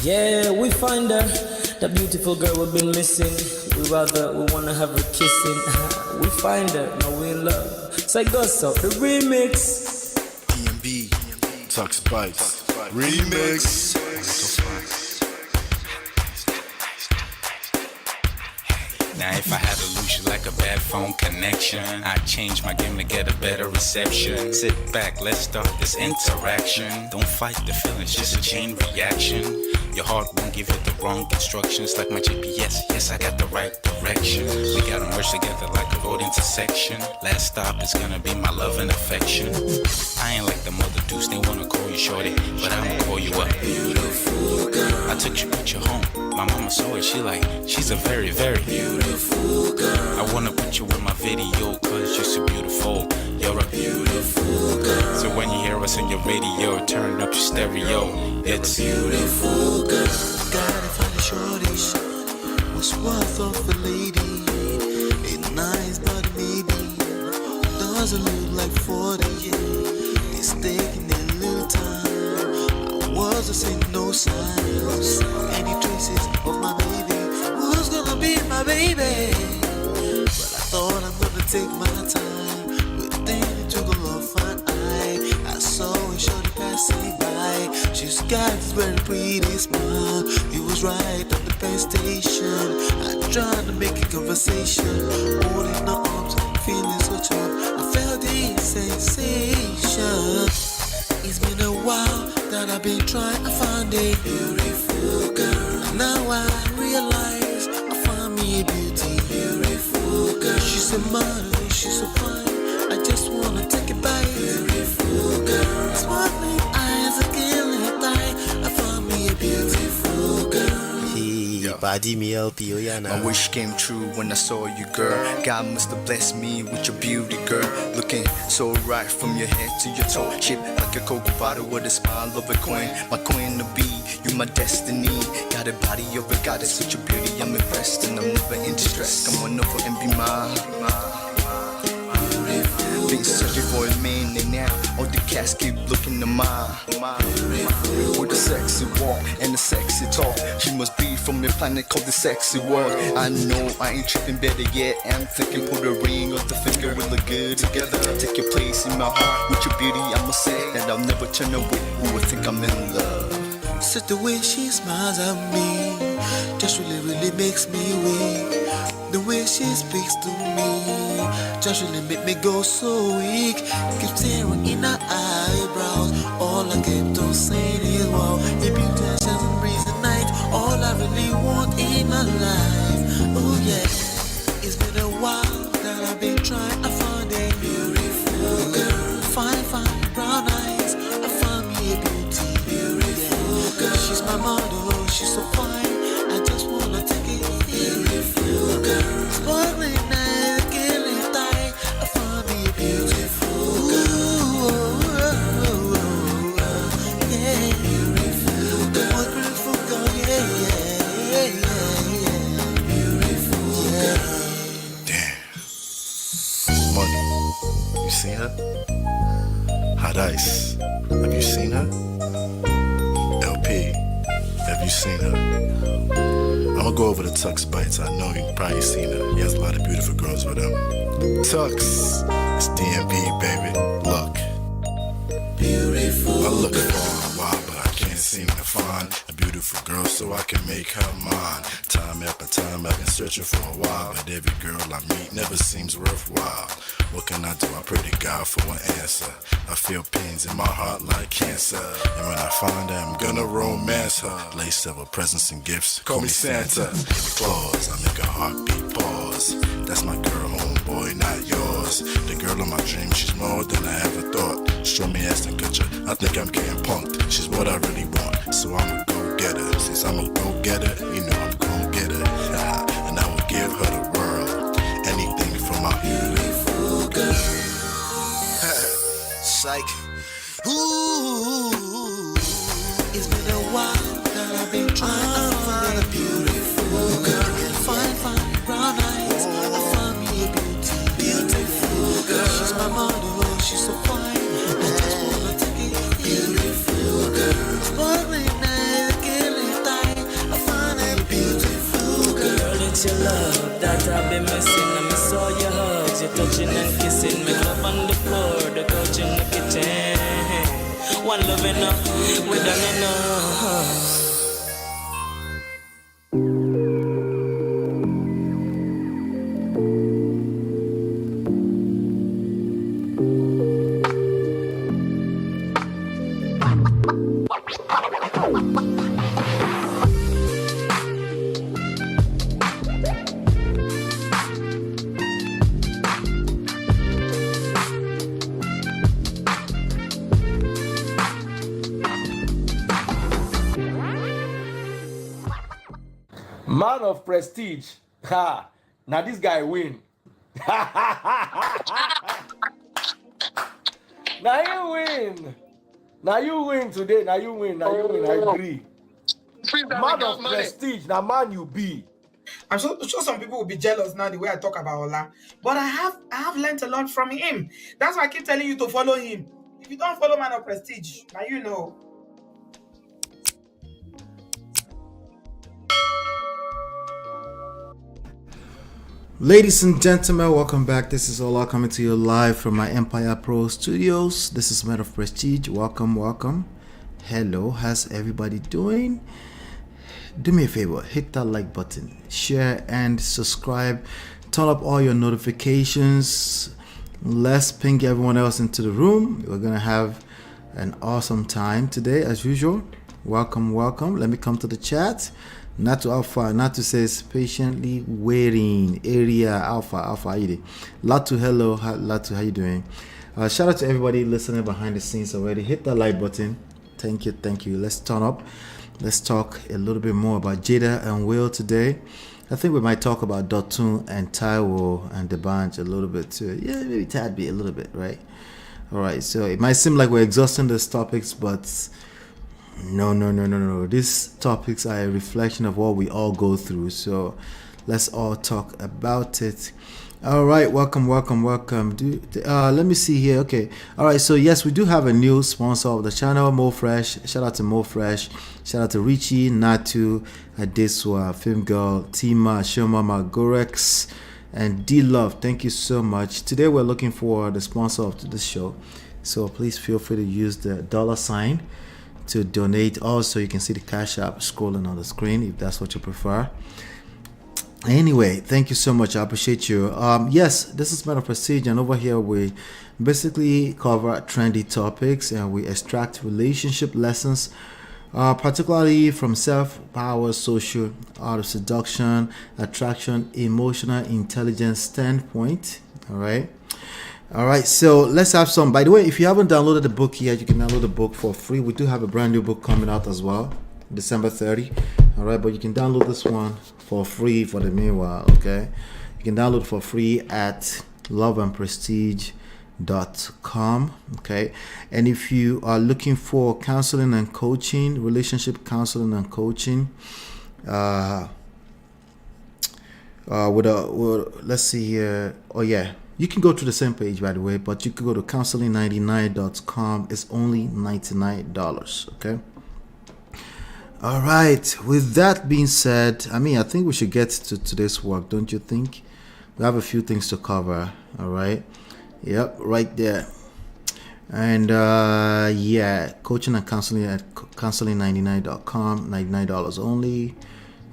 Yeah, we find her, the beautiful girl we've been missing. We wanna have her kissing. We find her, now we in love. So it goes so, the remix. DMB, Tux Bites, remix. Now if I had to lose you like a bad phone connection, I'd change my game to get a better reception. Sit back, let's start this interaction. Don't fight the feelings, just a chain reaction. Your heart won't give you the wrong instructions. Like my GPS, yes I got the right direction. We gotta merge together like a road intersection. Last stop is gonna be my love and affection. I ain't like the mother dudes, they wanna call you shorty, but I'ma call you a beautiful girl. I took your picture home, my mama saw it, she's a very, very beautiful girl. I wanna put you in my video, cause you're so beautiful. You're a beautiful girl. So when you hear us in your radio, turn up your stereo. It's beautiful girl. Gotta find a shorty, what's worth of a lady. It's nice but maybe doesn't look like 40. It's taking a little time. I wasn't seeing no signs, any traces of my baby. Who's gonna be my baby? But I thought I'm gonna take my time. Within it took a long fine eye. I saw a shorty passing by. She's got this very pretty smile. It was right at the bus station. I tried to make a conversation, holding her arms, feeling so tough. I felt the sensation. It's been a while that I've been trying to find a beautiful girl. Now I realize I found me a beautiful girl. She's a model, she's so fine. I just wanna take it by. Beautiful girl, sparkling eyes, a killing eye. I found me a beautiful girl. Body me LP, oh yeah, My wish came true when I saw you, girl. God must have blessed me with your beauty, girl. Looking so right from your head to your toe. Shaped like a Coke bottle with a smile of a queen. My queen to be, you my destiny. Got a body of a goddess with your beauty. I'm impressed and I'm never in distress. Come on over and be mine. Been searching for a man and now all the cats keep looking to mine. With a sexy walk and a sexy talk, she must be from a planet called the sexy world. I know I ain't tripping, better yet I'm thinking put a ring on the finger, we look good together. Take your place in my heart with your beauty, I'ma say that I'll never turn away. Who would think I'm in love? So the way she smiles at me just really makes me weak. The way she speaks to me just really make me go so weak. Keep staring in her eyebrows. All I kept on saying is wow. If you touch and breeze the night, all I really want in my life. Oh yeah, it's been a while that I've been trying to find a beautiful girl. Fine brown eyes. I found me a beautiful girl. She's my model, she's so fine. I just wanna take it. Beautiful girl, sparkling eyes, killing thigh. I found me a beautiful girl. Yeah, beautiful girl, beautiful girl. Yeah. Beautiful girl. Damn. Money. You seen her? Hot Ice. Have you seen her? LP. Have you seen her? I'ma go over to Tux Bites. I know you've probably seen her. He has a lot of beautiful girls with him. Tux, it's DMB, baby. Look. Beautiful. I look for a while, but I can't seem to find a beautiful girl so I can make her mine. Time after time, I've been searching for a while, but every girl I meet never seems worthwhile. What can I do? I pray to God for an answer. I feel pains in my heart like cancer, and when I find her, I'm gonna romance her. Lace of her presents and gifts, call me Santa. Claus, I make a heartbeat pause. That's my girl, homeboy, not yours. The girl of my dreams, she's more than I ever thought. Show me Aston Kutcher, I think I'm getting punked. She's what I really want, so I'ma go get her. Since I'm a go getter, you know I'm gon' get her. And I will give her the world, anything for my beautiful girl. Psych. Ooh, it's been a while that I've been trying to find a beautiful girl. Fine brown eyes. I found me a beautiful girl. She's my model, she's so fine. I just wanna take it. Beautiful girl, sparkling eyes, killing thigh. touching and kissing, make love on the floor, the couch in the kitchen. One love enough, we done enough. Man of prestige. Ha! Now this guy win. Now you win. Now you win today. Now you win. Now you win. I agree. Man of prestige. Now man you be. I'm sure some people will be jealous now the way I talk about Ola. But I have learned a lot from him. That's why I keep telling you to follow him. If you don't follow Man of Prestige, now you know. Ladies and gentlemen, welcome back. This is Ola coming to you live from my Empire Pro Studios. This is Man of Prestige. Welcome. Hello, how's everybody doing? Do me a favor, hit that like button, share and subscribe. Turn up all your notifications. Let's ping everyone else into the room. We're gonna have an awesome time today, as usual. Welcome. Let me come to the chat. Not to Alpha, not to says patiently waiting. Area Alpha, how you doing? Latu, hello. Latu, how you doing? Shout out to everybody listening behind the scenes already. Hit that like button. Thank you. Let's turn up. Let's talk a little bit more about Jada and Will today. I think we might talk about Doon and Taio and the band a little bit too. Yeah, maybe tad bit, a little bit, right? All right. So it might seem like we're exhausting these topics, but no. These topics are a reflection of what we all go through. So let's all talk about it. All right, welcome. Let me see here. Okay. All right, so yes, we do have a new sponsor of the channel, Mo Fresh. Shout out to Mo Fresh. Shout out to Richie, Natu, Adeswa, Film Girl, Tima, Shoma, Magorex, and D-Love. Thank you so much. Today we're looking for the sponsor of this show. So please feel free to use the $sign to donate. Also, you can see the Cashapp scrolling on the screen if that's what you prefer. Anyway, thank you so much. I appreciate you. Yes, this is Man of Prestige, and over here we basically cover trendy topics and we extract relationship lessons, particularly from self-power, social, art of seduction, attraction, emotional intelligence standpoint. All right, so let's have some. By the way, if you haven't downloaded the book yet, you can download the book for free. We do have a brand new book coming out as well, December 30. All right, but you can download this one for free for the meanwhile. Okay, you can download for free at loveandprestige.com. Okay, and if you are looking for counseling and coaching, relationship counseling and coaching, let's see here. Oh yeah, you can go to the same page, by the way, but you can go to counseling99.com. It's only $99. Okay. All right. With that being said, I think we should get to today's work, don't you think? We have a few things to cover. All right. Yep, right there. And yeah, coaching and counseling at counseling99.com, $99 only.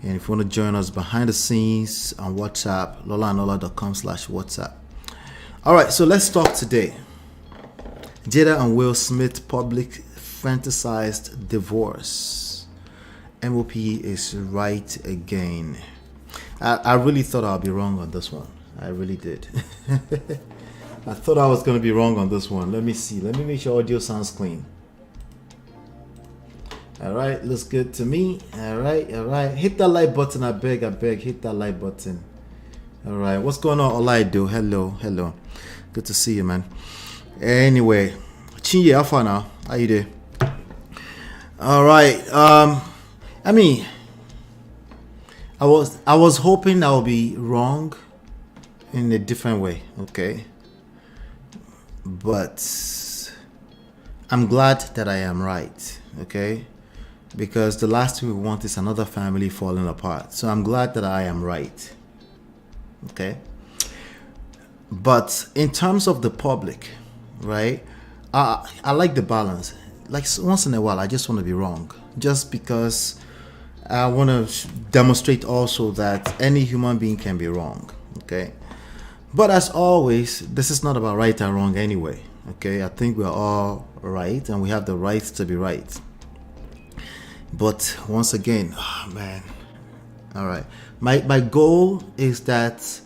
And if you want to join us behind the scenes on WhatsApp, lolaanola.com/WhatsApp. All right, so let's talk today. Jada and Will Smith public fantasized divorce. M.O.P is right again. I really thought I'd be wrong on this one. I really did. I thought I was going to be wrong on this one. Let me see. Let me make sure audio sounds clean. All right, looks good to me. All right. Hit that like button, I beg. Hit that like button. All right, what's going on, Olaido? Hello. Good to see you, man. Anyway, Chinye, how far now? How you doing? All right. I was hoping I would be wrong in a different way, okay? But I'm glad that I am right, okay? Because the last thing we want is another family falling apart. So I'm glad that I am right, okay? But in terms of the public, right? I like the balance. Like once in a while, I just want to be wrong, just because I want to demonstrate also that any human being can be wrong. Okay, but as always, this is not about right and wrong anyway. Okay, I think we're all right, and we have the right to be right. But once again, oh man, all right. My goal is that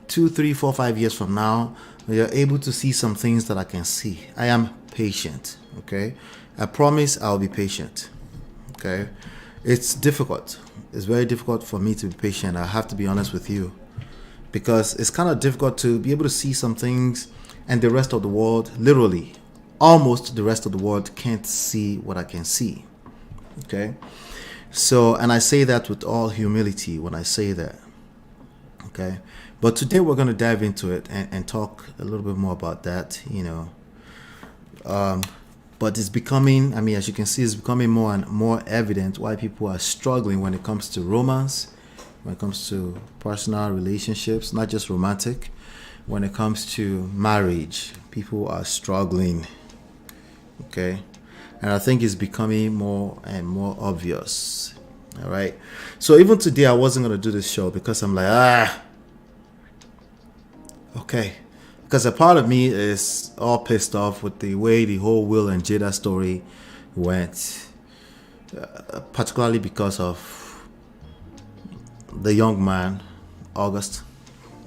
2, 3, 4, 5 years from now, you're able to see some things that I can see. I am patient. Okay, I promise I'll be patient. Okay, it's difficult. It's very difficult for me to be patient. I have to be honest with you, because it's kind of difficult to be able to see some things, and the rest of the world, literally, almost the rest of the world, can't see what I can see. Okay, so, and I say that with all humility when I say that. Okay, but today we're going to dive into it and talk a little bit more about that, but it's becoming, I mean, as you can see, it's becoming more and more evident why people are struggling when it comes to romance, when it comes to personal relationships, not just romantic. When it comes to marriage, people are struggling. Okay, and I think it's becoming more and more obvious. All right, so even today I wasn't going to do this show because I'm like, okay, because a part of me is all pissed off with the way the whole Will and Jada story went, particularly because of the young man, August.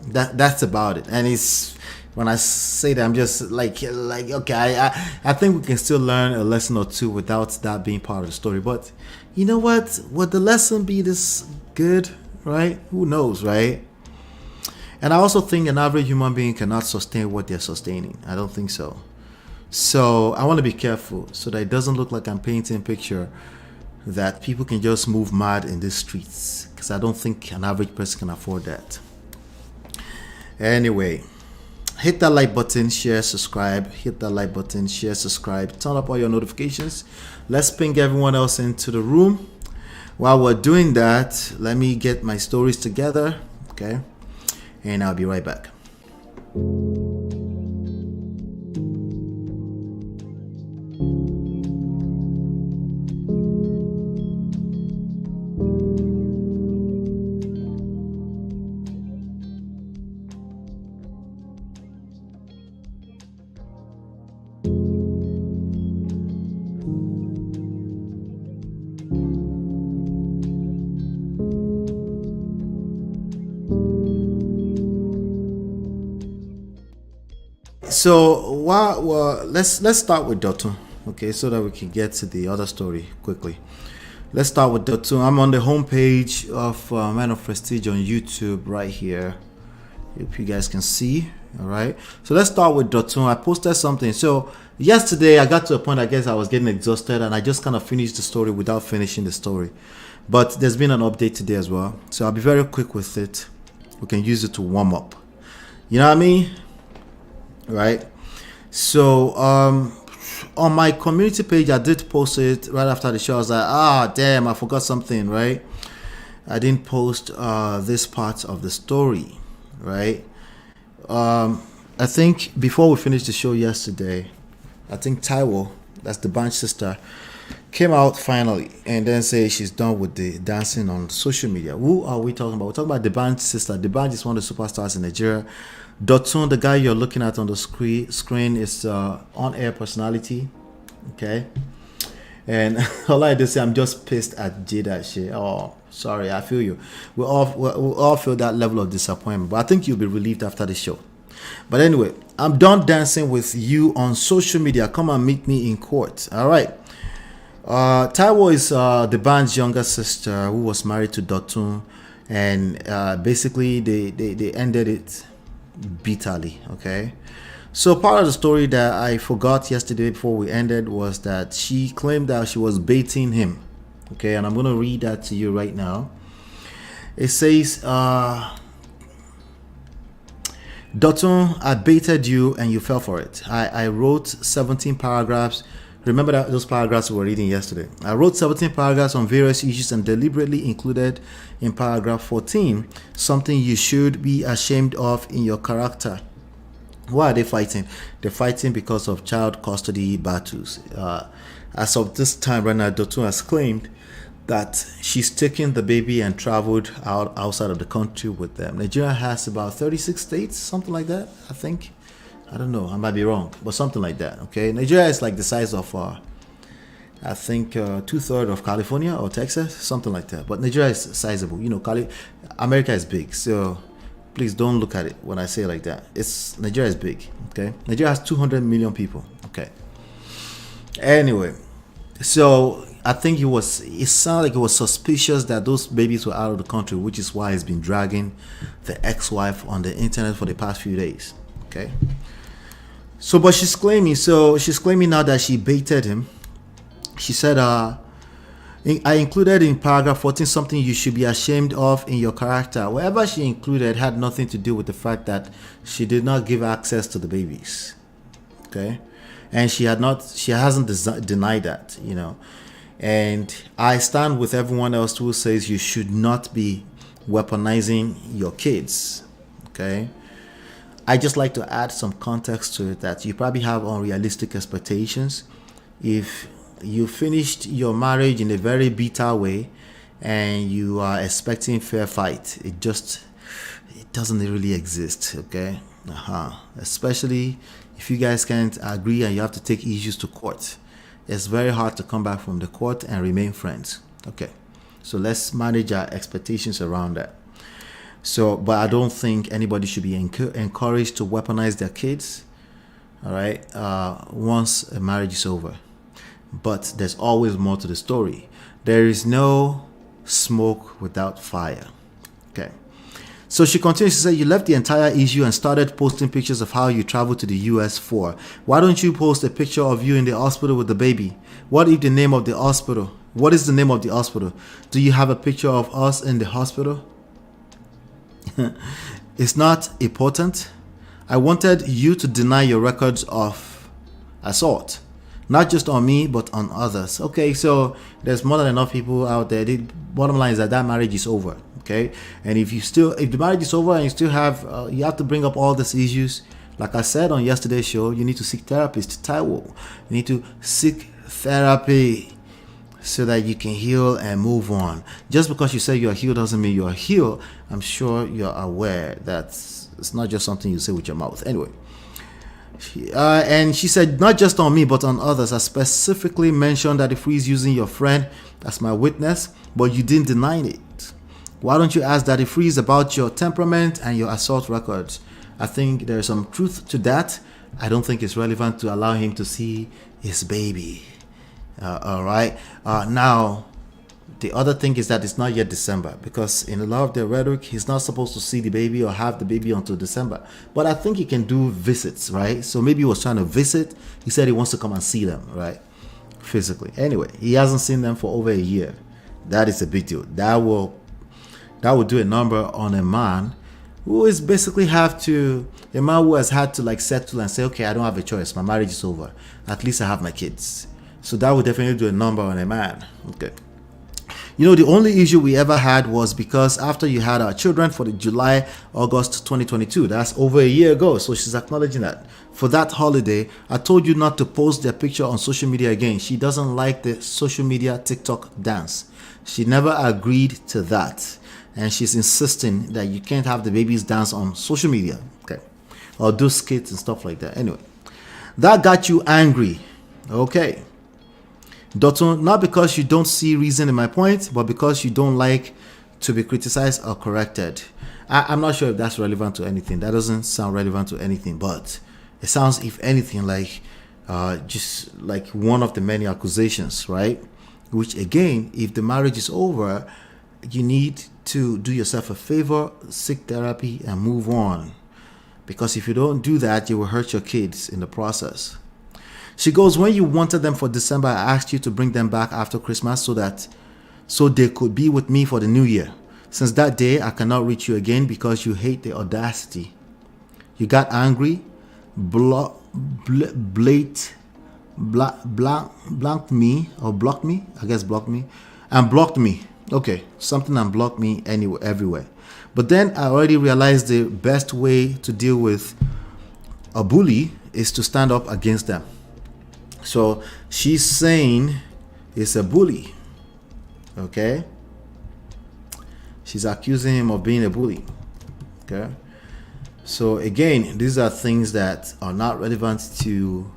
That's about it. And it's, when I say that, I'm just like okay, I think we can still learn a lesson or two without that being part of the story. But you know what? Would the lesson be this good, right? Who knows, right? And I also think an average human being cannot sustain what they're sustaining. I don't think so. So I want to be careful so that it doesn't look like I'm painting a picture that people can just move mad in these streets, because I don't think an average person can afford that. Anyway, hit that like button, share, subscribe. Hit that like button, share, subscribe. Turn up all your notifications. Let's ping everyone else into the room. While we're doing that, let me get my stories together. Okay, and I'll be right back. So let's start with Dotun, okay, so that we can get to the other story quickly. Let's start with Dotun. I'm on the homepage of Man of Prestige on YouTube right here. If you guys can see, all right. So let's start with Dotun. I posted something. So yesterday I got to a point, I guess I was getting exhausted, and I just kind of finished the story without finishing the story. But there's been an update today as well, so I'll be very quick with it. We can use it to warm up. You know what I mean? Right. So on my community page, I did post it right after the show. I was like, damn, I forgot something, right? I didn't post this part of the story, right? I think before we finished the show yesterday, I think Taio, that's the band's sister, came out finally and then say she's done with the dancing on social media. Who are we talking about? We're talking about the band's sister. The band is one of the superstars in Nigeria. Dotun, the guy you're looking at on the screen, is on-air personality, okay? And all I do say, I'm just pissed at Jada shit. Oh, sorry, I feel you. We all feel that level of disappointment, but I think you'll be relieved after the show. But anyway, I'm done dancing with you on social media. Come and meet me in court. All right. Taio is the band's younger sister who was married to Dotun, and basically they ended it bitterly. Okay, so part of the story that I forgot yesterday before we ended was that she claimed that she was baiting him. Okay, and I'm gonna read that to you right now. It says, Dotun, I baited you and you fell for it. I wrote 17 paragraphs Remember that those paragraphs we were reading yesterday. I wrote 17 paragraphs on various issues and deliberately included in paragraph 14 something you should be ashamed of in your character. Why are they fighting? They're fighting because of child custody battles. As of this time, right now, Doon has claimed that she's taken the baby and traveled outside of the country with them. Nigeria has about 36 states, something like that, I think. I don't know, I might be wrong, but something like that, okay? Nigeria is like the size of, I think, 2/3 of California or Texas, something like that. But Nigeria is sizable. You know, America is big, so please don't look at it when I say it like that. Nigeria is big, okay? Nigeria has 200 million people, okay? Anyway, so I think it sounded like it was suspicious that those babies were out of the country, which is why he's been dragging the ex-wife on the internet for the past few days, okay? So, but she's claiming now that she baited him. She said, I included in paragraph 14 something you should be ashamed of in your character. Whatever she included had nothing to do with the fact that she did not give access to the babies. Okay? And she hasn't denied that, you know. And I stand with everyone else who says you should not be weaponizing your kids. Okay? I just like to add some context to it that you probably have unrealistic expectations. If you finished your marriage in a very bitter way and you are expecting fair fight, it doesn't really exist, okay? Especially if you guys can't agree and you have to take issues to court. It's very hard to come back from the court and remain friends. Okay, so let's manage our expectations around that. So, but I don't think anybody should be encouraged to weaponize their kids, all right, once a marriage is over. But there's always more to the story. There is no smoke without fire. Okay. So she continues to say, you left the entire issue and started posting pictures of how you traveled to the US for. Why don't you post a picture of you in the hospital with the baby? What is the name of the hospital? What is the name of the hospital? Do you have a picture of us in the hospital? It's not important. I wanted you to deny your records of assault. Not just on me, but on others. Okay, so there's more than enough people out there. The bottom line is that marriage is over. Okay, and if the marriage is over and you still have, you have to bring up all these issues. Like I said on yesterday's show, you need to seek therapist. Taio, you need to seek therapy so that you can heal and move on. Just because you say you're healed doesn't mean you're healed. I'm sure you're aware that it's not just something you say with your mouth. Anyway. And she said, not just on me, but on others. I specifically mentioned that if he's using your friend as my witness, but you didn't deny it. Why don't you ask Daddy Freeze about your temperament and your assault records? I think there's some truth to that. I don't think it's relevant to allow him to see his baby. All right. Now, the other thing is that it's not yet December, because in a lot of their rhetoric, he's not supposed to see the baby or have the baby until December. But I think he can do visits, right? So maybe he was trying to visit. He said he wants to come and see them, right? Physically. Anyway, he hasn't seen them for over a year. That is a big deal. That will do a number on a man who is basically a man who has had to like settle and say, okay, I don't have a choice. My marriage is over. At least I have my kids. So that would definitely do a number on a man. Okay. You know, the only issue we ever had was because after you had our children for the July, August 2022, that's over a year ago. So she's acknowledging that. For that holiday, I told you not to post their picture on social media again. She doesn't like the social media TikTok dance. She never agreed to that. And she's insisting that you can't have the babies dance on social media. Okay. Or do skits and stuff like that. Anyway, that got you angry. Okay. Dotun, not because you don't see reason in my point, but because you don't like to be criticized or corrected. I'm not sure if that's relevant to anything. That doesn't sound relevant to anything, but it sounds, if anything, like just like one of the many accusations, right? Which again, if the marriage is over, you need to do yourself a favor, seek therapy, and move on. Because if you don't do that, you will hurt your kids in the process. She goes, when you wanted them for December, I asked you to bring them back after Christmas so they could be with me for the new year. Since that day, I cannot reach you again because you hate the audacity. You got angry, blanked me, or blocked me, I guess blocked me, and blocked me. Okay, something and blocked me anywhere, everywhere. But then I already realized the best way to deal with a bully is to stand up against them. So she's saying it's a bully. Okay? She's accusing him of being a bully. Okay? So again, these are things that are not relevant to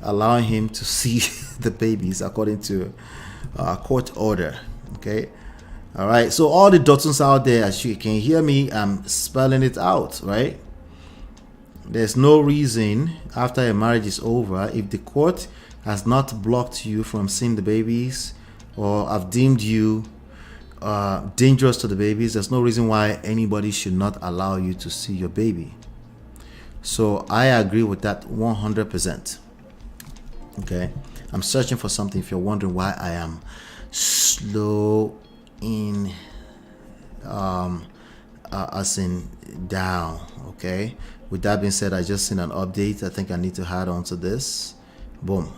allowing him to see the babies according to court order. Okay? All right. So all the Dotuns out there, as you can hear me, I'm spelling it out, right? There's no reason after a marriage is over, if the court has not blocked you from seeing the babies or have deemed you dangerous to the babies, there's no reason why anybody should not allow you to see your baby. So I agree with that 100%. Okay, I'm searching for something. If you're wondering why I am slow in as in down. Okay, with that being said, I just seen an update. I think I need to add on to this. Boom.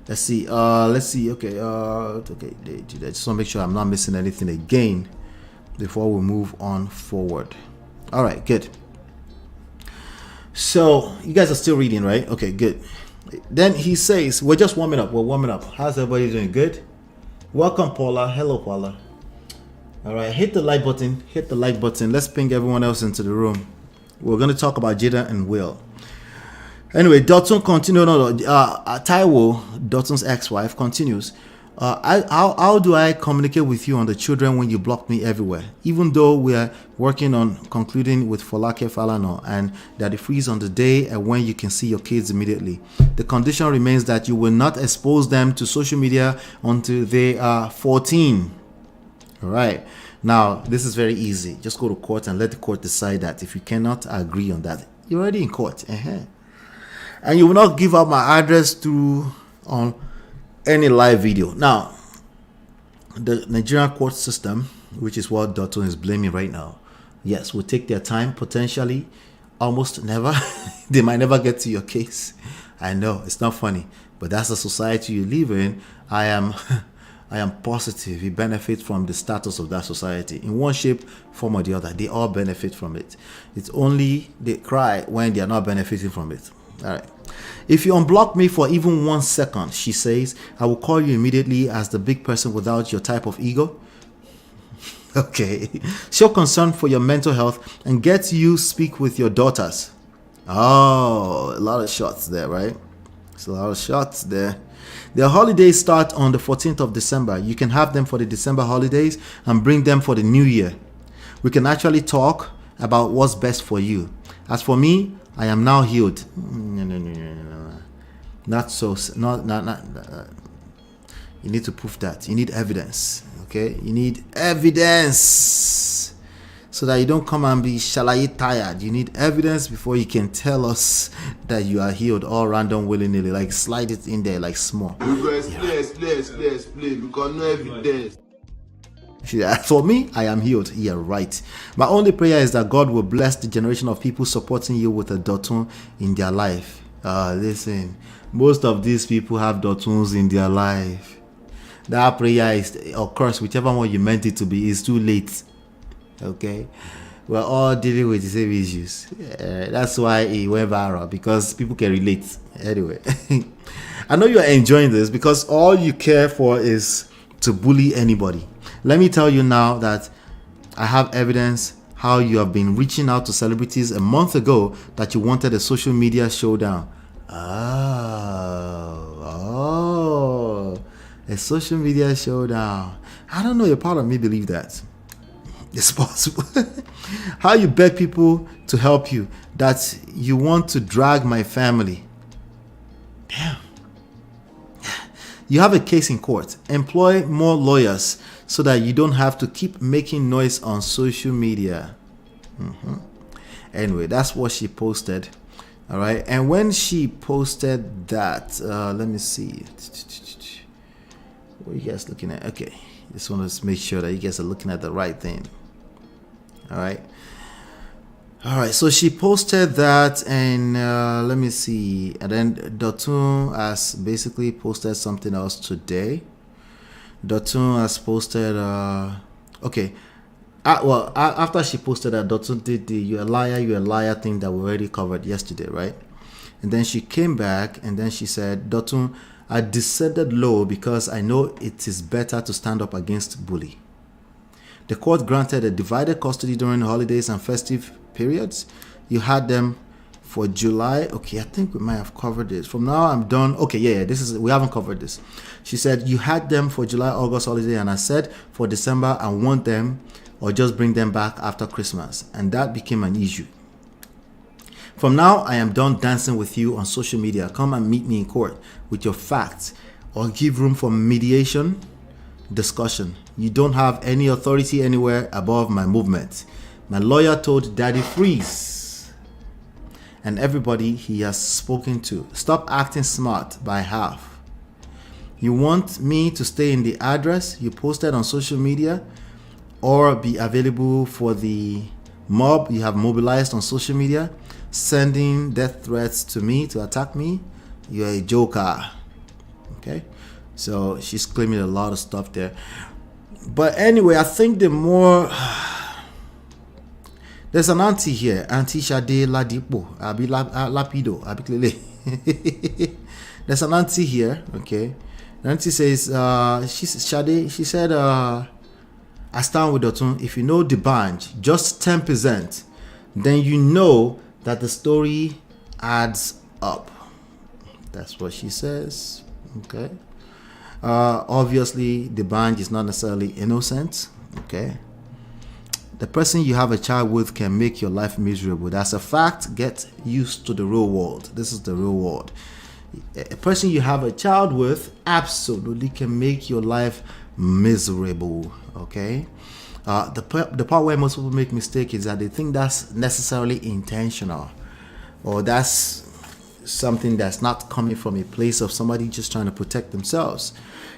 Let's see. Okay. Okay. I just want to make sure I'm not missing anything again before we move on forward. All right. Good. So you guys are still reading, right? Okay. Good. Then he says, "We're just warming up. We're warming up. How's everybody doing? Good. Welcome, Paula. Hello, Paula. All right. Hit the like button. Hit the like button. Let's ping everyone else into the room. We're going to talk about Jada and Will." Anyway, Dotun continues. Taio, Dotun's ex-wife, continues. How do I communicate with you on the children when you block me everywhere? Even though we are working on concluding with Folake Falano and that it frees on the day and when you can see your kids immediately. The condition remains that you will not expose them to social media until they are 14. All right. Now, this is very easy. Just go to court and let the court decide that. If you cannot agree on that, you're already in court. And you will not give out my address on any live video. Now, the Nigerian court system, which is what Dotun is blaming right now, yes, will take their time, potentially, almost never. They might never get to your case. I know, it's not funny, but that's the society you live in. I am positive you benefit from the status of that society in one shape, form, or the other. They all benefit from it. It's only they cry when they are not benefiting from it. All right. If you unblock me for even 1 second, she says, I will call you immediately as the big person without your type of ego. Okay. Show concern for your mental health and get you speak with your daughters. Oh, a lot of shots there, right? It's a lot of shots there. Their holidays start on the 14th of December. You can have them for the December holidays and bring them for the New Year. We can actually talk about what's best for you. As for me, I am now healed. No. Not so. Not. You need to prove that. You need evidence. Okay? You need evidence so that you don't come and be tired. You need evidence before you can tell us that you are healed all random willy-nilly. Like slide it in there like small. We go explain because no evidence. For me, I am healed. Yeah, right. My only prayer is that God will bless the generation of people supporting you with a Dotun in their life. Listen, most of these people have Dotuns in their life. That prayer is, of course, whichever one you meant it to be, is too late. Okay? We're all dealing with the same issues. That's why it went viral, because people can relate. Anyway, I know you're enjoying this because all you care for is to bully anybody. Let me tell you now that I have evidence how you have been reaching out to celebrities a month ago that you wanted a social media showdown. Oh, a social media showdown. I don't know, a part of me believe that. It's possible. How you beg people to help you, that you want to drag my family. Damn. You have a case in court. Employ more lawyers so that you don't have to keep making noise on social media. Anyway, that's what she posted. All right. And when she posted that, let me see. What are you guys looking at? Okay. Just want to make sure that you guys are looking at the right thing. All right. All right, so she posted that, and let me see. And then Doon has basically posted something else today. Doon has posted, okay. After she posted that, Doon did the you're a liar thing that we already covered yesterday, right? And then she came back, and then she said, Doon, I descended low because I know it is better to stand up against bully. The court granted a divided custody during holidays and festive periods. You had them for July. Okay, I think we might have covered this. From now I'm done. Okay, yeah, we haven't covered this. She said you had them for July, August holiday, and I said for December I want them or just bring them back after Christmas, and that became an issue. From now I am done dancing with you on social media. Come and meet me in court with your facts or give room for mediation discussion. You don't have any authority anywhere above my movement. My lawyer told Daddy Freeze and everybody he has spoken to, stop acting smart by half. You want me to stay in the address you posted on social media or be available for the mob you have mobilized on social media, sending death threats to me to attack me? You're a joker. Okay, so she's claiming a lot of stuff there. But anyway, I think the more there's an auntie here, Auntie Shade Ladipo, Abi Lapido, Abi Klele. There's an auntie here, okay. The auntie says, she said, I stand with Doon. If you know the band, just 10%, then you know that the story adds up. That's what she says, okay. Obviously, the band is not necessarily innocent, okay. The person you have a child with can make your life miserable. That's a fact. Get used to the real world. This is the real world. A person you have a child with absolutely can make your life miserable, okay. The part where most people make mistake is that they think that's necessarily intentional, or that's something that's not coming from a place of somebody just trying to protect themselves.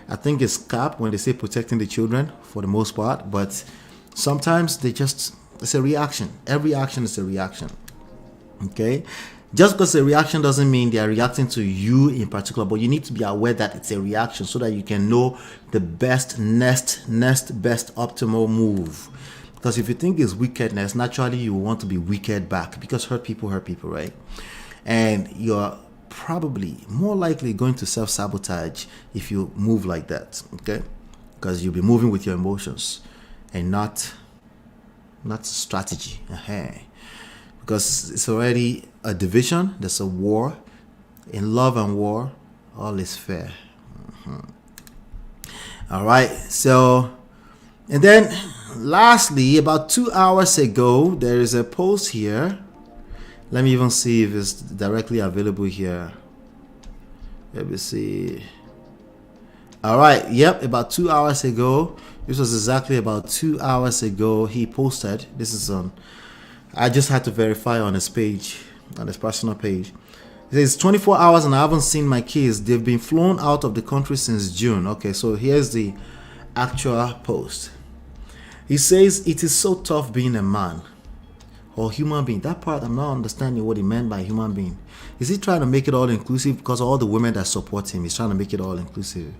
I think it's cap when they say protecting the children for the most part, but sometimes it's a reaction. Every action is a reaction, okay. Just because a reaction doesn't mean they are reacting to you in particular, but you need to be aware that it's a reaction so that you can know the best next best optimal move. Because if you think it's wickedness, naturally you want to be wicked back, because hurt people, right? And you're probably more likely going to self-sabotage if you move like that, okay? Because you'll be moving with your emotions and not strategy. Because it's already a division. There's a war. In love and war, all is fair. All right. So, and then lastly, about 2 hours ago, there is a post here. Let me even see if it's directly available here. Let me see. All right. Yep. About 2 hours ago. This was exactly about 2 hours ago. He posted. This is on. I just had to verify on his page, on his personal page. It says 24 hours and I haven't seen my kids. They've been flown out of the country since June. Okay, so here's the actual post. He says it is so tough being a man or human being. That part I'm not understanding what he meant by human being. Is he trying to make it all inclusive because all the women that support him, he's trying to make it all inclusive?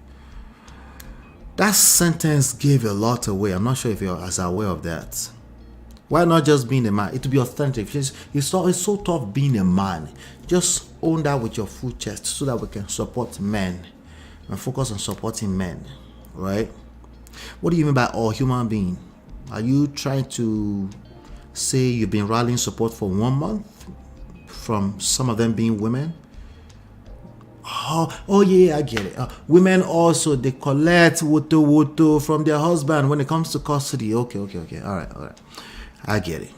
That sentence gave a lot away. I'm not sure if you're as aware of that. Why not just being a man? It will be authentic. It's so tough being a man. Just own that with your full chest so that we can support men and focus on supporting men, right? What do you mean by all human being? Are you trying to say you've been rallying support for 1 month from some of them being women? Oh yeah, I get it. Women also, they collect woto from their husband when it comes to custody. Okay. All right. I get it.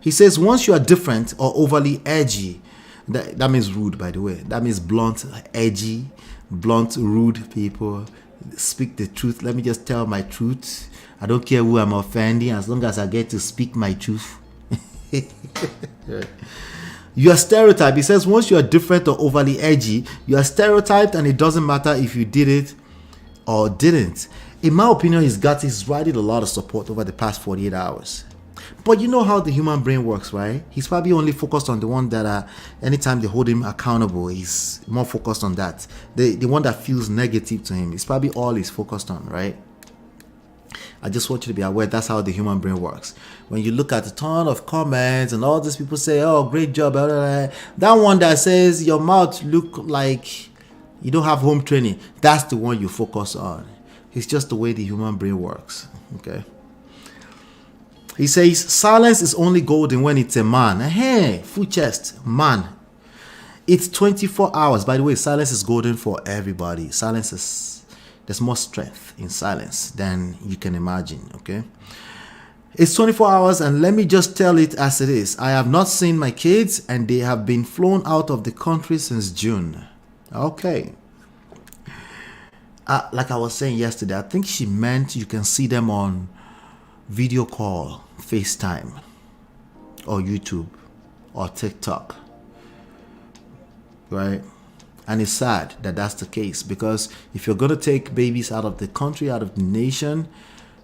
He says once you are different or overly edgy, that means rude, by the way. That means blunt, edgy, blunt, rude people. Speak the truth. Let me just tell my truth. I don't care who I'm offending as long as I get to speak my truth. You are stereotyped. He says once you are different or overly edgy, you are stereotyped and it doesn't matter if you did it or didn't. In my opinion, he's riding a lot of support over the past 48 hours. But you know how the human brain works, right? He's probably only focused on the one that anytime they hold him accountable, he's more focused on that. The one that feels negative to him is probably all he's focused on, right? I just want you to be aware that's how the human brain works. When you look at a ton of comments and all these people say, oh, great job, blah, blah, blah, that one that says your mouth look like you don't have home training, that's the one you focus on. It's just the way the human brain works. Okay. He says silence is only golden when it's a man. Hey, full chest, man. It's 24 hours. By the way, silence is golden for everybody. There's more strength in silence than you can imagine. Okay. It's 24 hours, and let me just tell it as it is. I have not seen my kids, and they have been flown out of the country since June. Okay. Like I was saying yesterday, I think she meant you can see them on video call, FaceTime, or YouTube, or TikTok. Right? And it's sad that that's the case, because if you're going to take babies out of the country, out of the nation,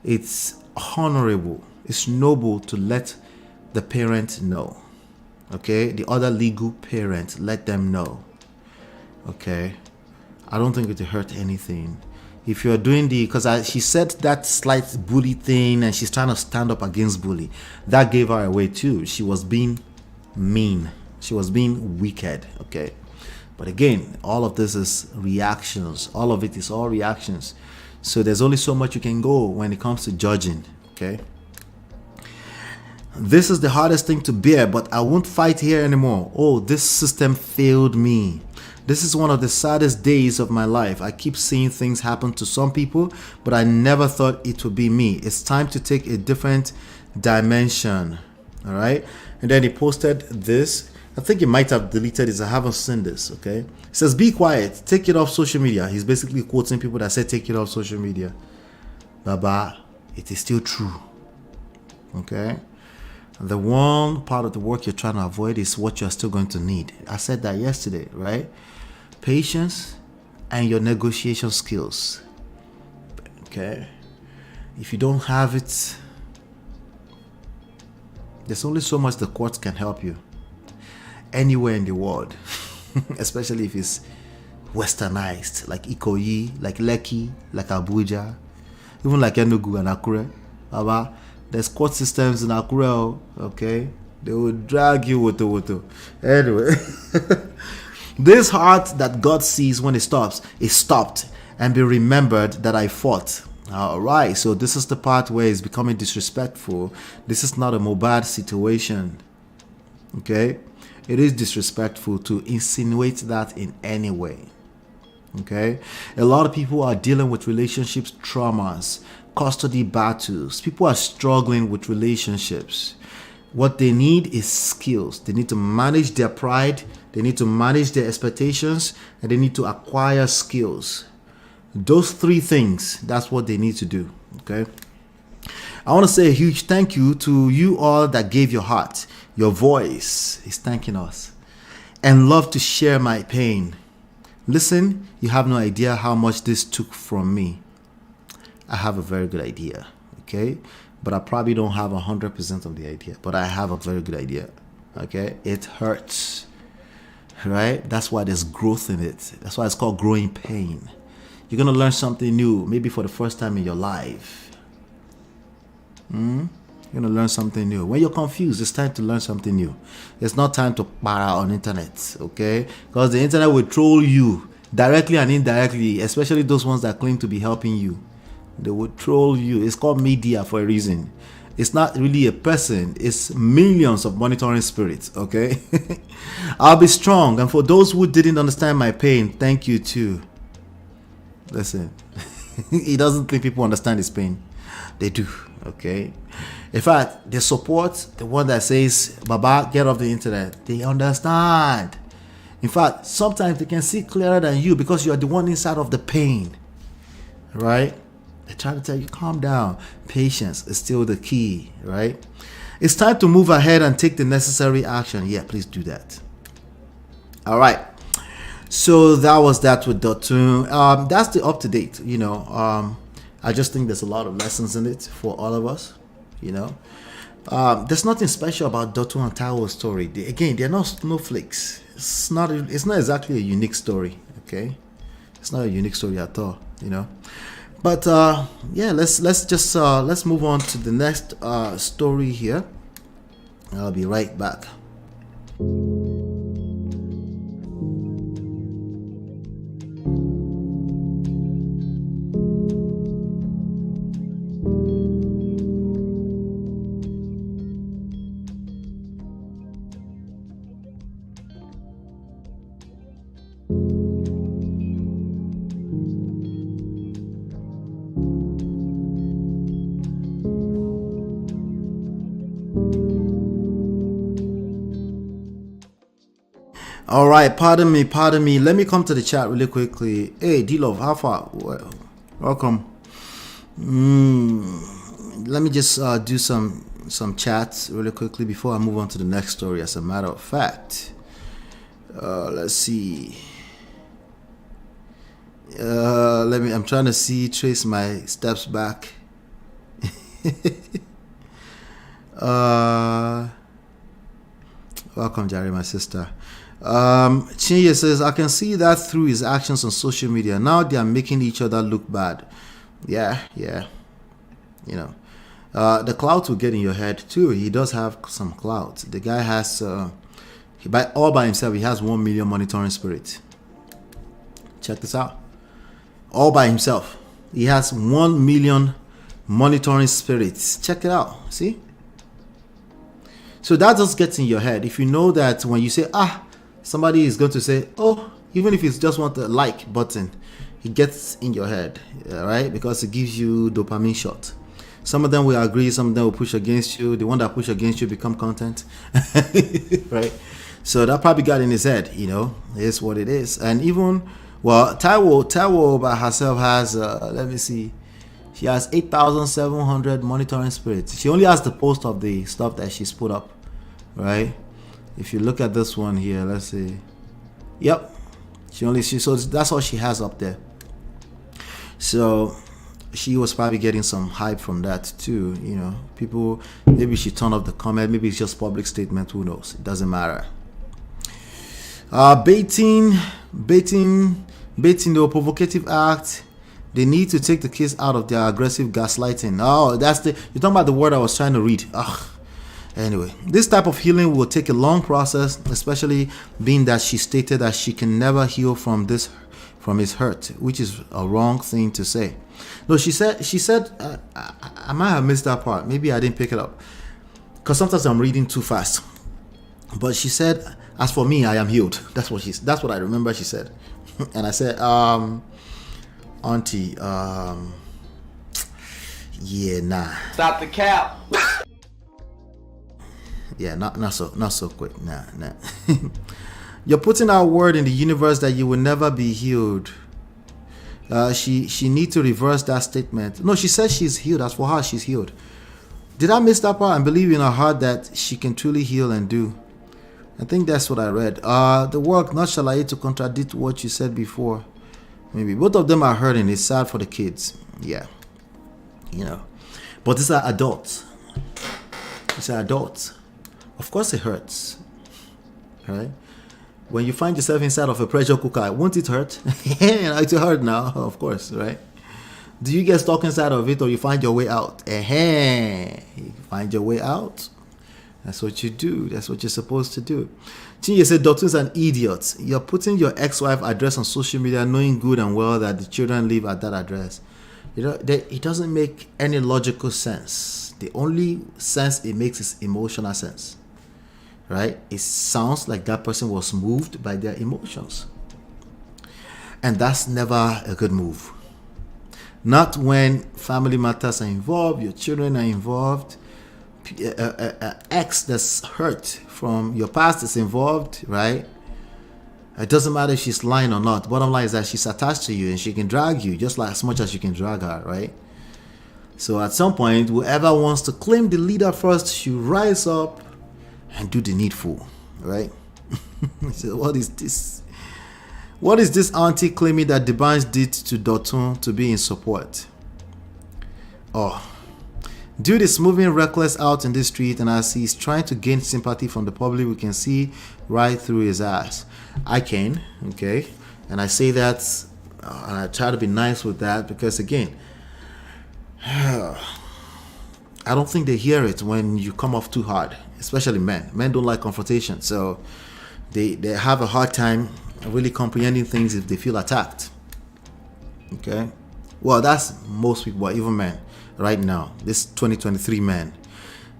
it's honorable. It's noble to let the parent know. Okay? The other legal parent, let them know. Okay? I don't think it will hurt anything. If you're doing because she said that slight bully thing and she's trying to stand up against bully, that gave her away too. She was being mean. She was being wicked. Okay? But again, all of this is reactions. All of it is all reactions. So there's only so much you can go when it comes to judging. Okay? This is the hardest thing to bear, but I won't fight here anymore. Oh, this system failed me. This is one of the saddest days of my life. I keep seeing things happen to some people, but I never thought it would be me. It's time to take a different dimension. All right? And then he posted this. I think he might have deleted this. I haven't seen this. Okay? It says, be quiet. Take it off social media. He's basically quoting people that said take it off social media. Baba, it is still true. Okay? The one part of the work you're trying to avoid is what you're still going to need. I said that yesterday, right? Patience and your negotiation skills. Okay? If you don't have it, there's only so much the courts can help you. Anywhere in the world. Especially if it's westernized. Like Ikoyi, like Lekki, like Abuja. Even like Enugu and Akure. Baba, there's court systems in Akure, okay? They will drag you with the. Anyway. This heart that God sees when it stops is stopped, and be remembered that I fought. Alright, so this is the part where it's becoming disrespectful. This is not a Mohbad situation. Okay? It is disrespectful to insinuate that in any way. Okay? A lot of people are dealing with relationships traumas, custody battles. People are struggling with relationships. What they need is skills. They need to manage their pride. They need to manage their expectations. And they need to acquire skills. Those three things, that's what they need to do. Okay? I want to say a huge thank you to you all that gave your heart. Your voice is thanking us. And love to share my pain. Listen, you have no idea how much this took from me. I have a very good idea, okay? But I probably don't have 100% of the idea, but I have a very good idea, okay? It hurts, right? That's why there's growth in it. That's why it's called growing pain. You're going to learn something new, maybe for the first time in your life. You're going to learn something new. When you're confused, it's time to learn something new. It's not time to para on internet, okay? Because the internet will troll you directly and indirectly, especially those ones that claim to be helping you. They would troll you. It's called media for a reason. It's not really a person. It's millions of monitoring spirits, okay? I'll be strong. And for those who didn't understand my pain, thank you too. Listen, he doesn't think people understand his pain. They do, okay? In fact, they support the one that says, Baba, get off the internet. They understand. In fact, sometimes they can see clearer than you because you are the one inside of the pain, right? They try to tell you, calm down. Patience is still the key, right? It's time to move ahead and take the necessary action. Yeah, please do that. All right. So that was that with Doon. That's the up-to-date, you know. I just think there's a lot of lessons in it for all of us, you know. There's nothing special about Doon and Taio's story. Again, they're not snowflakes. It's not exactly a unique story. Okay, it's not a unique story at all. You know. But yeah, let's move on to the next story here. I'll be right back. All right, pardon me. Let me come to the chat really quickly. Hey, D-Love, how far? Welcome. Let me just do some chats really quickly before I move on to the next story. As a matter of fact, let's see. I'm trying to trace my steps back. Welcome, Jerry, my sister. Chinye says, I can see that through his actions on social media. Now they are making each other look bad. Yeah. You know, the clouds will get in your head too. He does have some clouds. The guy has, all by himself, he has 1 million monitoring spirits. Check this out. All by himself, he has 1 million monitoring spirits. Check it out. See? So that just gets in your head. If you know that when you say, somebody is going to say, even if it's just want the like button, it gets in your head, right? Because it gives you dopamine shot. Some of them will agree, some of them will push against you. The one that push against you become content, right? So that probably got in his head, you know, it's what it is. And even, Taio by herself has, let me see, she has 8,700 monitoring spirits. She only has the post of the stuff that she's put up, right? If you look at this one here, let's see. Yep. So that's all she has up there. So she was probably getting some hype from that too. You know, people, maybe she turned off the comment. Maybe it's just public statement. Who knows? It doesn't matter. Baiting the provocative act. They need to take the kids out of their aggressive gaslighting. Oh, you're talking about the word I was trying to read. Anyway, this type of healing will take a long process, especially being that she stated that she can never heal from his hurt, which is a wrong thing to say. No, she said, I might have missed that part. Maybe I didn't pick it up, because sometimes I'm reading too fast. But she said, as for me, I am healed. That's what I remember she said. And I said, Auntie, yeah, nah. Stop the cap. Yeah, not so quick. Nah. You're putting out word in the universe that you will never be healed. She need to reverse that statement. No, she said she's healed. As for her, she's healed. Did I miss that part? And believe in her heart that she can truly heal and do. I think that's what I read. The work, not shall I to contradict what you said before. Maybe both of them are hurting. It's sad for the kids. Yeah, you know. But these are adults. Of course it hurts, right? When you find yourself inside of a pressure cooker, won't it hurt? It hurt now, of course, right? Do you get stuck inside of it, or you find your way out? You find your way out. That's what you do. That's what you're supposed to do. Chinye said, Doctor's an idiot. You're putting your ex-wife address on social media, knowing good and well that the children live at that address. You know, it doesn't make any logical sense. The only sense it makes is emotional sense. Right? It sounds like that person was moved by their emotions. And that's never a good move. Not when family matters are involved, your children are involved, ex that's hurt from your past is involved, right? It doesn't matter if she's lying or not. Bottom line is that she's attached to you and she can drag you just like as much as you can drag her, right? So at some point, whoever wants to claim the leader first should rise up and do the needful, right? So what is this? What is this auntie claiming that the Banj did to Dotun to be in support? Oh, Dude is moving reckless out in the street, and as he's trying to gain sympathy from the public, we can see right through his ass. I can, okay? And I say that, and I try to be nice with that, because again, I don't think they hear it when you come off too hard, especially men. Men don't like confrontation, so they have a hard time really comprehending things if they feel attacked. Okay? Well, that's most people, even men. Right now, this 2023 men,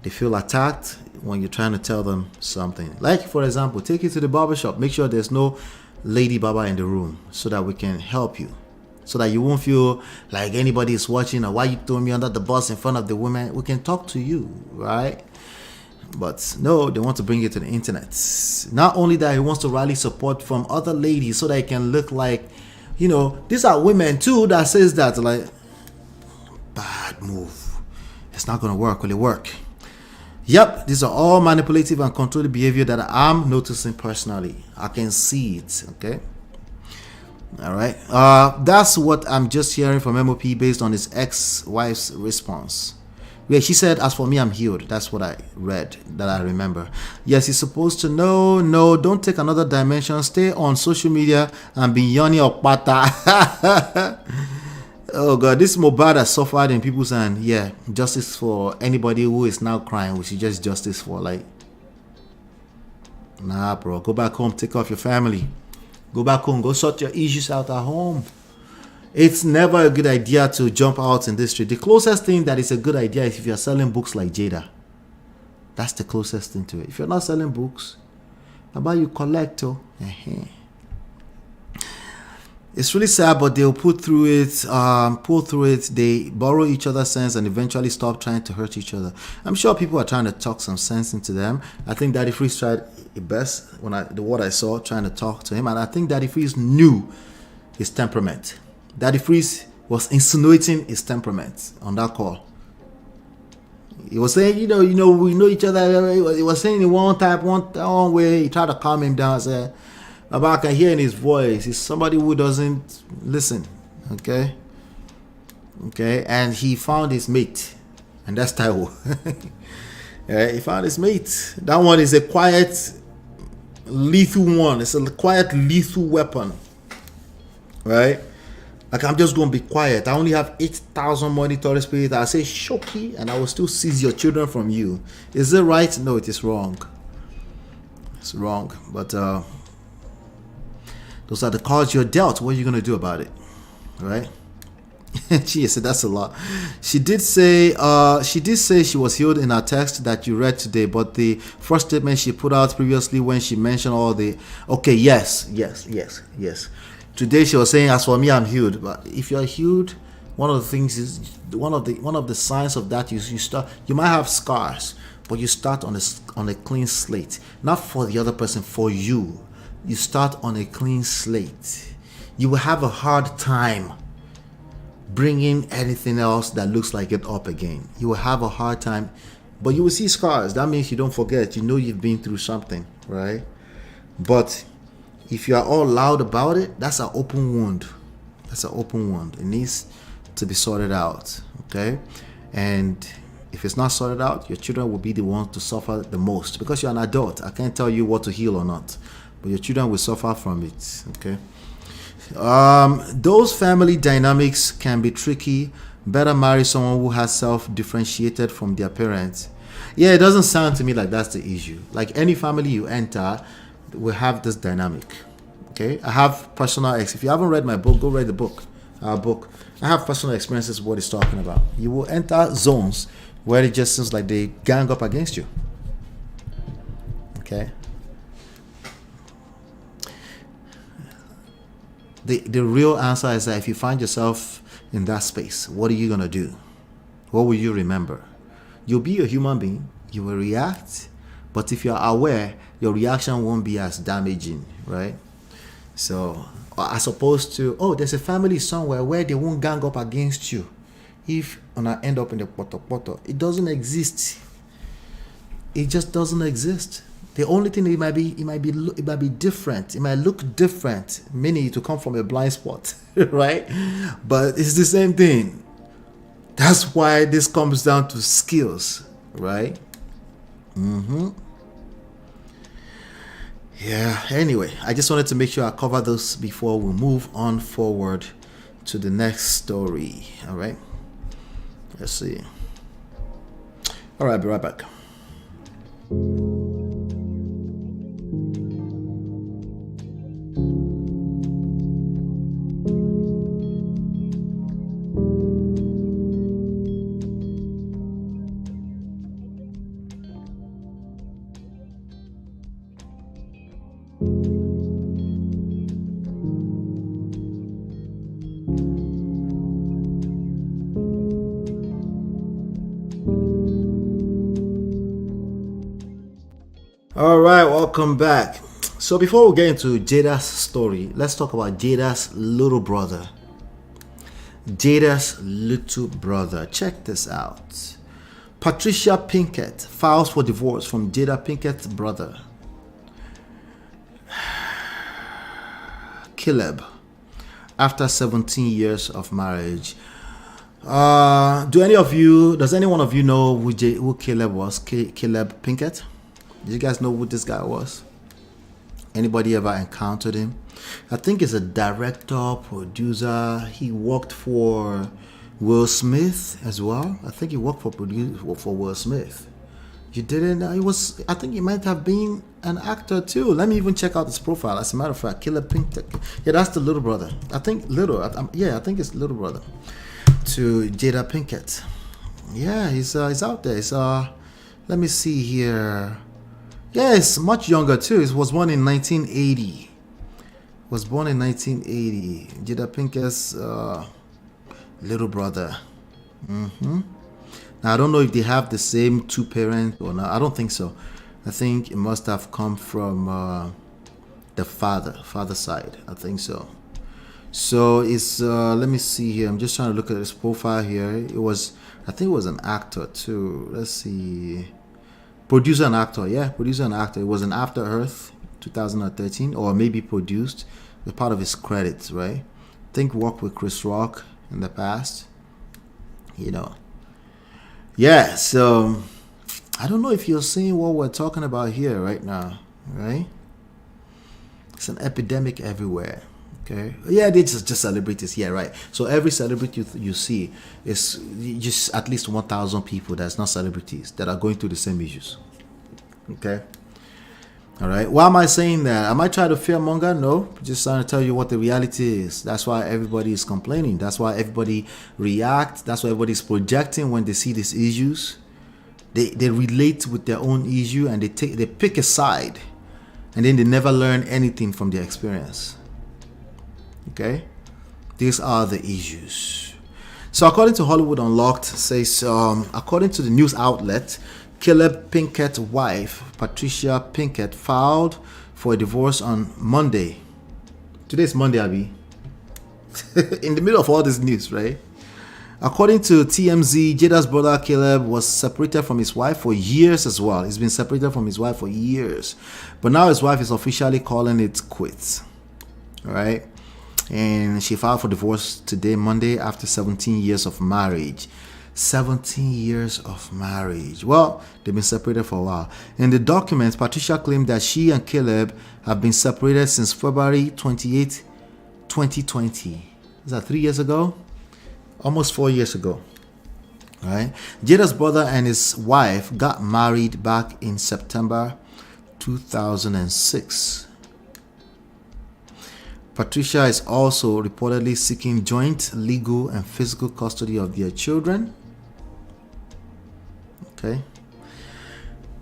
they feel attacked when you're trying to tell them something. Like, for example, take you to the barbershop. Make sure there's no lady barber in the room so that we can help you. So that you won't feel like anybody is watching, or why you throw me under the bus in front of the women. We can talk to you, right? But no, they want to bring it to the internet. Not only that, he wants to rally support from other ladies so that it can look like, you know, these are women too that says that, like, bad move. It's not going to work. Will it work? Yep, these are all manipulative and controlling behavior that I'm noticing personally. I can see it, okay? All right. That's what I'm just hearing from M.O.P based on his ex-wife's response. Yeah, she said, as for me, I'm healed. That's what I read, that I remember. Yes, he's supposed to know. No, don't take another dimension. Stay on social media and be yoni or pata. Oh God, this Mohbad has suffered in people's hand. Yeah, justice for anybody who is now crying. We should just justice for, like, nah, bro. Go back home, take off your family. Go back home, go sort your issues out at home. It's never a good idea to jump out in this street. The closest thing that is a good idea is if you're selling books like Jada. That's the closest thing to it. If you're not selling books, how about you collect? It's really sad, but they'll pull through it. They borrow each other's sense and eventually stop trying to hurt each other. I'm sure people are trying to talk some sense into them. I think Daddy Freeze tried his best what I saw, trying to talk to him, and I think Daddy Freeze knew his temperament. Daddy Freeze was insinuating his temperament on that call. He was saying, you know, we know each other. He was saying in one way. He tried to calm him down. Said, but I can hear in his voice, he's somebody who doesn't listen. Okay, and he found his mate, and that's Taio. Yeah, he found his mate. That one is a quiet, lethal one. It's a quiet, lethal weapon, right? Like, I'm just going to be quiet. I only have 8,000 monetary spirit. I say shoki, and I will still seize your children from you. Is it right? No, it is wrong. It's wrong, but those are the cards you're dealt. What are you going to do about it? Right? She said that's a lot. She did say she was healed in her text that you read today, but the first statement she put out previously when she mentioned all the yes. Today she was saying, as for me, I'm healed. But if you're healed, one of the things is one of the signs of that is you might have scars, but you start on a clean slate. Not for the other person, for you. You start on a clean slate. You will have a hard time bringing anything else that looks like it up again. You will have a hard time, but you will see scars. That means you don't forget. You know you've been through something, right? But if you are all loud about it, that's an open wound. That's an open wound. It needs to be sorted out, okay? And if it's not sorted out, your children will be the ones to suffer the most, because you're an adult. I can't tell you what to heal or not, but your children will suffer from it, okay? Those family dynamics can be tricky. Better marry someone who has self-differentiated from their parents. Yeah, it doesn't sound to me like that's the issue. Like any family you enter will have this dynamic, okay? I have personal if you haven't read my book, go read the book. Our book. I have personal experiences with what it's talking about. You will enter zones where it just seems like they gang up against you, okay? The real answer is that if you find yourself in that space, what are you going to do? What will you remember? You'll be a human being. You will react. But if you're aware, your reaction won't be as damaging, right? So, as opposed to, there's a family somewhere where they won't gang up against you. If I end up in the poto, it doesn't exist. It just doesn't exist. The only thing it might be different. It might look different, meaning to come from a blind spot, right? But it's the same thing. That's why this comes down to skills, right? Yeah, anyway, I just wanted to make sure I cover those before we move on forward to the next story. All right, let's see. All right, be right back. All right, welcome back. So before we get into Jada's story, let's talk about Jada's little brother. Jada's little brother. Check this out. Patricia Pinkett files for divorce from Jada Pinkett's brother, Caleb, after 17 years of marriage. Does any one of you know who Caleb was? Caleb Pinkett? Did you guys know who this guy was? Anybody ever encountered him? I think he's a director, producer. He worked for Will Smith as well. I think he worked for Will Smith. You didn't know? I think he might have been an actor too. Let me even check out his profile. As a matter of fact, Caleb Pinkett. Yeah, that's the little brother. I think it's little brother to Jada Pinkett. Yeah, he's out there. Let me see here. Yeah, it's much younger too. He was born in 1980. Jada Pinkett's little brother. Now I don't know if they have the same two parents or not. I don't think so. I think it must have come from the father side. I think so. So it's let me see here. I'm just trying to look at his profile here. I think it was an actor too. Let's see. Producer and actor. It was an After Earth 2013, or maybe produced. It was part of his credits, right? I think worked with Chris Rock in the past. Yeah, so I don't know if you're seeing what we're talking about here right now, right? It's an epidemic everywhere. Okay. Yeah, they just celebrities. Yeah, right. So every celebrity you see is just at least 1,000 people that's not celebrities that are going through the same issues. Okay. All right. Why am I saying that? Am I trying to fearmonger? No. Just trying to tell you what the reality is. That's why everybody is complaining. That's why everybody reacts. That's why everybody's projecting when they see these issues. They relate with their own issue and they pick a side, and then they never learn anything from their experience. Okay, these are the issues. So according to Hollywood Unlocked, says according to the news outlet, Caleb Pinkett's wife, Patricia Pinkett, filed for a divorce on Monday. Today's Monday, Abby. In the middle of all this news, right? According to TMZ, Jada's brother Caleb was separated from his wife for years as well. He's been separated from his wife for years. But now his wife is officially calling it quits. All right? And she filed for divorce today, Monday, after 17 years of marriage. 17 years of marriage. Well, they've been separated for a while. In the documents, Patricia claimed that she and Caleb have been separated since February 28, 2020. Is that 3 years ago? Almost 4 years ago. All right. Jada's brother and his wife got married back in September 2006. Patricia is also reportedly seeking joint legal and physical custody of their children. Okay.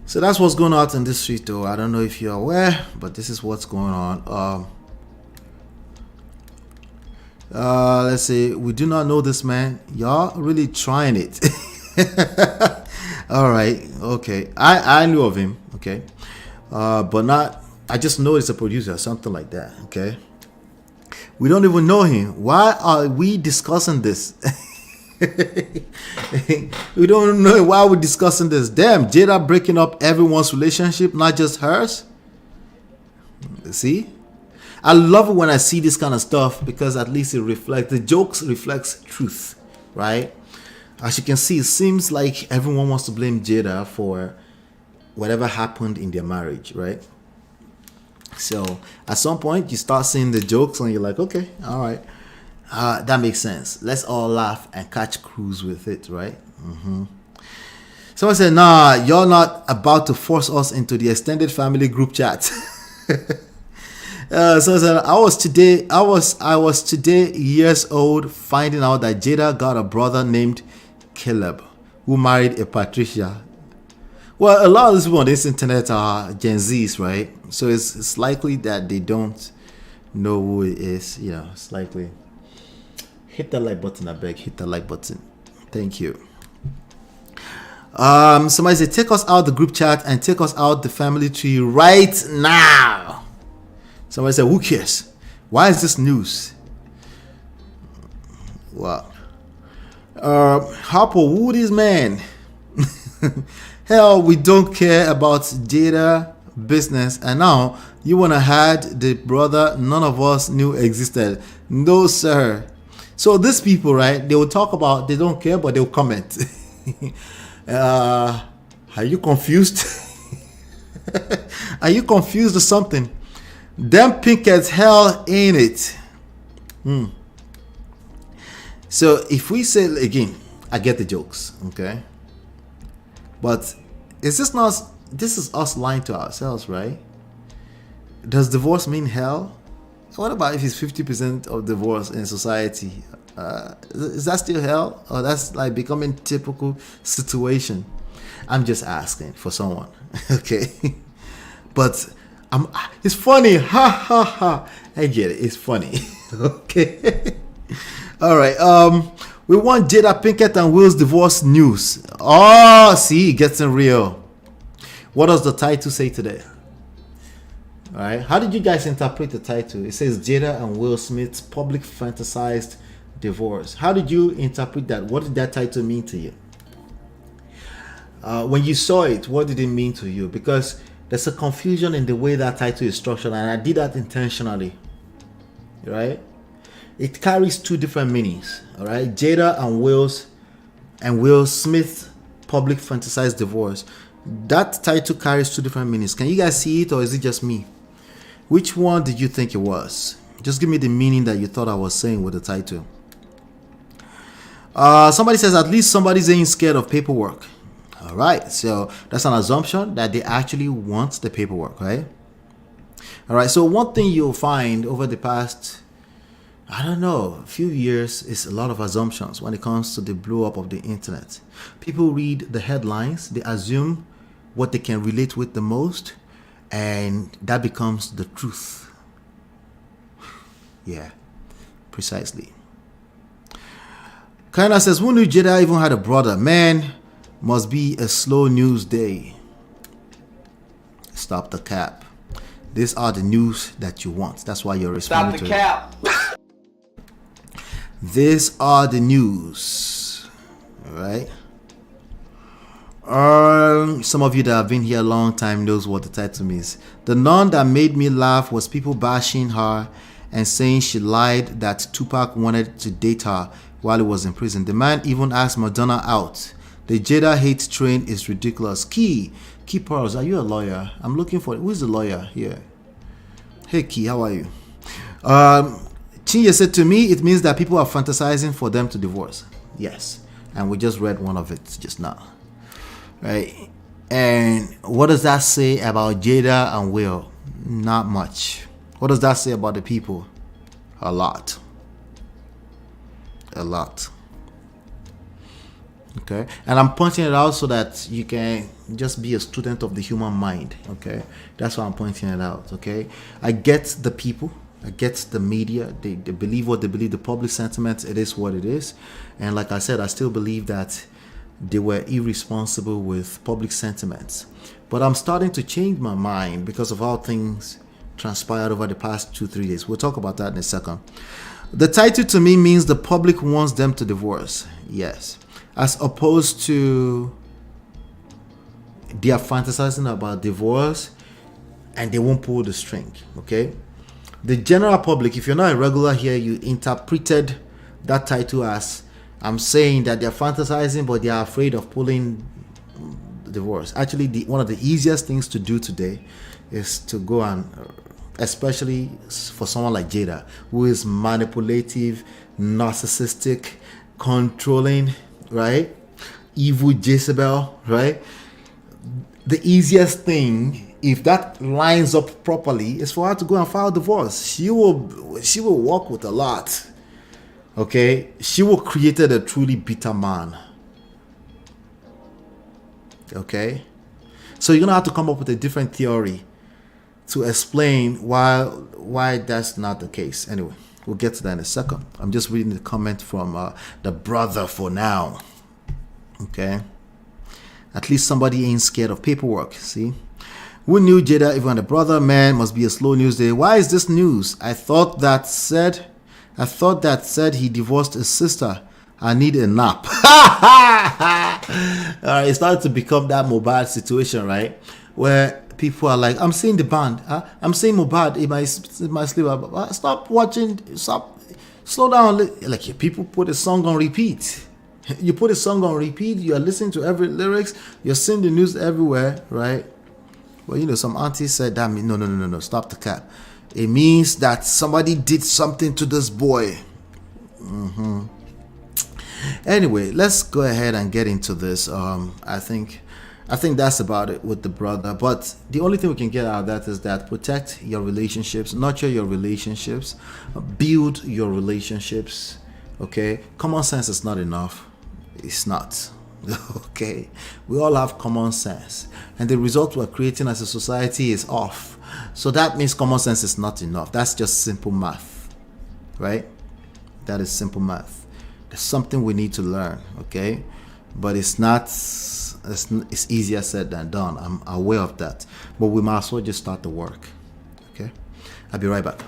So that's what's going on in this street, though. I don't know if you're aware, but this is what's going on. Let's say we do not know this man. Y'all really trying it. All right. Okay. I knew of him. Okay. But not. I just know he's a producer, something like that. Okay. We don't even know him. Why are we discussing this? We don't know why we're discussing this. Damn, Jada breaking up everyone's relationship, not just hers. See? I love it when I see this kind of stuff because at least it reflects, the jokes reflects truth, right? As you can see, it seems like everyone wants to blame Jada for whatever happened in their marriage, right? So at some point, you start seeing the jokes and you're like, okay, all right. That makes sense. Let's all laugh and catch cruise with it, right? Someone said, nah, you're not about to force us into the extended family group chat. So I said, I was today years old finding out that Jada got a brother named Caleb who married a Patricia. Well, a lot of these people on this internet are Gen Zs, right? So it's likely that they don't know who it is. You know, it's likely. Hit that like button, I beg. Hit that like button. Thank you. Somebody said, take us out the group chat and take us out the family tree right now. Somebody said, who cares? Why is this news? Well, Harpo, who this man? Hell, we don't care about Jada business, and now you want to hide the brother none of us knew existed. No, sir. So these people, right, they will talk about they don't care, but they'll comment. Are you confused? Are you confused or something? Them pink as hell, ain't it? So if we say again, I get the jokes, okay? But is this not? This is us lying to ourselves, right? Does divorce mean hell? What about if it's 50% of divorce in society? Is that still hell, or that's like becoming typical situation? I'm just asking for someone, okay? But it's funny, ha ha ha. I get it. It's funny, okay? All right. We want Jada Pinkett and Will's divorce news. Oh, see, it gets real. What does the title say today? All right. How did you guys interpret the title? It says Jada and Will Smith's public fantasized divorce. How did you interpret that? What did that title mean to you? When you saw it, what did it mean to you? Because there's a confusion in the way that title is structured, and I did that intentionally. Right? It carries two different meanings. All right, Jada and Will Smith public fantasized divorce. That title carries two different meanings. Can you guys see it, or is it just me? Which one did you think it was? Just give me the meaning that you thought I was saying with the title. Somebody says at least somebody's ain't scared of paperwork. All right, so that's an assumption that they actually want the paperwork, right? All right, so one thing you'll find over the past, I don't know, a few years is a lot of assumptions when it comes to the blow up of the internet. People read the headlines, they assume what they can relate with the most, and that becomes the truth. Yeah, precisely. Kaina says, who knew Jada even had a brother? Man, must be a slow news day. Stop the cap. These are the news that you want. That's why you're responding to it. Stop the cap. These are the news. All right. Some of you that have been here a long time knows what the title means. The nun that made me laugh was people bashing her and saying she lied that Tupac wanted to date her while he was in prison. The man even asked Madonna out. The Jada hate train is ridiculous. Key Pearls, are you a lawyer? I'm looking for who's the lawyer here. Hey Key, how are you? Chinye said to me, it means that people are fantasizing for them to divorce. Yes, and we just read one of it just now, right? And what does that say about Jada and Will? Not much. What does that say about the people? A lot. A lot. Okay, and I'm pointing it out so that you can just be a student of the human mind. Okay, that's why I'm pointing it out. Okay, I get the people, I get the media, they believe what they believe, the public sentiment, it is what it is. And like I said, I still believe that they were irresponsible with public sentiments. But I'm starting to change my mind because of how things transpired over the past 2-3 days. We'll talk about that in a second. The title to me means the public wants them to divorce. Yes. As opposed to they are fantasizing about divorce and they won't pull the string. Okay. The general public, if you're not a regular here, you interpreted that title as I'm saying that they're fantasizing, but they are afraid of pulling divorce. Actually, one of the easiest things to do today is to go and, especially for someone like Jada, who is manipulative, narcissistic, controlling, right? Evil Jezebel, right? The easiest thing, if that lines up properly, is for her to go and file divorce. She will walk with a lot. Okay, she will create a truly bitter man. Okay, so you're gonna have to come up with a different theory to explain why that's not the case. Anyway, we'll get to that in a second. I'm just reading the comment from the brother for now. Okay, at least somebody ain't scared of paperwork. See, who knew Jada? Even the brother, man, must be a slow news day. Why is this news? I thought that said he divorced his sister. I need a nap. It started to become that Mohbad situation, right? Where people are like, I'm seeing the band. I'm seeing Mohbad in my sleep. Stop watching. Stop. Slow down. Like, people put a song on repeat. You put a song on repeat. You are listening to every lyrics. You're seeing the news everywhere, right? Well, some aunties said that. No. Stop the cap. It means that somebody did something to this boy. Anyway, let's go ahead and get into this. I think that's about it with the brother. But the only thing we can get out of that is that protect your relationships, nurture your relationships, build your relationships. Okay, common sense is not enough. It's not. Okay, we all have common sense, and the result we're creating as a society is off. So that means common sense is not enough. That's just simple math, right? That is simple math. There's something we need to learn, okay? But it's easier said than done. I'm aware of that. But we might as well just start the work, okay? I'll be right back.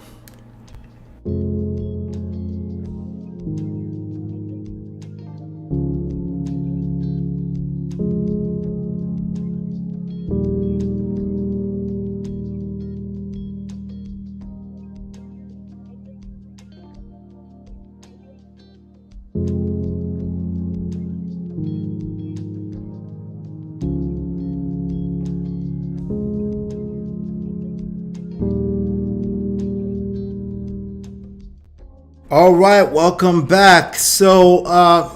All right, welcome back. So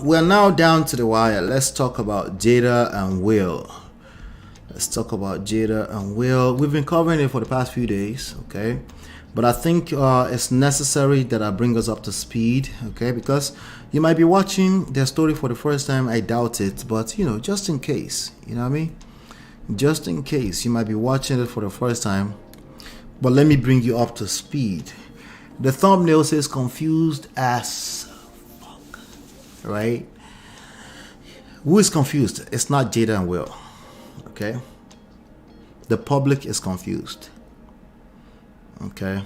we're now down to the wire. Let's talk about Jada and Will. We've been covering it for the past few days, okay? But I think it's necessary that I bring us up to speed, okay? Because you might be watching their story for the first time. I doubt it, but just in case, you know what I mean? Just in case you might be watching it for the first time. But let me bring you up to speed. The thumbnail says confused as fuck, right? Who is confused? It's not Jada and Will, okay? The public is confused, okay?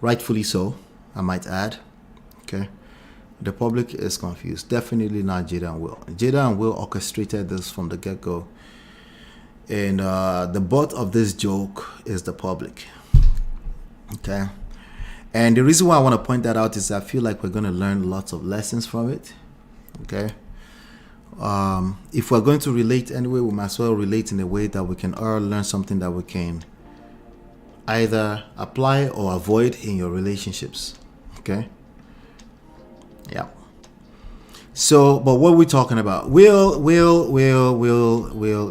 Rightfully so, I might add, okay? The public is confused. Definitely not Jada and Will. Jada and Will orchestrated this from the get-go. And the butt of this joke is the public, okay? And the reason why I want to point that out is I feel like we're going to learn lots of lessons from it. Okay. If we're going to relate anyway, we might as well relate in a way that we can all learn something that we can either apply or avoid in your relationships. Okay. Yeah. So, but what are we talking about? Will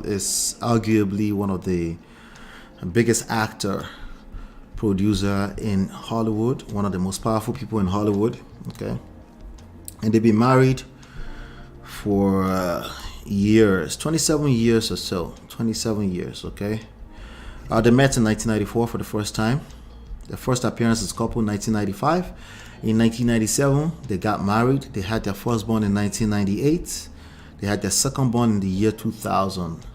is arguably one of the biggest actor, producer in Hollywood, one of the most powerful people in Hollywood, okay? And they've been married for years, 27 years or so, 27 years, okay? They met in 1994 for the first time. Their first appearance as a couple in 1995. In 1997, they got married. They had their firstborn in 1998. They had their secondborn in the year 2000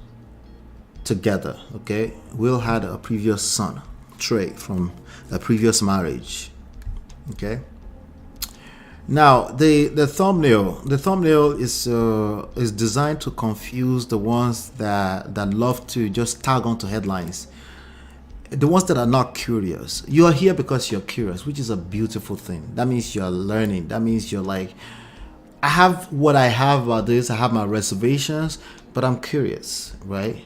together, okay? Will had a previous son, Trey, from a previous marriage. Okay. Now the thumbnail is designed to confuse the ones that love to just tag onto headlines. The ones that are not curious. You are here because you're curious, which is a beautiful thing. That means you're learning. That means you're like, I have what I have about this. I have my reservations, but I'm curious, right?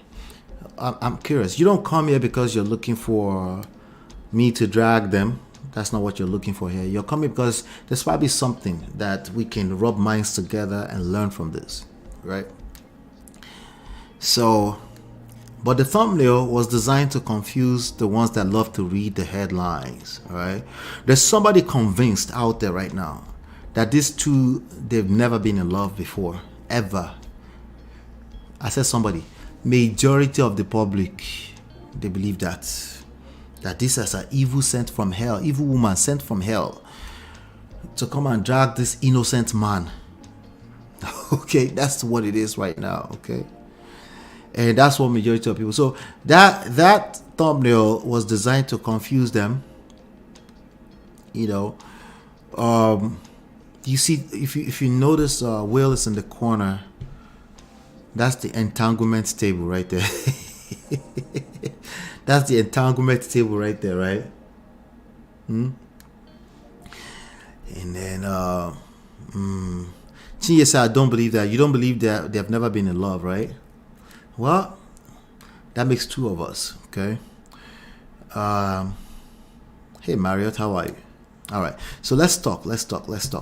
I'm curious. You don't come here because you're looking for me to drag them. That's not what you're looking for here. You're coming because there's probably something that we can rub minds together and learn from this, right? So, but the thumbnail was designed to confuse the ones that love to read the headlines, right? There's somebody convinced out there right now that these two, they've never been in love before, ever. I said somebody. Majority of the public, they believe that this is an evil sent from hell, evil woman sent from hell to come and drag this innocent man. Okay, that's what it is right now. Okay, and that's what majority of people. So that thumbnail was designed to confuse them. You know, you see, if you notice, Will is in the corner. That's the entanglement table right there. That's the entanglement table right there, right? And then, Chinye said, I don't believe that. You don't believe that they've never been in love, right? Well, that makes two of us, okay? Hey, Marriott, how are you? All right, so let's talk.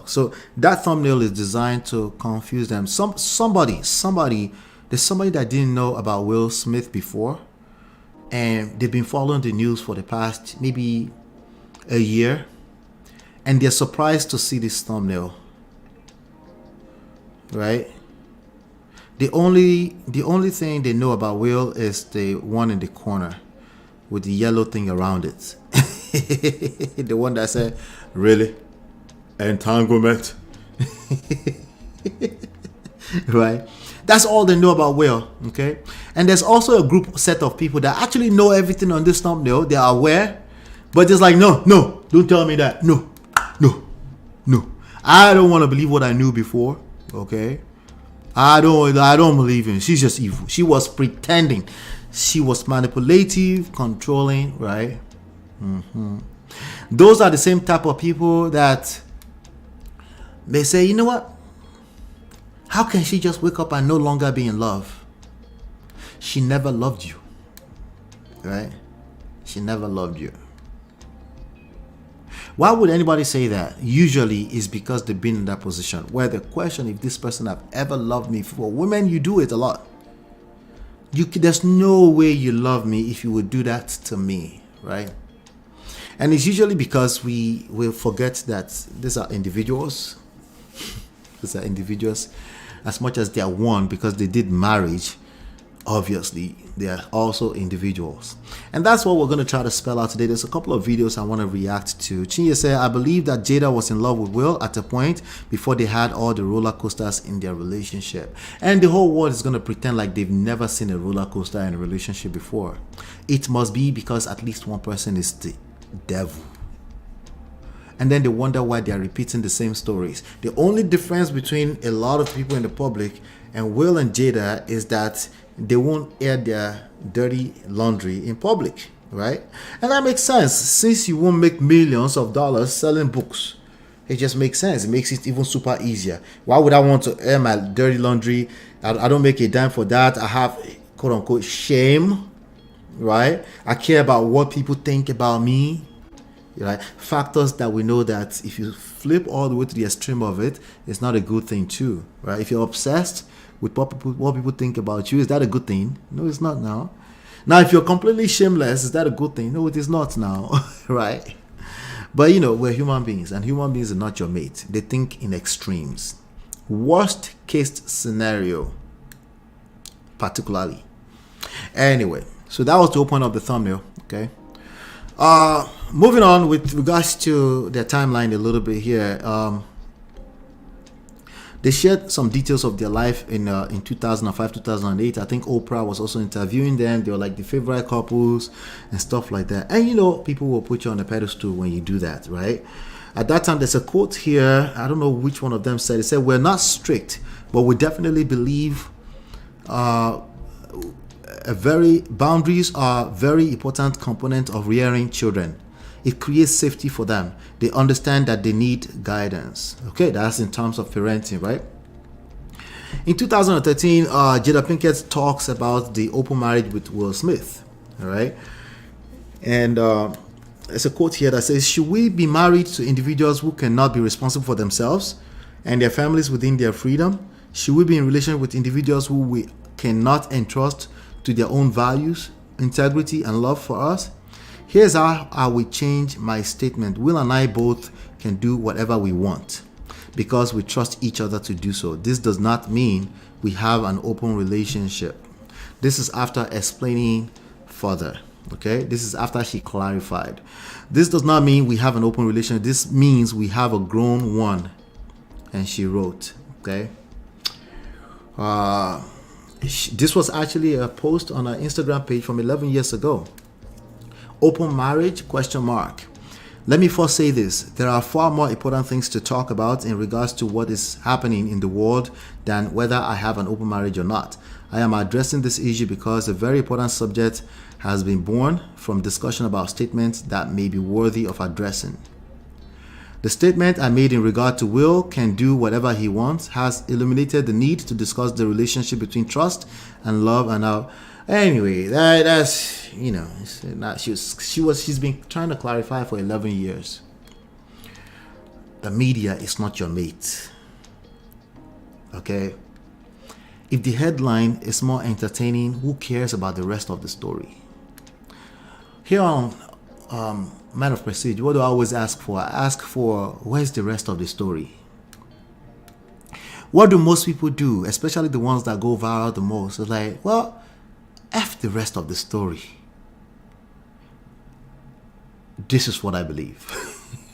So that thumbnail is designed to confuse them. Somebody, there's somebody that didn't know about Will Smith before, and they've been following the news for the past maybe a year, and they're surprised to see this thumbnail, right? The only thing they know about Will is the one in the corner with the yellow thing around it. The one that said, really? Entanglement? Right? That's all they know about Will, okay? And there's also a group set of people that actually know everything on this thumbnail. They are aware, but it's like, no, don't tell me that. No. I don't want to believe what I knew before, okay? I don't believe in it. She's just evil. She was pretending. She was manipulative, controlling, right? Those are the same type of people that they say, you know what? How can she just wake up and no longer be in love? She never loved you, right? She never loved you. Why would anybody say that? Usually it's because they've been in that position where the question, if this person have ever loved me. For women, you do it a lot. There's no way you love me if you would do that to me, right? And it's usually because we will forget that these are individuals. These are individuals. As much as they are one because they did marriage, obviously they are also individuals. And that's what we're going to try to spell out today. There's a couple of videos I want to react to. Chinye said, I believe that Jada was in love with Will at a point before they had all the roller coasters in their relationship. And the whole world is going to pretend like they've never seen a roller coaster in a relationship before. It must be because at least one person is the devil. And then they wonder why they are repeating the same stories. The only difference between a lot of people in the public and Will and Jada is that they won't air their dirty laundry in public, right? And that makes sense since you won't make millions of dollars selling books. It just makes sense. It makes it even super easier. Why would I want to air my dirty laundry? I don't make a dime for that. I have quote unquote shame, right? I care about what people think about me. Right? Factors that we know that if you flip all the way to the extreme of it, it's not a good thing too, right? If you're obsessed with what people think about you, is that a good thing? No, it's not now. Now, if you're completely shameless, is that a good thing? No, it is not now, right? But you know, we're human beings, and human beings are not your mate. They think in extremes. Worst case scenario, particularly. Anyway, so that was the whole point of the thumbnail, okay? Moving on with regards to their timeline a little bit here. They shared some details of their life in 2005, 2008. I think Oprah was also interviewing them. They were like the favorite couples and stuff like that. And you know, people will put you on a pedestal when you do that, right? At that time, there's a quote here. I don't know which one of them said. It said, we're not strict, but we definitely believe boundaries are a very important component of rearing children. It creates safety for them. They understand that they need guidance. Okay, that's in terms of parenting, right? In 2013, Jada Pinkett talks about the open marriage with Will Smith. All right, and there's a quote here that says, "Should we be married to individuals who cannot be responsible for themselves and their families within their freedom? Should we be in relation with individuals who we cannot entrust to their own values, integrity, and love for us?" Here's how I would change my statement. Will and I both can do whatever we want because we trust each other to do so. This does not mean we have an open relationship. This is after explaining further. Okay, this is after she clarified. This does not mean we have an open relationship. This means we have a grown one. And she wrote, okay. This was actually a post on her Instagram page from 11 years ago. Open marriage, question mark. Let me first say this. There are far more important things to talk about in regards to what is happening in the world than whether I have an open marriage or not. I am addressing this issue because a very important subject has been born from discussion about statements that may be worthy of addressing. The statement I made in regard to Will can do whatever he wants has illuminated the need to discuss the relationship between trust and love and how. Anyway, that's, you know, she's been trying to clarify for 11 years. The media is not your mate. Okay? If the headline is more entertaining, who cares about the rest of the story? Here on Man of Prestige, what do I always ask for? I ask for, where's the rest of the story? What do most people do, especially the ones that go viral the most? It's like, well, F the rest of the story. This is what I believe.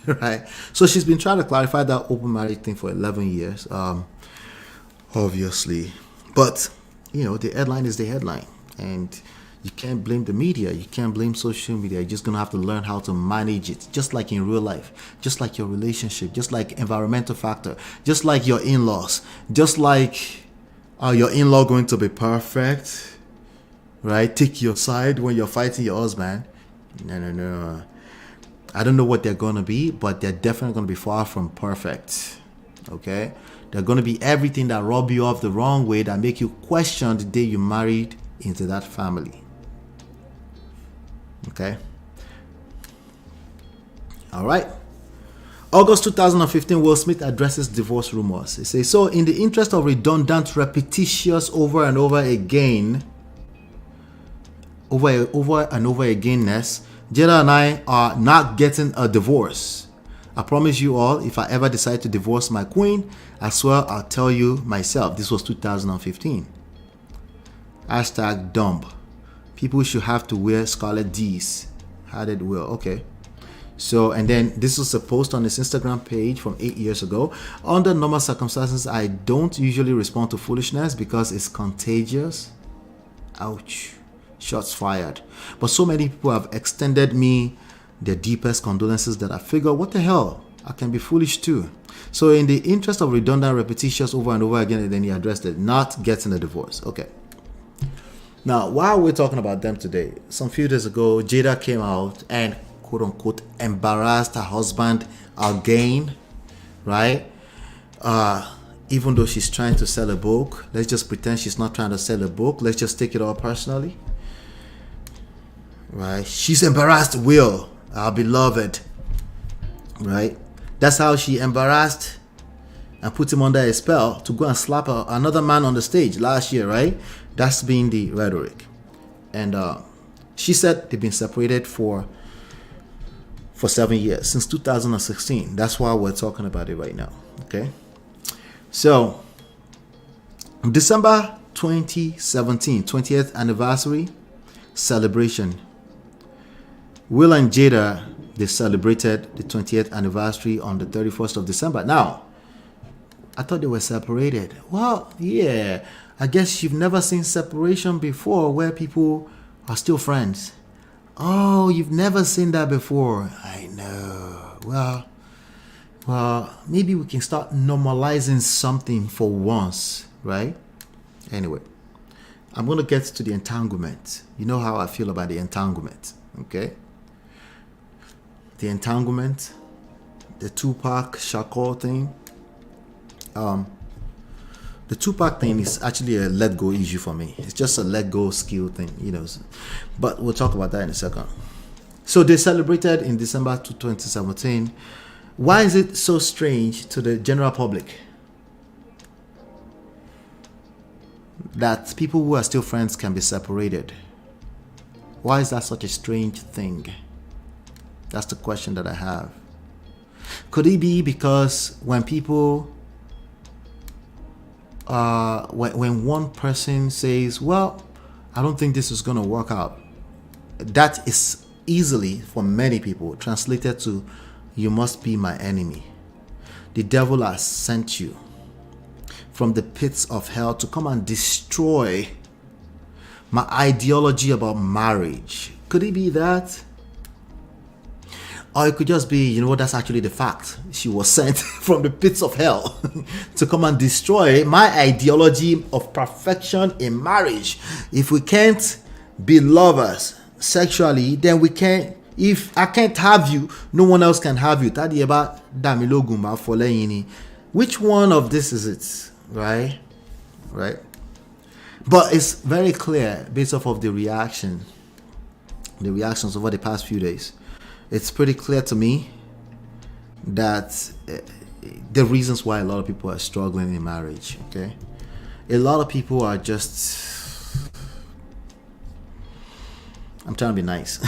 Right? So she's been trying to clarify that open marriage thing for 11 years, obviously. But, you know, the headline is the headline. And you can't blame the media. You can't blame social media. You're just going to have to learn how to manage it. Just like in real life. Just like your relationship. Just like environmental factor. Just like your in-laws. Just like your in-law going to be perfect. Right? Take your side when you're fighting your husband. No. I don't know what they're going to be, but they're definitely going to be far from perfect. Okay? They're going to be everything that rub you off the wrong way, that make you question the day you married into that family. Okay? All right. August 2015, Will Smith addresses divorce rumors. He says, so in the interest of redundant, repetitious over and over again, againness, Jada and I are not getting a divorce. I promise you all, if I ever decide to divorce my queen, I swear I'll tell you myself. This was 2015. Hashtag dumb. People should have to wear scarlet D's. How did Will? Okay. So, and then this was a post on his Instagram page from 8 years ago. Under normal circumstances, I don't usually respond to foolishness because it's contagious. Ouch. Shots fired. But so many people have extended me their deepest condolences that I figure, what the hell? I can be foolish too. So in the interest of redundant, repetitious over and over again, and then he addressed it, not getting a divorce. Okay. Now, while we're talking about them today, some few days ago, Jada came out and quote unquote embarrassed her husband again, right? Even though she's trying to sell a book, let's just pretend she's not trying to sell a book. Let's just take it all personally. Right? She's embarrassed Will, our beloved. Right? That's how she embarrassed and put him under a spell to go and slap another man on the stage last year, right? That's been the rhetoric. And she said they've been separated for 7 years, since 2016. That's why we're talking about it right now. Okay? So, December 2017, 20th anniversary celebration. Will and Jada, they celebrated the 20th anniversary on the 31st of December. Now, I thought they were separated. Well, yeah, I guess you've never seen separation before where people are still friends. Oh, you've never seen that before. I know. Well, maybe we can start normalizing something for once, right? Anyway, I'm going to get to the entanglement. You know how I feel about the entanglement, okay? the entanglement, the Tupac Shakur thing. The Tupac thing is actually a let go issue for me. It's just a let go skill thing, you know. But we'll talk about that in a second. So they celebrated in December 2017. Why is it so strange to the general public that people who are still friends can be separated? Why is that such a strange thing? That's the question that I have. Could it be because when people, when one person says, well, I don't think this is going to work out, that is easily, for many people, translated to, you must be my enemy. The devil has sent you from the pits of hell to come and destroy my ideology about marriage. Could it be that? Or it could just be, you know what, that's actually the fact. She was sent from the pits of hell to come and destroy my ideology of perfection in marriage. If we can't be lovers sexually, then we can't. If I can't have you, no one else can have you. Which one of this is it? Right? But it's very clear based off of the reactions over the past few days. It's pretty clear to me that the reasons why a lot of people are struggling in marriage, okay? A lot of people are just... I'm trying to be nice.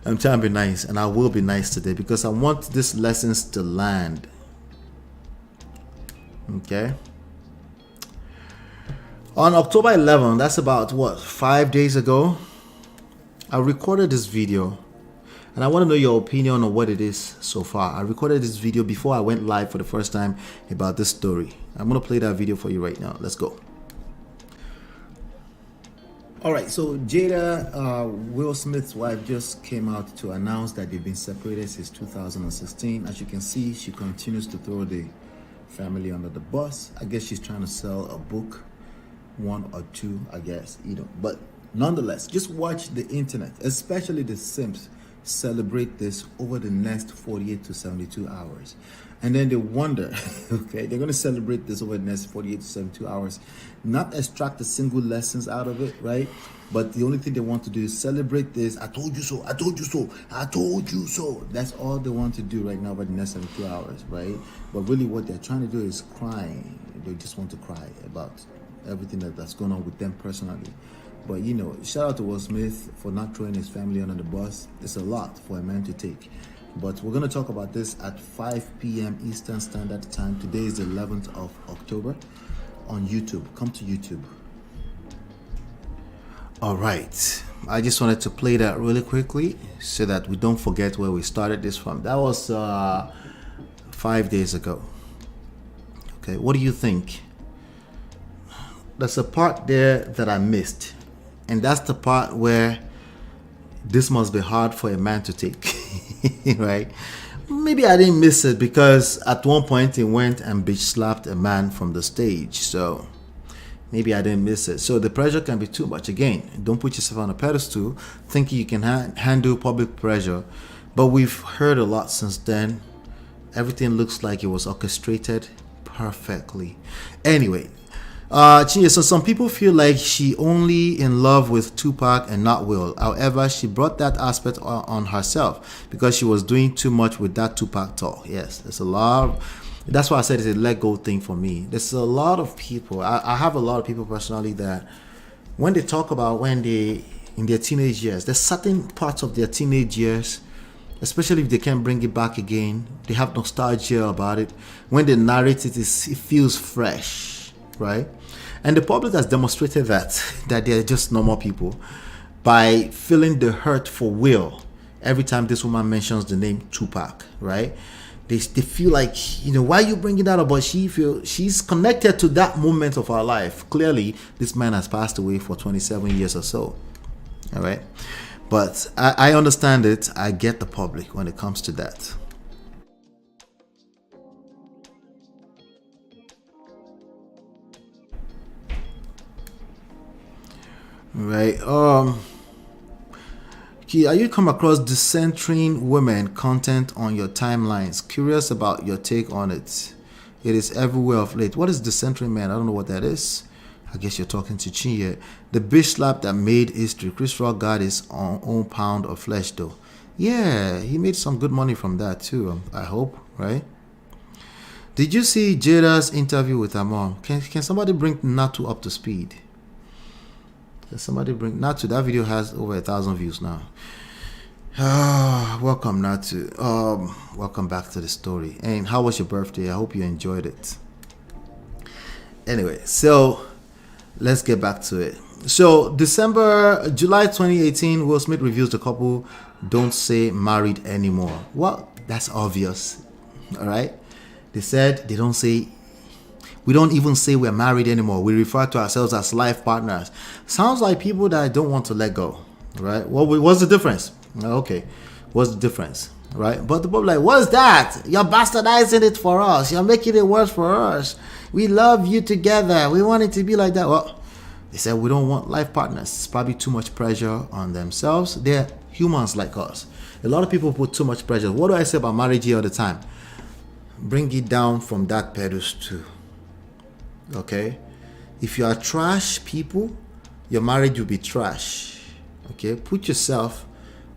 I'm trying to be nice, and I will be nice today because I want these lessons to land. Okay? On October 11, that's about, 5 days ago, I recorded this video, and I want to know your opinion on what it is so far. I recorded this video before I went live for the first time about this story. I'm going to play that video for you right now. Let's go. All right, so Jada, Will Smith's wife, just came out to announce that they've been separated since 2016. As you can see, she continues to throw the family under the bus. I guess she's trying to sell a book, one or two, I guess, but nonetheless, just watch the internet, especially the simps, celebrate this over the next 48 to 72 hours. And then they wonder, okay, they're going to celebrate this over the next 48 to 72 hours, not extract a single lessons out of it, right? But the only thing they want to do is celebrate this. I told you so, I told you so, I told you so. That's all they want to do right now over the next 72 hours, right? But really what they're trying to do is crying. They just want to cry about everything that's going on with them personally. But shout out to Will Smith for not throwing his family under the bus. It's a lot for a man to take. But we're going to talk about this at 5 p.m. Eastern Standard Time. Today is the 11th of October on YouTube. Come to YouTube. All right. I just wanted to play that really quickly so that we don't forget where we started this from. That was 5 days ago. Okay, what do you think? There's a part there that I missed. And that's the part where this must be hard for a man to take, right? Maybe I didn't miss it because at one point he went and bitch slapped a man from the stage. So maybe I didn't miss it. So the pressure can be too much. Again, don't put yourself on a pedestal thinking you can handle public pressure. But we've heard a lot since then. Everything looks like it was orchestrated perfectly. Anyway. So some people feel like she only in love with Tupac and not Will. However, she brought that aspect on herself because she was doing too much with that Tupac talk. Yes, there's a lot. That's why I said it's a let go thing for me. There's a lot of people. I have a lot of people personally that when they talk about when they in their teenage years, there's certain parts of their teenage years, especially if they can't bring it back again, they have nostalgia about it. When they narrate it, it feels fresh, right? And the public has demonstrated that they're just normal people by feeling the hurt for Will every time this woman mentions the name Tupac, right? They feel like, why are you bringing that up? But she's connected to that moment of her life. Clearly, this man has passed away for 27 years or so, all right? But I understand it. I get the public when it comes to that. Right. Are you come across decentering women content on your timelines? Curious about your take on it. It is everywhere of late. What is decentering man? I don't know what that is. I guess you're talking to Chin here. The bitch slap that made history. Chris Rock got his own pound of flesh though. Yeah, he made some good money from that too. I hope, right? Did you see Jada's interview with her mom? Can somebody bring Natu up to speed? Can somebody bring Natu? That video has over 1,000 views now. Welcome Natu. Welcome back to the story. And how was your birthday? I hope you enjoyed it. Anyway, so let's get back to it. So July 2018, Will Smith reveals the couple don't say married anymore. Well, that's obvious. All right. They said they don't say, we don't even say we're married anymore. We refer to ourselves as life partners. Sounds like people that don't want to let go, right? What's the difference? Okay, what's the difference, right? But the people like, what's that? You're bastardizing it for us. You're making it worse for us. We love you together. We want it to be like that. Well, they said we don't want life partners. It's probably too much pressure on themselves. They're humans like us. A lot of people put too much pressure. What do I say about marriage here all the time? Bring it down from that pedestal. Okay? If you are trash people, your marriage will be trash. Okay? Put yourself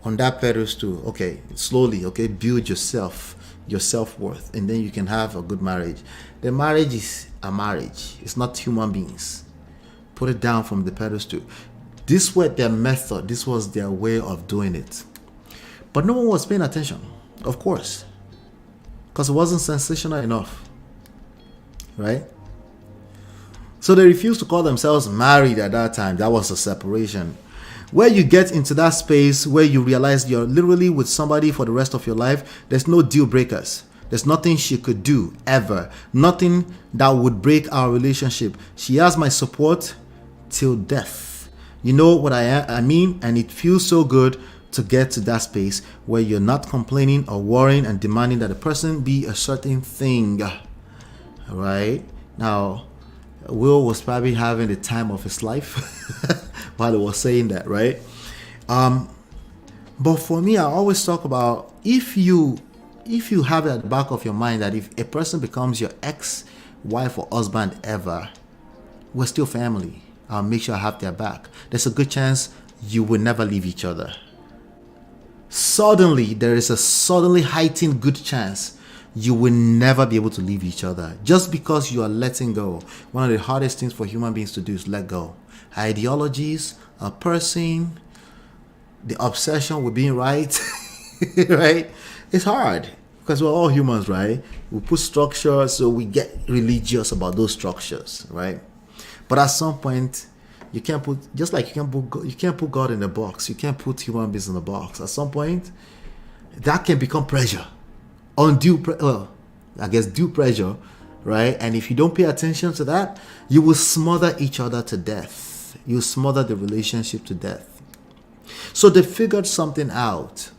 on that pedestal. Okay? Slowly, okay? Build yourself, your self-worth, and then you can have a good marriage. The marriage is a marriage. It's not human beings. Put it down from the pedestal. This was their method. This was their way of doing it. But no one was paying attention, of course. Because it wasn't sensational enough. Right? So they refused to call themselves married at that time. That was a separation. Where you get into that space where you realize you're literally with somebody for the rest of your life, there's no deal breakers. There's nothing she could do ever. Nothing that would break our relationship. She has my support till death. You know what I mean? And it feels so good to get to that space where you're not complaining or worrying and demanding that a person be a certain thing. Right? Now, Will was probably having the time of his life while he was saying that, right? But for me, I always talk about if you have it at the back of your mind that if a person becomes your ex-wife or husband ever, we're still family. I'll make sure I have their back. There's a good chance you will never leave each other. Suddenly, there is a suddenly heightened good chance you will never be able to leave each other just because you are letting go. One of the hardest things for human beings to do is let go. Ideologies, a person, the obsession with being right, right? It's hard because we're all humans, right? We put structure, so we get religious about those structures, right? But at some point, you can't put, just like you can't put God in a box. You can't put human beings in a box. At some point, that can become pressure. Due pressure, right? And if you don't pay attention to that, you will smother each other to death. You will smother the relationship to death. So they figured something out.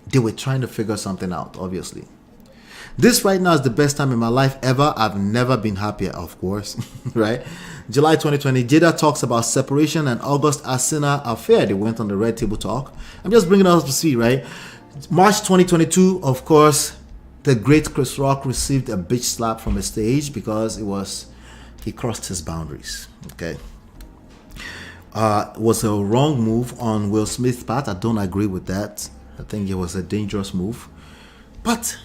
They were trying to figure something out, obviously. This right now is the best time in my life ever. I've never been happier, of course, right? July 2020, Jada talks about separation and August Asina affair. They went on the Red Table Talk. I'm just bringing us up to see, right? March 2022, of course, the great Chris Rock received a bitch slap from the stage because he crossed his boundaries. Okay, it was a wrong move on Will Smith's part. I don't agree with that. I think it was a dangerous move, but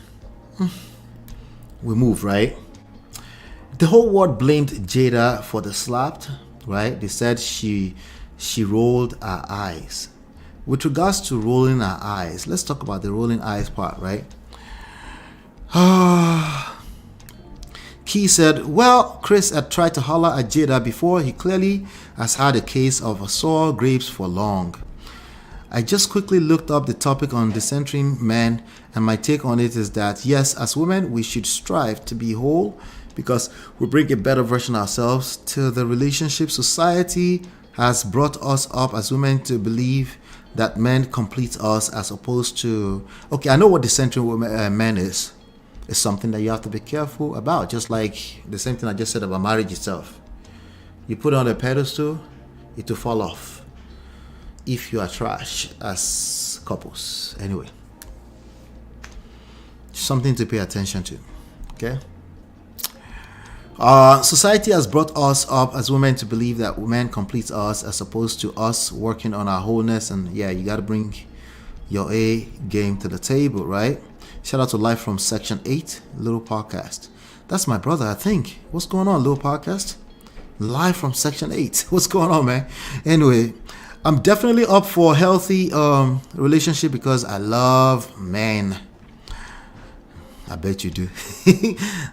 we move, right? The whole world blamed Jada for the slap, right? They said she rolled her eyes. With regards to rolling our eyes, let's talk about the rolling eyes part, right? Key said, well, Chris had tried to holler at Jada before. He clearly has had a case of sour grapes for long. I just quickly looked up the topic on decentering men, and my take on it is that, yes, as women, we should strive to be whole because we bring a better version of ourselves to the relationship. Society has brought us up as women to believe that men complete us as opposed to, okay, I know what decentering men is. It's something that you have to be careful about, just like the same thing I just said about marriage itself. You put it on a pedestal, it will fall off. if you are trash as couples. Anyway, something to pay attention to. Okay. Society has brought us up as women to believe that women complete us as opposed to us working on our wholeness. And yeah, you got to bring your A game to the table, right? Shout out to Live from Section 8, Little Podcast. That's my brother, I think. What's going on, Little Podcast? Live from Section 8. What's going on, man? Anyway, I'm definitely up for a healthy relationship because I love men. I bet you do.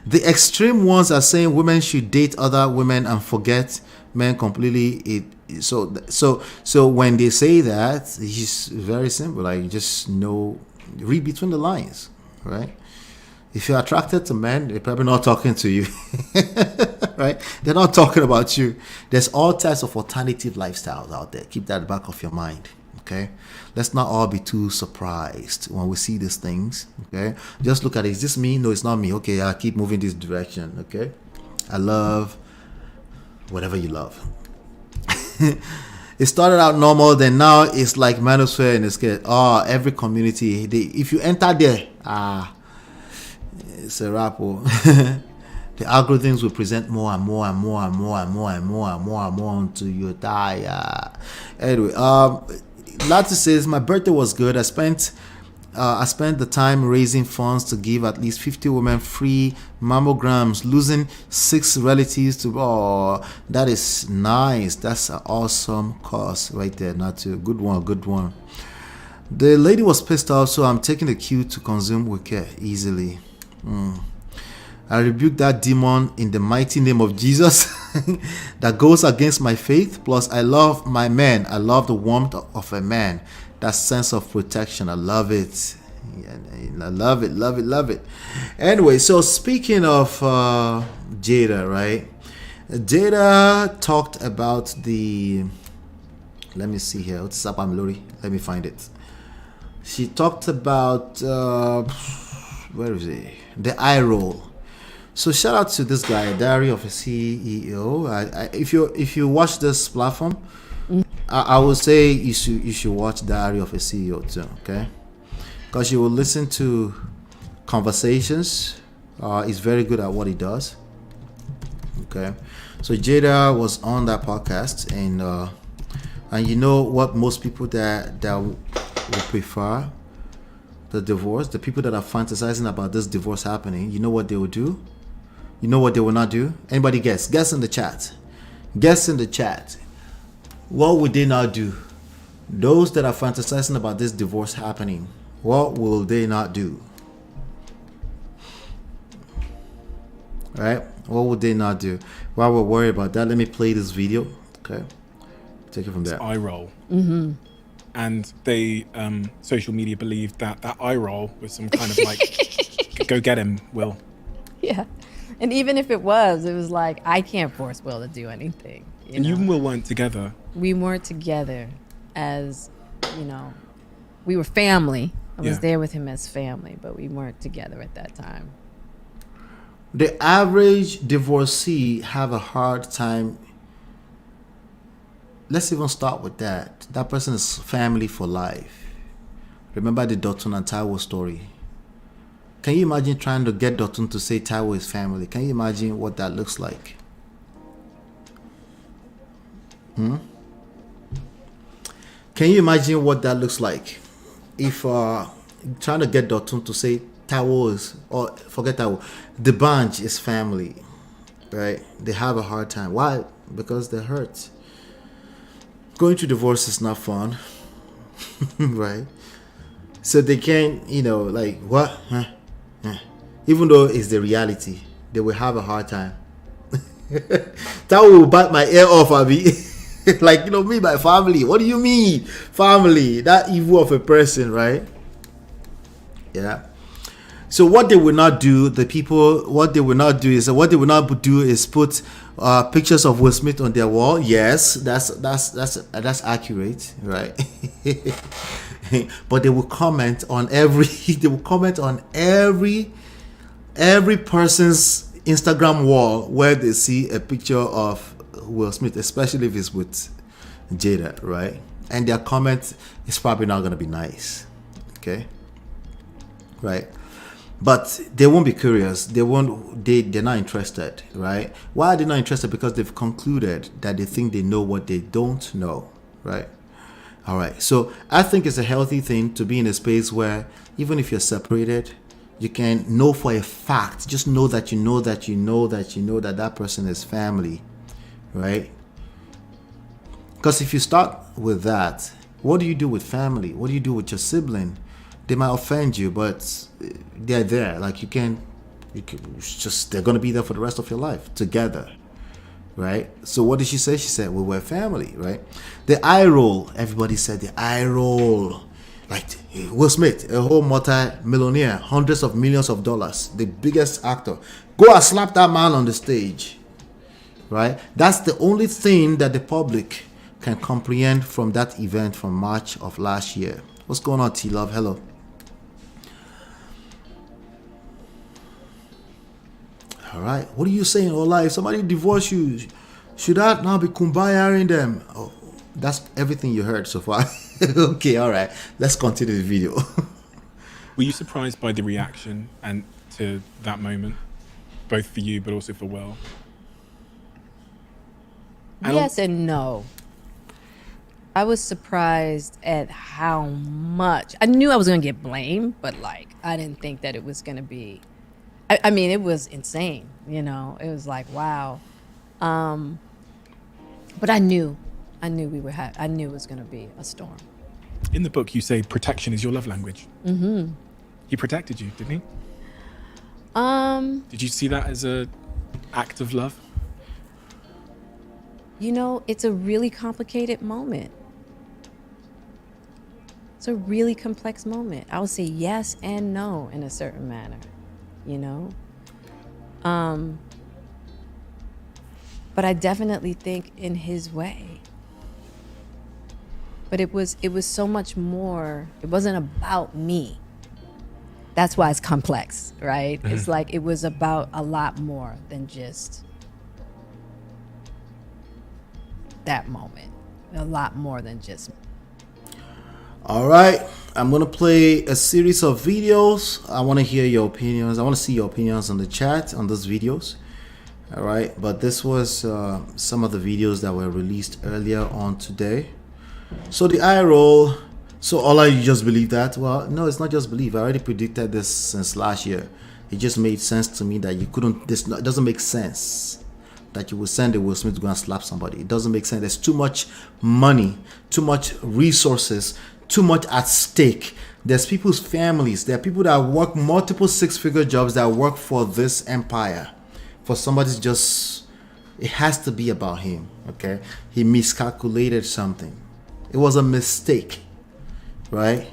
The extreme ones are saying women should date other women and forget men completely. So when they say that, it's very simple. Like, you just read between the lines, right? If you're attracted to men, they're probably not talking to you, right? They're not talking about you. There's all types of alternative lifestyles out there. Keep that in the back of your mind, okay? Let's not all be too surprised when we see these things, okay? Just look at it. Is this me? No, it's not me. Okay, I'll keep moving this direction, okay? I love whatever you love. It started out normal, then now it's like manosphere and it's good. Oh, every community, if you enter there, it's a rap. The algorithms will present more and more and more and more and more and more and more and more until you die. Anyway, Lati says my birthday was good. I spent the time raising funds to give at least 50 women free mammograms, losing 6 relatives to. Oh, that is nice. That's an awesome cause right there. Natu, good one. The lady was pissed off, so I'm taking the cue to consume with care easily. I rebuke that demon in the mighty name of Jesus that goes against my faith. Plus, I love my man. I love the warmth of a man. That sense of protection. I love it. I love it. Anyway, so speaking of Jada, right? Jada talked about the... Let me see here. What's up, Amlori? Let me find it. She talked about... where is it? The eye roll. So shout out to this guy, Diary of a CEO. If you watch this platform, I would say you should watch Diary of a CEO too, okay? Because you will listen to conversations. He's very good at what he does. Okay, so Jada was on that podcast, and you know what most people that will prefer the divorce, the people that are fantasizing about this divorce happening, you know what they will do? You know what they will not do? Anybody guess? Guess in the chat. What would they not do? Those that are fantasizing about this divorce happening, what will they not do? Right? What would they not do? While we're worried about that, let me play this video. Okay. Take it from there. Eye roll. Mm-hmm. And they, social media believed that eye roll was some kind of like, go get him, Will. Yeah. And even if it was like, I can't force Will to do anything. You and you and Will weren't together. We weren't together as, we were family. I was there with him as family, but we weren't together at that time. The average divorcee have a hard time. Let's even start with that. That person is family for life. Remember the Doon and Taio story. Can you imagine trying to get Doon to say Taio is family? Can you imagine what that looks like? Can you imagine what that looks like? If trying to get Doon to say Taio is, or forget Taio, the bunch is family, right? They have a hard time. Why? Because they're hurt. Going through divorce is not fun, right? So they can't, like, what? Even though it's the reality, they will have a hard time. That will bite my ear off, Abby. Like, me, my family. What do you mean, family? That evil of a person, right? Yeah. So what they will not do, what they will not do is put pictures of Will Smith on their wall. Yes, that's accurate, right? But they will comment on every person's Instagram wall where they see a picture of Will Smith, especially if it's with Jada, right? and their comment is probably not going to be nice. Okay, right? But they won't be curious. They're not interested, right? Why are they not interested? Because they've concluded that they think they know what they don't know, right? All right. So I think it's a healthy thing to be in a space where even if you're separated, you can know for a fact, just know that that person is family, right? Because if you start with that, what do you do with family? What do you do with your sibling? They might offend you, but they're there. Like they're going to be there for the rest of your life together, right? So what did she say? She said, we were family, right? The eye roll, everybody said the eye roll. Like Will Smith, a whole multi-millionaire, hundreds of millions of dollars, the biggest actor. Go and slap that man on the stage, right? That's the only thing that the public can comprehend from that event from March of last year. What's going on, T-Love? Hello. All right. What are you saying, Ola? If somebody divorce you, should that now be kumbayaing them? Oh, that's everything you heard so far. Okay, all right. Let's continue the video. Were you surprised by the reaction and to that moment, both for you but also for Will? Yes and no. I was surprised at how much. I knew I was going to get blamed, but I didn't think that it was going to be. I mean, it was insane. It was like, wow. But I knew I knew it was going to be a storm. In the book, you say protection is your love language. Mm-hmm. He protected you, didn't he? Did you see that as a act of love? It's a really complicated moment. It's a really complex moment. I would say yes and no in a certain manner, But I definitely think in his way. But it was so much more. It wasn't about me. That's why it's complex, right? Mm-hmm. It's like it was about a lot more than just that moment. A lot more than just. All right, I'm gonna play a series of videos. I want to hear your opinions. I want to see your opinions on the chat on those videos. All right, but this was some of the videos that were released earlier on today. So the eye roll. So Ola, you just believe that? Well, no, it's not just believe. I already predicted this since last year. It just made sense to me that you couldn't. It doesn't make sense that you would send a Will Smith to go and slap somebody. It doesn't make sense. There's too much money, too much resources, too much at stake. There's people's families. There are people that work multiple six-figure jobs that work for this empire. For somebody to just, it has to be about him. Okay, he miscalculated something. It was a mistake, right?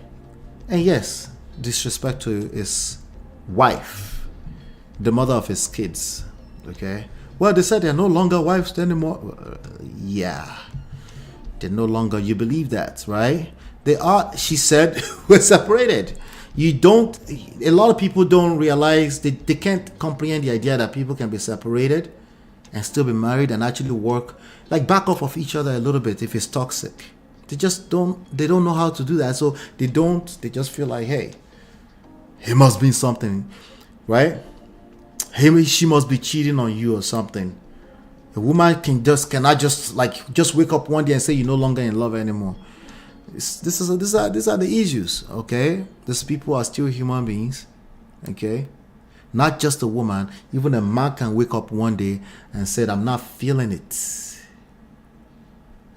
And yes, disrespect to his wife, the mother of his kids. Okay. Well, they said they're no longer wives anymore. Yeah, they're no longer. You believe that, right? They are. She said we're separated. You don't. A lot of people don't realize they can't comprehend the idea that people can be separated and still be married and actually work, like back off of each other a little bit if it's toxic. They just don't. They don't know how to do that, so they don't. They just feel like, hey, he must be something, right? She must be cheating on you or something. A woman cannot just wake up one day and say you're no longer in love anymore. These are the issues, okay? These people are still human beings, okay? Not just a woman. Even a man can wake up one day and say, I'm not feeling it.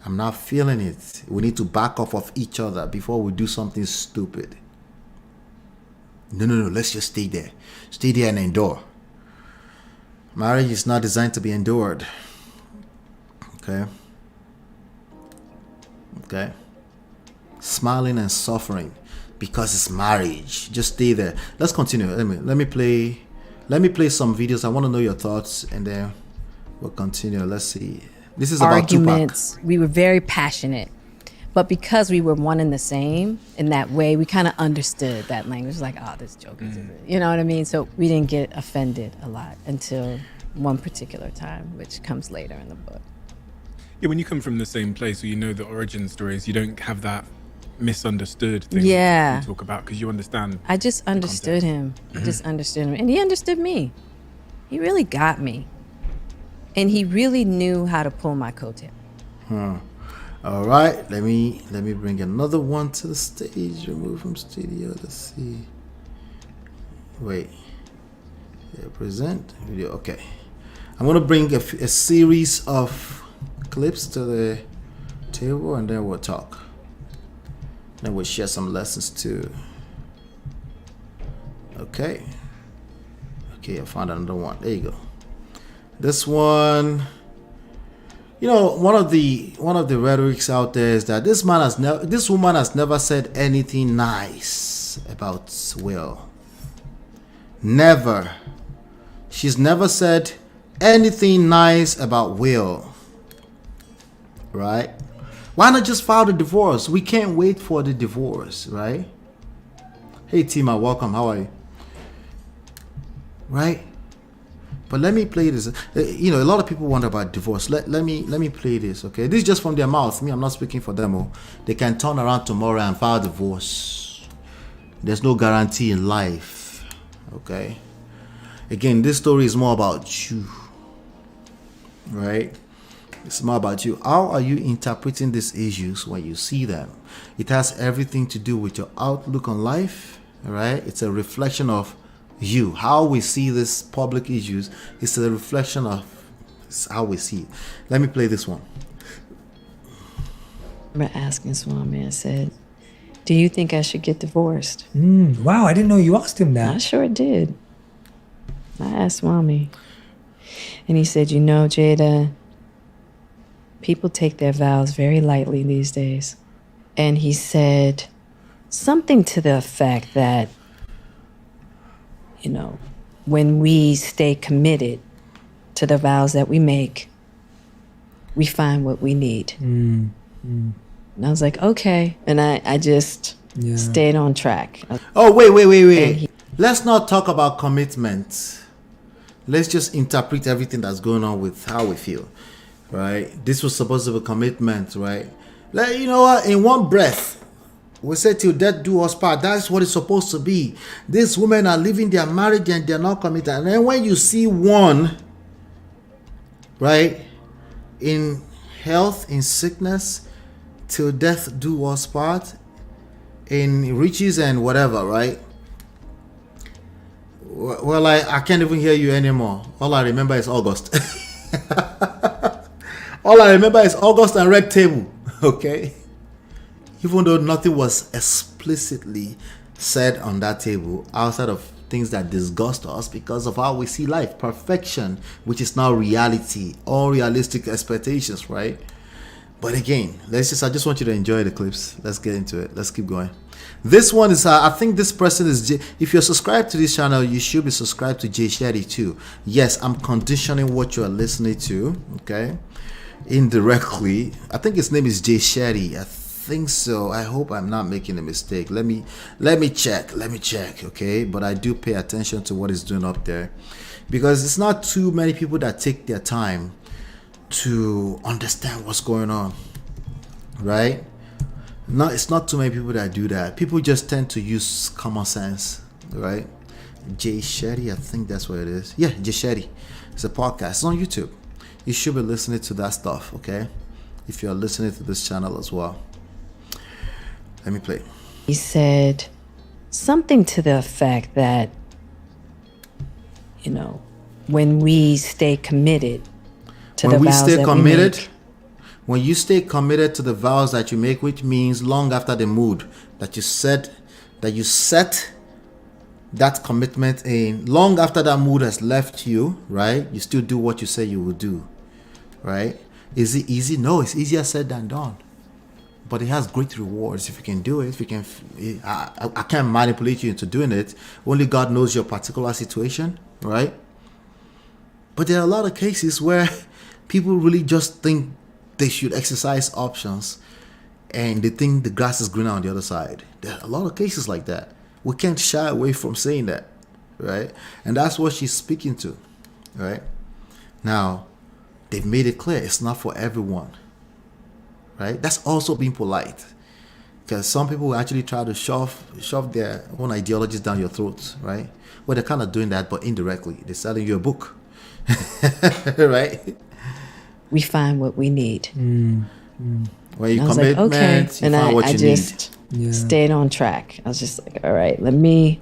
I'm not feeling it. We need to back off of each other before we do something stupid. No, let's just stay there. Stay there and endure. Marriage is not designed to be endured. Okay. Smiling and suffering because it's marriage. Just stay there. Let's continue. Let me play some videos. I want to know your thoughts, and then we'll continue. Let's see. This is about arguments. Tupac. We were very passionate, but because we were one and the same in that way, we kind of understood that language. Like, oh, this joke is, you know what I mean? So we didn't get offended a lot until one particular time, which comes later in the book. Yeah, when you come from the same place, or you know the origin stories, you don't have that misunderstood thing Yeah. you talk about because you understand. I just understood him. I just understood him. And he understood me. He really got me. And he really knew how to pull my coattail. All right, let me bring another one to the stage. Remove from studio. Let's see. Wait. Yeah, present video. Okay. I'm gonna bring a series of clips to the table, and then we'll talk. Then we'll share some lessons too. Okay. Okay, I found another one. There you go. This one, you know, one of the rhetorics out there is that this woman has never said anything nice about Will. Never. She's never said anything nice about Will. Right? Why not just file the divorce? We can't wait for the divorce, right? Hey Tima, welcome. How are you? Right? But let me play this. You know, a lot of people wonder about divorce. Let me play this, okay? This is just from their mouth. Me, I'm not speaking for them. Oh. They can turn around tomorrow and file divorce. There's no guarantee in life, okay? Again, this story is more about you, right? It's more about you. How are you interpreting these issues when you see them? It has everything to do with your outlook on life, right? It's a reflection of you. How we see these public issues is a reflection of how we see it. Let me play this one. I remember asking Swami, I said, do you think I should get divorced? Wow, I didn't know you asked him that. I sure did. I asked Swami. And he said, you know, Jada, people take their vows very lightly these days. And he said something to the effect that, you know, when we stay committed to the vows that we make, we find what we need. And I was like, okay. And I just stayed on track. Oh, wait. Let's not talk about commitment. Let's just interpret everything that's going on with how we feel, right? This was supposed to be commitment, right? Like, you know what? In one breath, we said till death do us part. That's what it's supposed to be. These women are living their marriage and they're not committed. And then when you see one, right, in health, in sickness, till death do us part, in riches and whatever, right? Well, I can't even hear you anymore. All I remember is August. All I remember is August and Red Table, okay? Even though nothing was explicitly said on that table outside of things that disgust us because of how we see life. Perfection, which is now reality. Unrealistic expectations, right? But again, I just want you to enjoy the clips. Let's get into it. Let's keep going. This one is, I think this person is, if you're subscribed to this channel, you should be subscribed to Jay Shetty too. Yes, I'm conditioning what you are listening to, okay? Indirectly. I think his name is Jay Shetty. I think so. I hope I'm not making a mistake. Let me check, okay? But I do pay attention to what he's doing up there because it's not too many people that take their time to understand what's going on, right? No, it's not too many people that do that. People just tend to use common sense, right? Jay Shetty, I think that's what it is. Yeah, Jay Shetty. It's a podcast. It's on YouTube. You should be listening to that stuff, okay? If you're listening to this channel as well. Let me play. He said something to the effect that, you know, when we stay committed to the vows that we make. When you stay committed to the vows that you make, which means long after the mood that you set that commitment in, long after that mood has left you, right? You still do what you say you will do, right? Is it easy? No, it's easier said than done. But it has great rewards if you can do it. If you can, I can't manipulate you into doing it. Only God knows your particular situation, right? But there are a lot of cases where people really just think they should exercise options and they think the grass is greener on the other side. There are a lot of cases like that. We can't shy away from saying that, right? And that's what she's speaking to, right? Now, they've made it clear it's not for everyone, right? That's also being polite. Because some people will actually try to shove their own ideologies down your throat, right? Well, they're kind of doing that, but indirectly. They're selling you a book, right? We find what we need. When you I was commitment, like, okay. you And find what I you just need. stayed on track. I was just like, all right, let me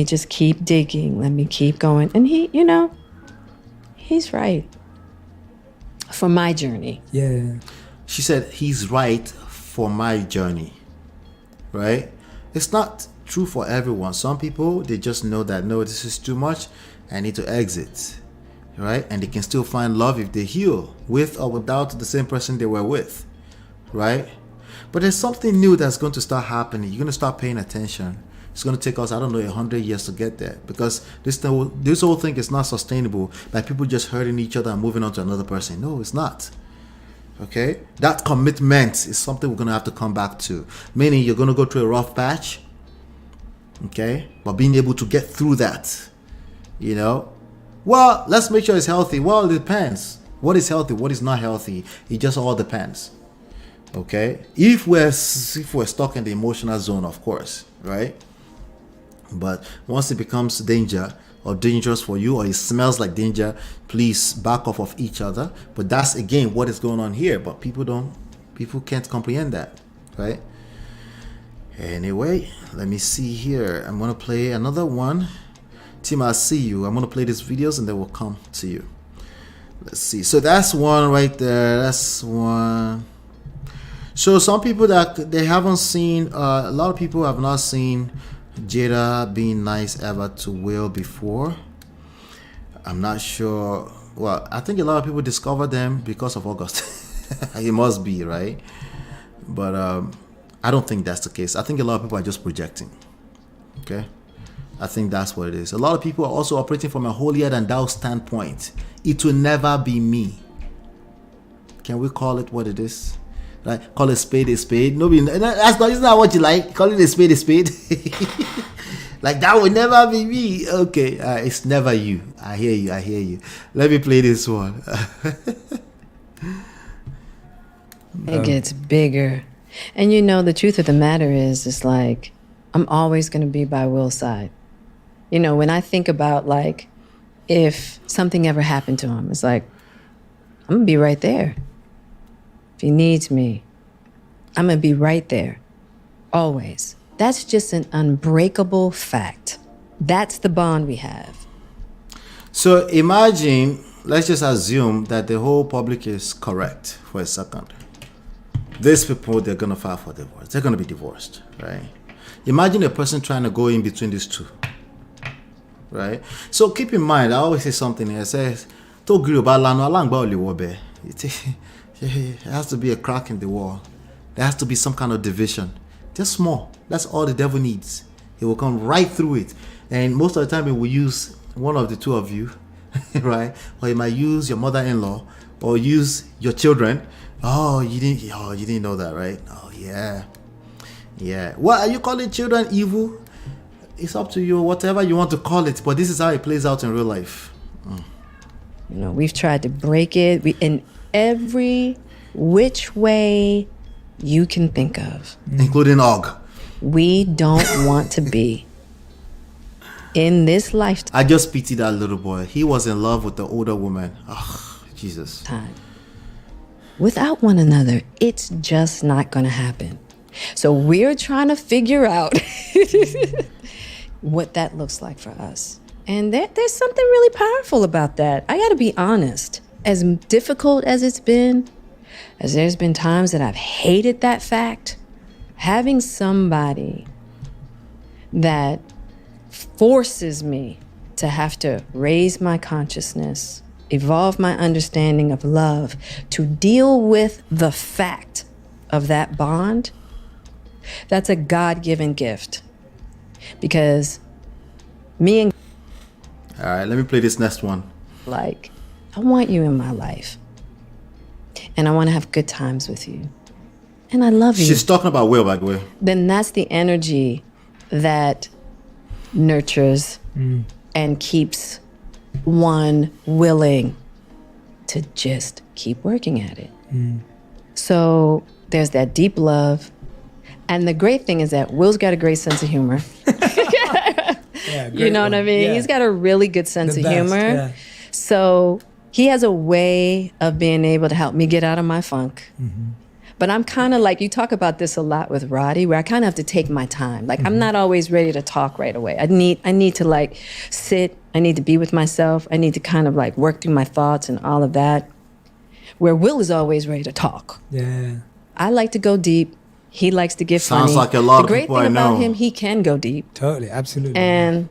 just keep digging. Let me keep going. And he, you know, he's right. For my journey. Yeah. She said, he's right for my journey, right? It's not true for everyone. Some people, they just know that, no, this is too much. I need to exit, right? And they can still find love if they heal with or without the same person they were with, right? But there's something new that's going to start happening. You're going to start paying attention. It's going to take us, I don't know, 100 years to get there, because this whole thing is not sustainable by people just hurting each other and moving on to another person. No, it's not. Okay? That commitment is something we're going to have to come back to. Meaning you're going to go through a rough patch, okay? But being able to get through that, you know? Well, let's make sure it's healthy. Well, it depends. What is healthy? What is not healthy? It just all depends. Okay? If we're stuck in the emotional zone, of course, right? But once it becomes danger or dangerous for you, or it smells like danger, please back off of each other. But that's again what is going on here. But people can't comprehend that, right? Anyway, let me see here. I'm gonna play another one. Tim, I see you. I'm gonna play these videos and then we'll come to you. Let's see. So that's one right there. That's one. So some people that they haven't seen, a lot of people have not seen Jada being nice ever to Will before. I'm not sure. Well, I think a lot of people discover them because of August. It must be, right? But I don't think that's the case. I think a lot of people are just projecting. Okay? I think that's what it is. A lot of people are also operating from a holier than thou standpoint. It will never be me. Can we call it what it is? Right? Call a spade a spade. Nobody. Isn't that what you like? Call it a spade a spade. Like that will never be me. Okay, it's never you. I hear you. Let me play this one. It gets bigger. And you know, the truth of the matter is, it's like, I'm always going to be by Will's side. You know, when I think about, like, if something ever happened to him, it's like, I'm going to be right there. If he needs me, I'm going to be right there. Always. That's just an unbreakable fact. That's the bond we have. So imagine, let's just assume that the whole public is correct for a second. These people, they're going to file for divorce. They're going to be divorced, right? Imagine a person trying to go in between these two, right? So keep in mind, I always say something here. It says, it has to be a crack in the wall. There has to be some kind of division. Just small. That's all the devil needs. He will come right through it. And most of the time, he will use one of the two of you, right? Or he might use your mother-in-law or use your children. Oh, you didn't know that, right? Oh, yeah. Yeah. What are you calling children evil? It's up to you, whatever you want to call it. But this is how it plays out in real life. You know, we've tried to break it in every which way you can think of. Including Og. We don't want to be in this lifetime. I just pity that little boy. He was in love with the older woman. Oh, Jesus. Without one another, it's just not going to happen. So we're trying to figure out what that looks like for us. And there's something really powerful about that. I got to be honest. As difficult as it's been, as there's been times that I've hated that fact, having somebody that forces me to have to raise my consciousness, evolve my understanding of love, to deal with the fact of that bond, that's a God-given gift. Because me and... All right, let me play this next one. Like, I want you in my life. And I want to have good times with you. And I love you. She's talking about Will, by the way. Then that's the energy that nurtures and keeps one willing to just keep working at it. So there's that deep love. And the great thing is that Will's got a great sense of humor. Yeah, You know what I mean? Yeah. He's got a really good sense The of best, humor. yeah. So he has a way of being able to help me get out of my funk. Mm-hmm. But I'm kind of like, you talk about this a lot with Roddy, where I kind of have to take my time. Like, Mm-hmm. I'm not always ready to talk right away. I need to like sit. I need to be with myself. I need to kind of like work through my thoughts and all of that. Where Will is always ready to talk. Yeah. I like to go deep. He likes to get Sounds funny. like a lot the of great people thing I about know. him, he can go deep. Totally, absolutely. And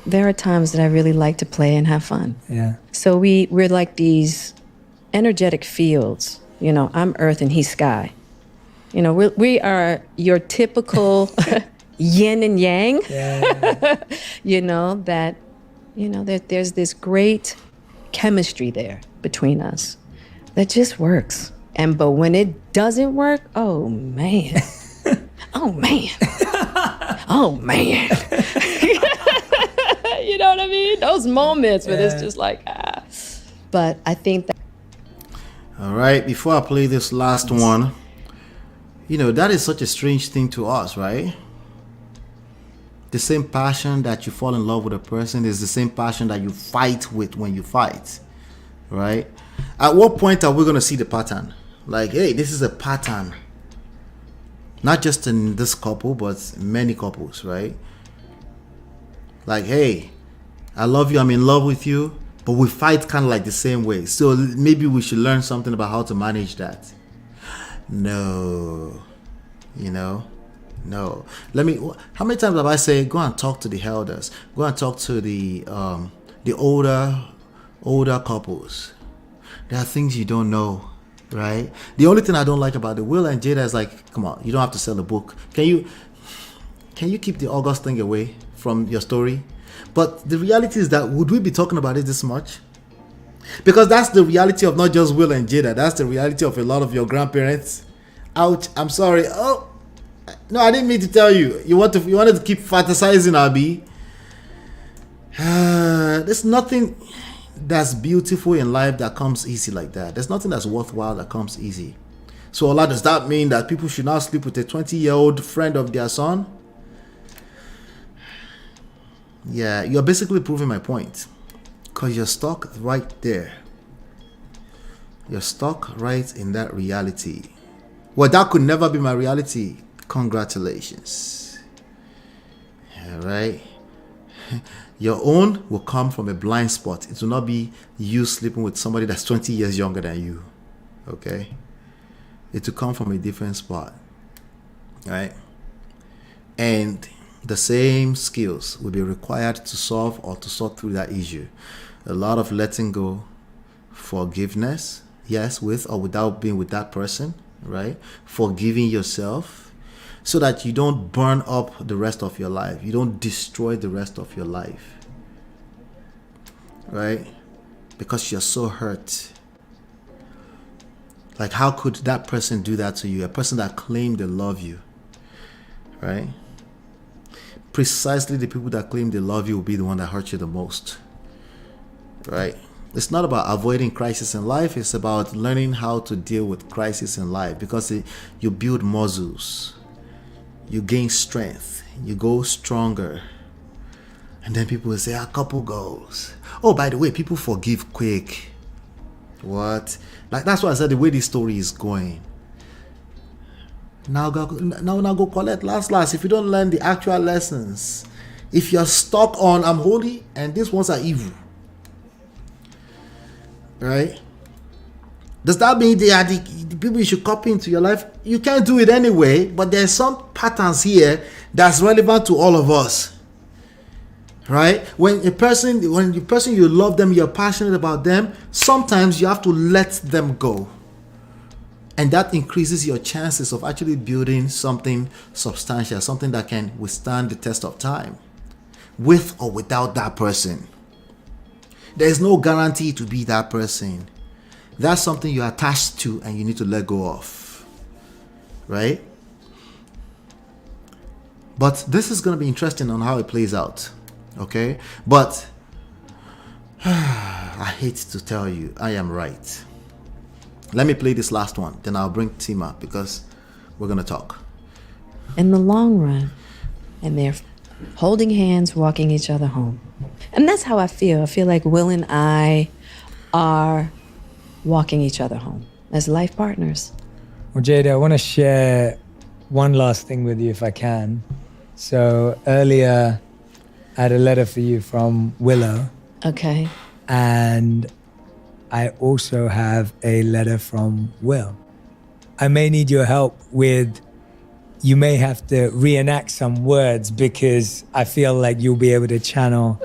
there are times that I really like to play and have fun. Yeah. So we're like these energetic fields. You know, I'm earth and he's sky. You know, we are your typical yin and yang. Yeah. You know, that there's this great chemistry there between us that just works. But when it doesn't work, oh man. Oh man. Oh man. You know what I mean? Those moments where it's just like, ah. But I think that. All right, before I play this last one, that is such a strange thing to us, right? The same passion that you fall in love with a person is the same passion that you fight with when you fight, right? At what point are we going to see the pattern? Like, hey, this is a pattern. Not just in this couple, but many couples, right? Like, hey, I love you, I'm in love with you, but we fight kind of like the same way. So maybe we should learn something about how to manage that. No. No. How many times have I said, go and talk to the elders, go and talk to the older couples. There are things you don't know, right? The only thing I don't like about the Will and Jada is like, come on, you don't have to sell a book. Can you keep the August thing away from your story? But the reality is that, would we be talking about it this much? Because that's the reality of not just Will and Jada. That's the reality of a lot of your grandparents. Ouch, I'm sorry. Oh, no, I didn't mean to tell you. You wanted to keep fantasizing, Abi. There's nothing that's beautiful in life that comes easy like that. There's nothing that's worthwhile that comes easy. So Allah, does that mean that people should not sleep with a 20-year-old friend of their son? Yeah, you're basically proving my point. Because you're stuck right there. You're stuck right in that reality. Well, that could never be my reality. Congratulations. All right. Your own will come from a blind spot. It will not be you sleeping with somebody that's 20 years younger than you. Okay? It will come from a different spot. Right? And the same skills will be required to solve or to sort through that issue. A lot of letting go, forgiveness, yes, with or without being with that person, right? Forgiving yourself so that you don't burn up the rest of your life. You don't destroy the rest of your life, right? Because you're so hurt. Like, how could that person do that to you? A person that claimed they love you, right? Precisely the people that claim they love you will be the one that hurt you the most, right? It's not about avoiding crisis in life. It's about learning how to deal with crisis in life, because you build muscles, you gain strength, you go stronger. And then people will say, a couple goals. Oh, by the way, people forgive quick. What? Like, that's why I said the way this story is going. Now go collect last. If you don't learn the actual lessons, if you're stuck on I'm holy and these ones are evil, right? Does that mean they are the people you should copy into your life? You can't do it anyway, but there's some patterns here that's relevant to all of us, right? When the person you love them, you're passionate about them, sometimes you have to let them go. And that increases your chances of actually building something substantial, something that can withstand the test of time, with or without that person. There is no guarantee to be that person. That's something you're attached to and you need to let go of, right? But this is going to be interesting on how it plays out, okay? But I hate to tell you, I am right. Let me play this last one, then I'll bring Tima because we're gonna talk. In the long run, and they're holding hands, walking each other home. And that's how I feel. I feel like Will and I are walking each other home as life partners. Well, Jada, I want to share one last thing with you if I can. So earlier, I had a letter for you from Willow. Okay. And I also have a letter from Will. I may need your help with, you may have to reenact some words because I feel like you'll be able to channel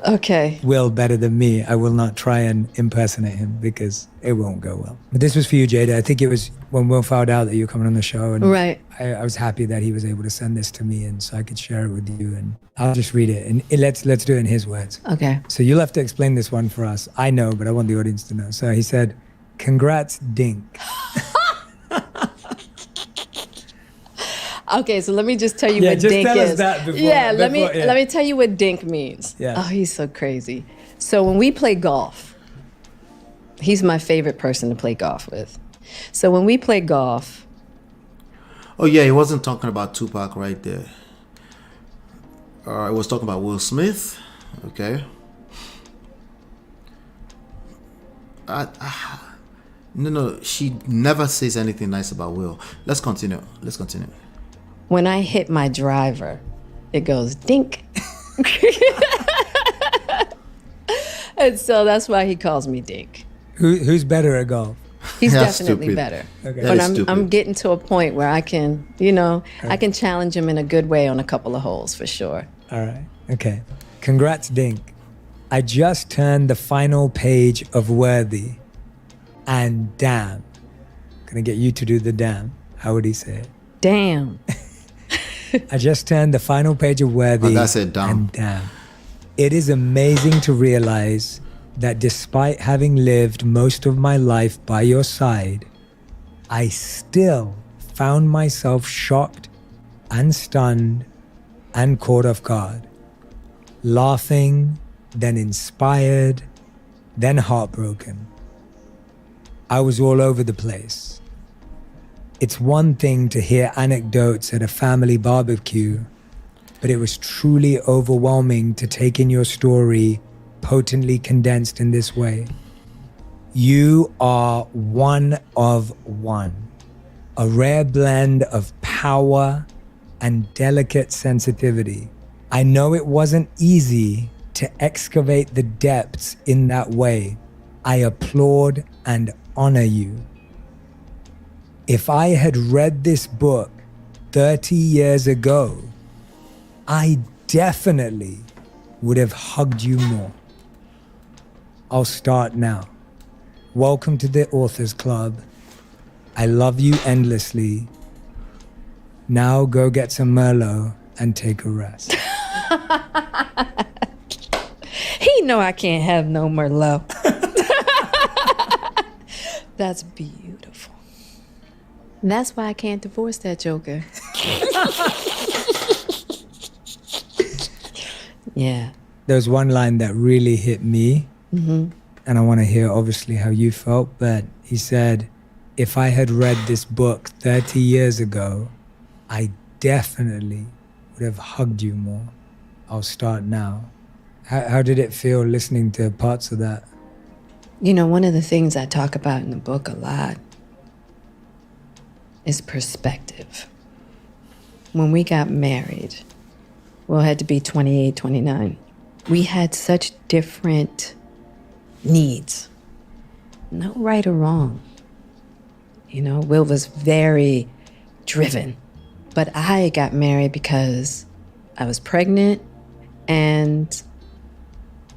Will better than me. I will not try and impersonate him because it won't go well. But this was for you, Jada. I think it was when Will found out that you were coming on the show. And right. I was happy that he was able to send this to me and so I could share it with you. And I'll just read it. And let's do it in his words. Okay. So you'll have to explain this one for us. I know, but I want the audience to know. So he said, "Congrats, Dink." Okay, so let me just tell you Yeah, what just dink tell us is. that before- let before- yeah. me tell you what dink means. Yeah. Oh, he's so crazy. So when we play golf, he's my favorite person to play golf with. So when we play golf, Oh yeah, he wasn't talking about Tupac right there. I was talking about Will Smith. Okay. No, she never says anything nice about Will. Let's continue. when I hit my driver, it goes dink. And so that's why he calls me Dink. Who's better at golf? He's That's definitely stupid. better. Okay. That But is stupid. I'm getting to a point where I can, I can challenge him in a good way on a couple of holes for sure. All right. Okay. Congrats, Dink. I just turned the final page of Worthy. And damn. Gonna get you to do the damn. How would he say it? Damn. I just turned the final page of Worthy. Oh, that's it, damn. And damn. It is amazing to realize that despite having lived most of my life by your side, I still found myself shocked and stunned and caught off guard. Laughing, then inspired, then heartbroken. I was all over the place. It's one thing to hear anecdotes at a family barbecue, but it was truly overwhelming to take in your story potently condensed in this way. You are one of one, a rare blend of power and delicate sensitivity. I know it wasn't easy to excavate the depths in that way. I applaud and honor you. If I had read this book 30 years ago, I definitely would have hugged you more. I'll start now. Welcome to the Authors Club. I love you endlessly. Now go get some Merlot and take a rest. He know I can't have no Merlot. That's beautiful. That's why I can't divorce that joker. Yeah. There's one line that really hit me, and I want to hear obviously how you felt, but he said, if I had read this book 30 years ago, I definitely would have hugged you more. I'll start now. How did it feel listening to parts of that? One of the things I talk about in the book a lot is perspective. When we got married, Will had to be 28, 29. We had such different needs. No right or wrong. Will was very driven. But I got married because I was pregnant and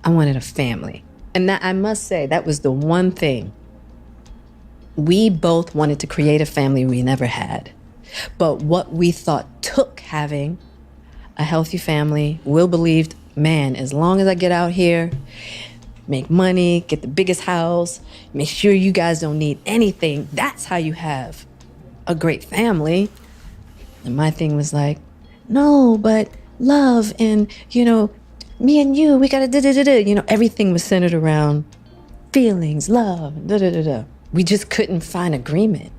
I wanted a family. And that, I must say, that was the one thing. We both wanted to create a family we never had. But what we thought took having a healthy family, Will believed, man, as long as I get out here, make money, get the biggest house, make sure you guys don't need anything, that's how you have a great family. And my thing was like, no, but love and, me and you, we gotta da-da-da-da. Everything was centered around feelings, love, da-da-da-da. we just couldn't find agreement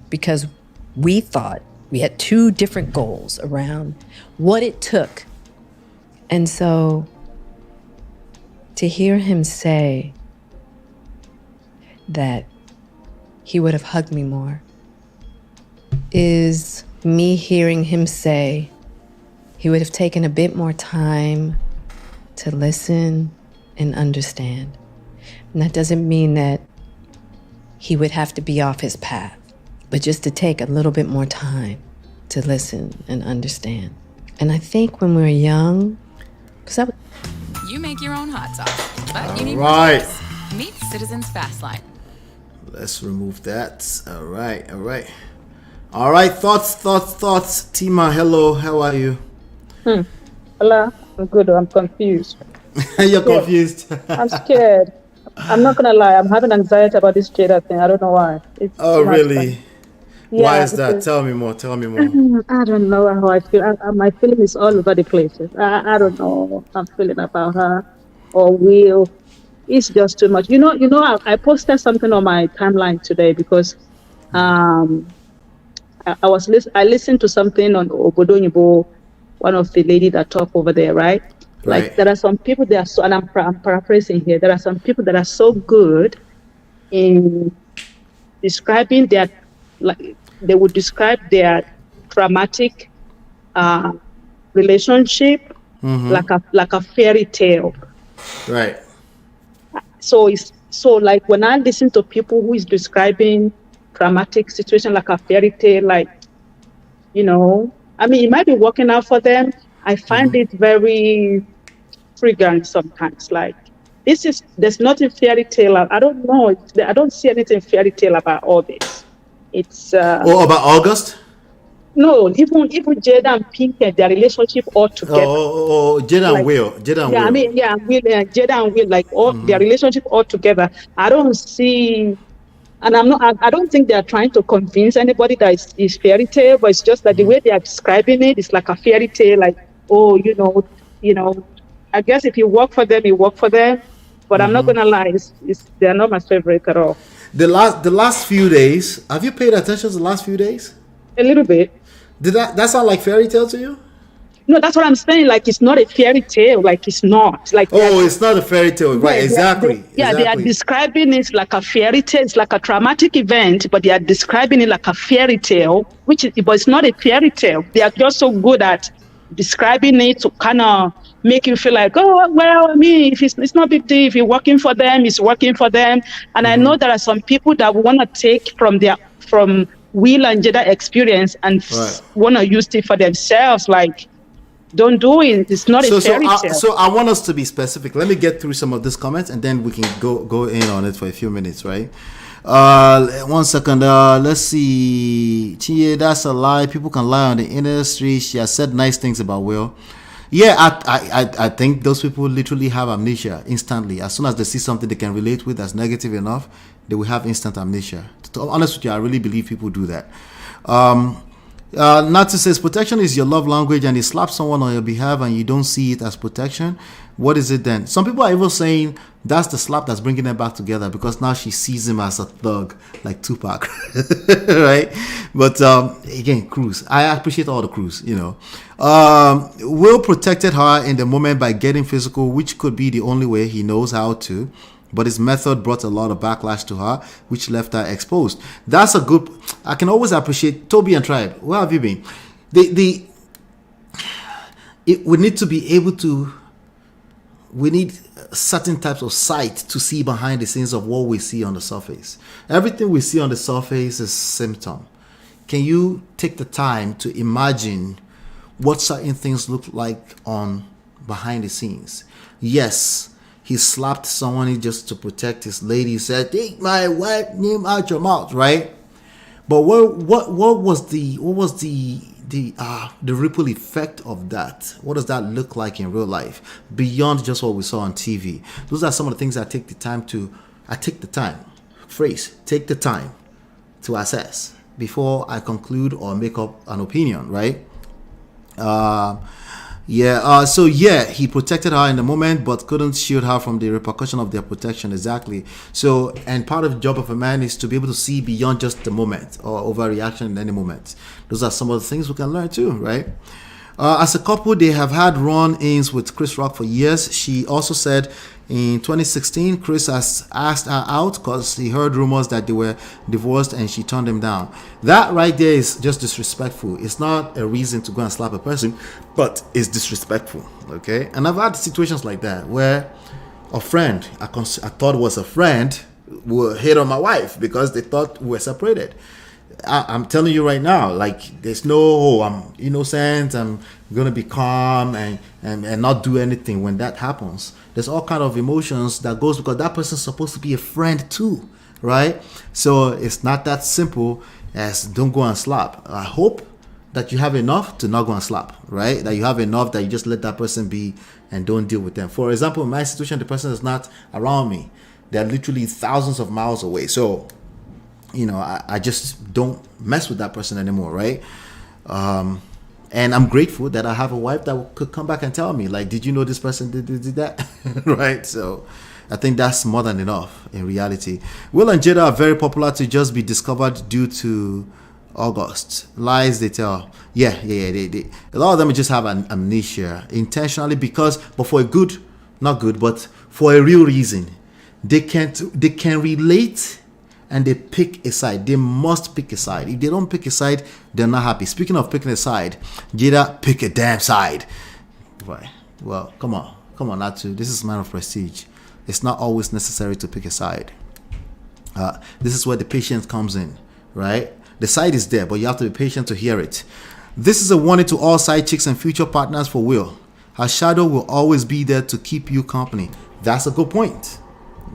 because we thought we had two different goals around what it took. And so to hear him say that he would have hugged me more is me hearing him say he would have taken a bit more time to listen and understand. And that doesn't mean that he would have to be off his path, but just to take a little bit more time to listen and understand. And I think when we're young, because You make your own hot sauce, but you need Right. more sauce. Meet Citizens Fastline. Let's remove that. All right. All right. Thoughts. Tima, hello. How are you? Hello, I'm good. I'm confused. You're confused. I'm scared. I'm not gonna lie. I'm having anxiety about this Jada thing. I don't know why. It's Oh, too much really? fun. Why Yeah, is that? because- Tell me more. I don't know how I feel. My feeling is all over the place. I don't know how I'm feeling about her or Will. It's just too much. I posted something on my timeline today because I listened to something on Obodonyibo, one of the lady that talk over there, right? Like Right. there are some people that are so, and I'm paraphrasing here. There are some people that are so good in describing their, like they would describe their traumatic relationship like a fairy tale. Right. So like when I listen to people who is describing traumatic situation like a fairy tale, like, I mean, it might be working out for them. I find it very triggering sometimes. Like, there's nothing fairy tale. I don't know. I don't see anything fairy tale about all this. It's About August? no, even Jada and Pink and their relationship all together. Jada and Will. I mean, Jada and Will, like all their relationship all together. I don't see, and I don't think they are trying to convince anybody that it's fairy tale, but it's just that the way they are describing it is like a fairy tale, like, oh, I guess if you work for them, you work for them. But I'm not gonna lie, they're not my favorite at all. The last few days, have you paid attention to the last few days? A little bit. Did that sound like fairy tale to you? No, that's what I'm saying. Like, it's not a fairy tale. Like, it's not. Like, it's not a fairy tale, right? Exactly. They are describing it like a fairy tale. It's like a traumatic event, but they are describing it like a fairy tale, but it's not a fairy tale. They are just so good at describing it to kind of make you feel like, oh, well, I mean, if it's not big deal. If you're working for them, it's working for them. And I know there are some people that want to take from Will and Jada experience and want to use it for themselves. Like, don't do it. It's not a fairy tale. So I want us to be specific. Let me get through some of these comments, and then we can go in on it for a few minutes, right? 1 second. Let's see. Chie, that's a lie. People can lie on the industry. She has said nice things about Will. Yeah, I think those people literally have amnesia instantly. As soon as they see something they can relate with that's negative enough, they will have instant amnesia. To be honest with you, I really believe people do that. Natsu says protection is your love language, and you slap someone on your behalf and you don't see it as protection. What is it then? Some people are even saying that's the slap that's bringing them back together because now she sees him as a thug like Tupac, right? But again, Cruz, I appreciate all the Cruz, Will protected her in the moment by getting physical, which could be the only way he knows how to. But his method brought a lot of backlash to her, which left her exposed. That's a good. I can always appreciate Toby and Tribe. Where have you been? We need to be able to. We need certain types of sight to see behind the scenes of what we see on the surface. Everything we see on the surface is symptom. Can you take the time to imagine what certain things look like on behind the scenes? Yes. He slapped someone just to protect his lady. He said, "Take my wife name out your mouth," right? But what was the ripple effect of that? What does that look like in real life beyond just what we saw on TV? Those are some of the things I take the time to assess before I conclude or make up an opinion, right? Yeah, so yeah, he protected her in the moment, but couldn't shield her from the repercussion of their protection. Exactly. So, and part of the job of a man is to be able to see beyond just the moment or overreaction in any moment. Those are some of the things we can learn too, right? As a couple, they have had run-ins with Chris Rock for years. She also said in 2016, Chris has asked her out because he heard rumors that they were divorced and she turned him down. That right there is just disrespectful. It's not a reason to go and slap a person, but it's disrespectful, okay? And I've had situations like that where a friend I thought was a friend will hit on my wife because they thought we were separated. I'm telling you right now, like, there's no, I'm innocent, I'm gonna be calm and not do anything when that happens. There's all kind of emotions that goes because that person's supposed to be a friend too, right? So it's not that simple as don't go and slap. I hope that you have enough to not go and slap, right? That you have enough that you just let that person be and don't deal with them. For example, in my situation, the person is not around me. They're literally thousands of miles away. So I just don't mess with that person anymore, right? And I'm grateful that I have a wife that could come back and tell me, like, did you know this person did that? Right? So I think that's more than enough in reality. Will and Jada are very popular to just be discovered due to August. Lies they tell. Yeah. They a lot of them just have an amnesia intentionally but for a good, not good, but for a real reason. They can relate and they pick a side. They must pick a side. If they don't pick a side, they're not happy. Speaking of picking a side, Jada, pick a damn side. Right. Well, come on, Natu. This is Man of Prestige. It's not always necessary to pick a side. This is where the patience comes in, right? The side is there, but you have to be patient to hear it. This is a warning to all side chicks and future partners for Will. Her shadow will always be there to keep you company. That's a good point.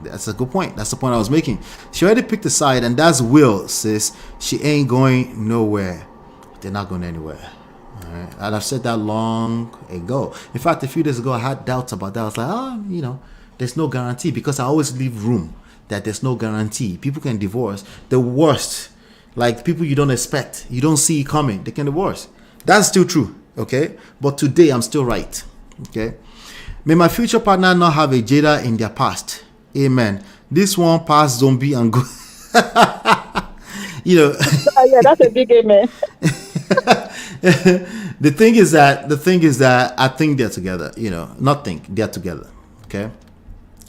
That's the point I was making. She already picked a side, and that's Will, sis. She ain't going nowhere. They're not going anywhere. All right? And I've said that long ago. In fact, a few days ago, I had doubts about that. I was like, there's no guarantee, because I always leave room that there's no guarantee. People can divorce. The worst, like people you don't expect, you don't see coming, they can divorce. That's still true, okay? But today, I'm still right, okay? May my future partner not have a Jada in their past. Amen. This one pass zombie and go. Yeah, that's a big amen. The thing is that I think they're together. They're together. Okay,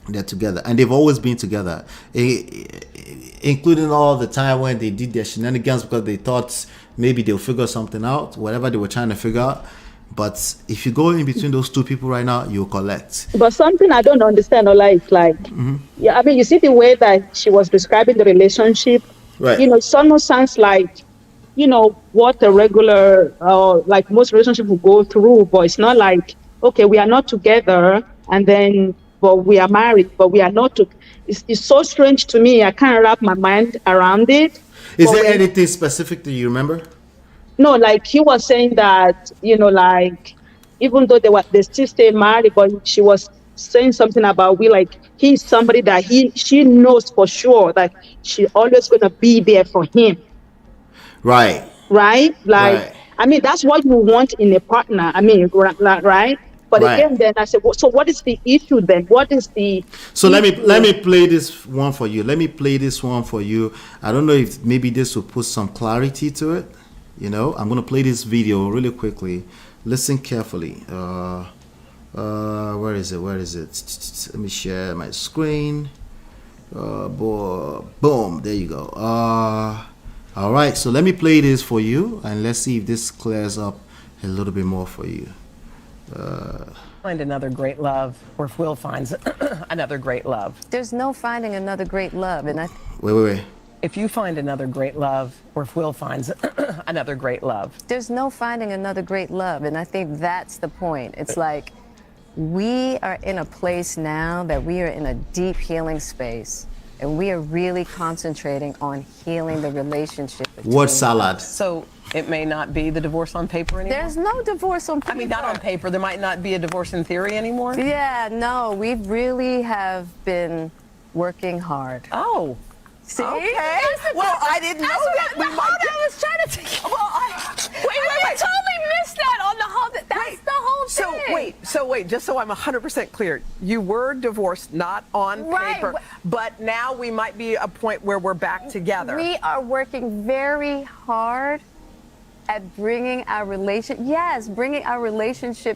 they're together, and they've always been together, including all the time when they did their shenanigans because they thought maybe they'll figure something out, whatever they were trying to figure out. But if you go in between those two people right now, you'll collect. But something I don't understand, yeah, I mean, you see the way that she was describing the relationship, right? It almost sounds like, what a regular, like most relationships will go through, but it's not like, okay, we are not together, and then, but we are married, but we are not. It's so strange to me. I can't wrap my mind around it. Is there anything specific that you remember? No, like he was saying that, like even though they still stay married, but she was saying something about he's somebody that she knows for sure that she's always gonna be there for him. Right. Right? Right. I mean, that's what you want in a partner. I mean, right? But again, then I said, so what is the issue then? What is the So let me play this one for you. I don't know if maybe this will put some clarity to it. I'm going to play this video really quickly. Listen carefully. Where is it? Let me share my screen. Boom. There you go. All right. So let me play this for you, and let's see if this clears up a little bit more for you. Find another great love, or if Will finds another great love. There's no finding another great love, and Wait. If you find another great love, or if Will finds another great love. There's no finding another great love, and I think that's the point. It's like we are in a place now that we are in a deep healing space, and we are really concentrating on healing the relationship. Word salad. So it may not be the divorce on paper anymore? There's no divorce on paper. I mean, not on paper. There might not be a divorce in theory anymore? Yeah, no, we really have been working hard. Oh. See? Okay. Well, I didn't know that. I was trying to take. Well, wait. I totally missed that on the whole. That's the whole thing. wait, just so I'm 100% clear, you were divorced, not on paper, but now we might be a point where we're back together. We are working very hard at bringing our relationship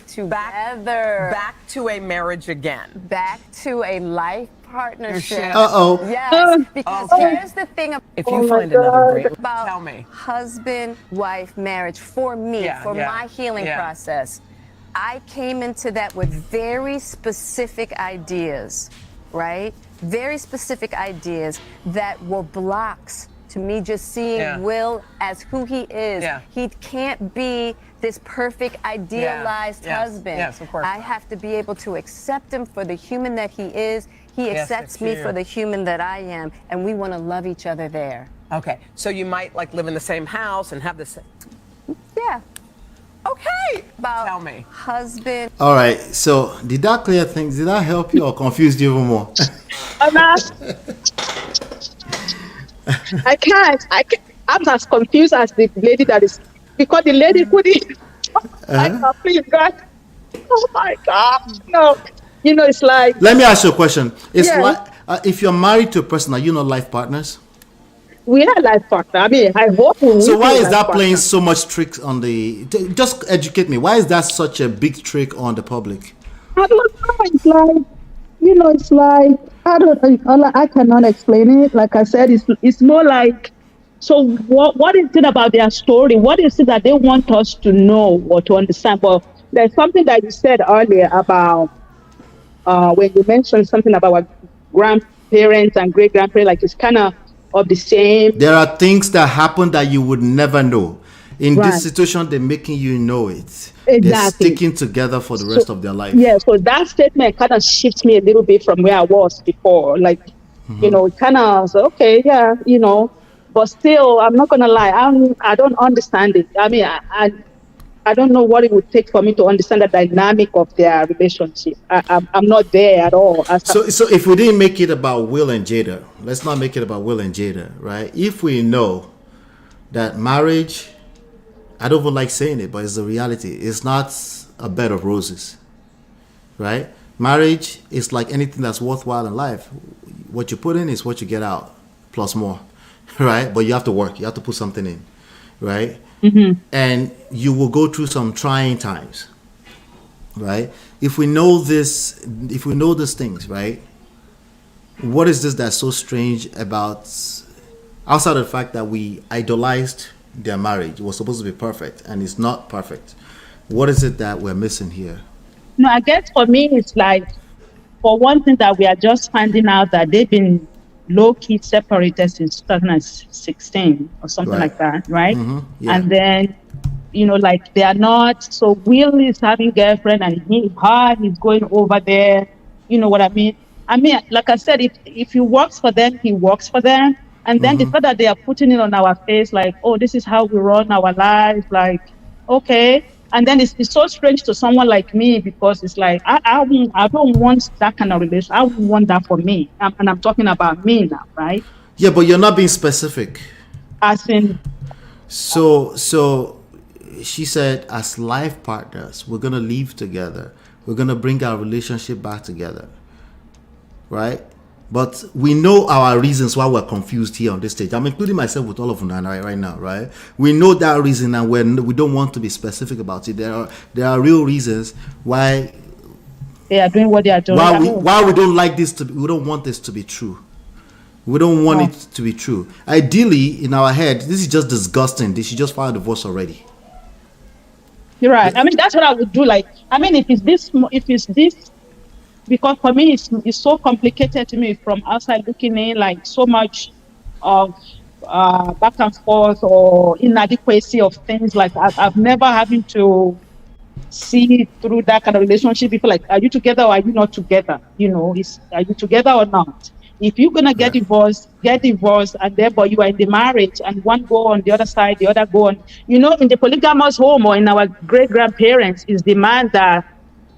together. Back to a marriage again. Back to a life partnership. Yes, because here's the thing. If you find another great, about tell me. husband-wife marriage for me, my healing process, I came into that with very specific ideas, right? Very specific ideas that were blocks to me just seeing Will as who he is. He can't be this perfect, idealized husband. Yes, of course. I have to be able to accept him for the human that he is. He accepts me for the human that I am, and we want to love each other there. Okay, so you might like live in the same house and have the same. Yeah. Okay. Tell me. Husband. All right. So did that clear things? Did that help you or confused you even more? I can't. I'm as confused as the lady that is, because the lady couldn't. Please, God. Oh my God. No. You know, it's like. Let me ask you a question. It's like if you're married to a person, are you not life partners? We are life partner. I mean, I hope. So why is that playing so much tricks on the? Just educate me. Why is that such a big trick on the public? I don't know. It's like, you know, it's like I cannot explain it. Like I said, it's more like. So what is it about their story? What is it that they want us to know or to understand? But there's something that you said earlier about when you mentioned something about our grandparents and great grandparents. Like it's kind of the same. There are things that happen that you would never know. In this situation, they're making you know it. Exactly. They're sticking together for the rest of their life. Yeah, so that statement kind of shifts me a little bit from where I was before. Like, you know, it kind of, okay, yeah, you know, but still, I'm not going to lie. I don't understand it. I mean, I don't know what it would take for me to understand the dynamic of their relationship. I'm not there at all. So if we didn't make it about Will and Jada, let's not make it about Will and Jada, right? If we know that marriage, I don't even like saying it, but it's the reality. It's not a bed of roses, right? Marriage is like anything that's worthwhile in life. What you put in is what you get out, plus more, right? But you have to work. You have to put something in, right? Mm-hmm. And you will go through some trying times, right? If we know this, if we know these things, right? What is this that's so strange about, outside of the fact that we idolized their marriage? It was supposed to be perfect, and it's not perfect. What is it that we're missing here? No, I guess for me, it's like, for one thing, that we are just finding out that they've been low-key separated since 2016 or something like that, right? Mm-hmm. Yeah. And then, you know, like they are not. So Will is having girlfriend, and he's going over there. You know what I mean? I mean, like I said, if he works for them, he works for them. And then the fact that they are putting it on our face, like, oh, this is how we run our lives, like, okay. And then it's so strange to someone like me, because it's like, I don't want that kind of relationship. I wouldn't want that for me. And I'm talking about me now, right? Yeah, but you're not being specific. As in... So she said, as life partners, we're going to live together. We're going to bring our relationship back together, right? But we know our reasons why we're confused here on this stage. I'm including myself with all of them right now, right? We know that reason, and we don't want to be specific about it. There are real reasons why they are doing what they are doing. Why we don't like this we don't want this to be true. We don't want it to be true. Ideally, in our head, this is just disgusting. They should just file a divorce already. You're right. I mean, that's what I would do. Like, I mean, if it's this, because for me, it's so complicated to me from outside looking in, like so much of back and forth or inadequacy of things. Like I've never having to see through that kind of relationship. People like, are you together or are you not together? You know, are you together or not? If you're gonna get divorced, and therefore you are in the marriage, and one go on the other side, the other go on. You know, in the polygamous home or in our great grandparents, is the man that,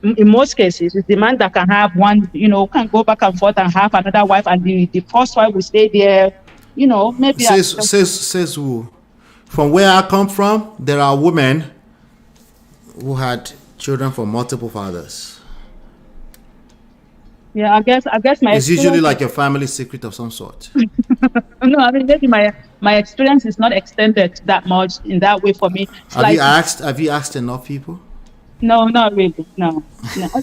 in most cases, is the man that can have one, you know, can go back and forth and have another wife, and the first wife will stay there, you know, maybe. Says who? From where I come from, there are women who had children from multiple fathers. Yeah, I guess my It's usually experience. like a family secret of some sort. No, I mean maybe my experience is not extended that much in that way for me. It's Have like you asked enough people? no, not really, no.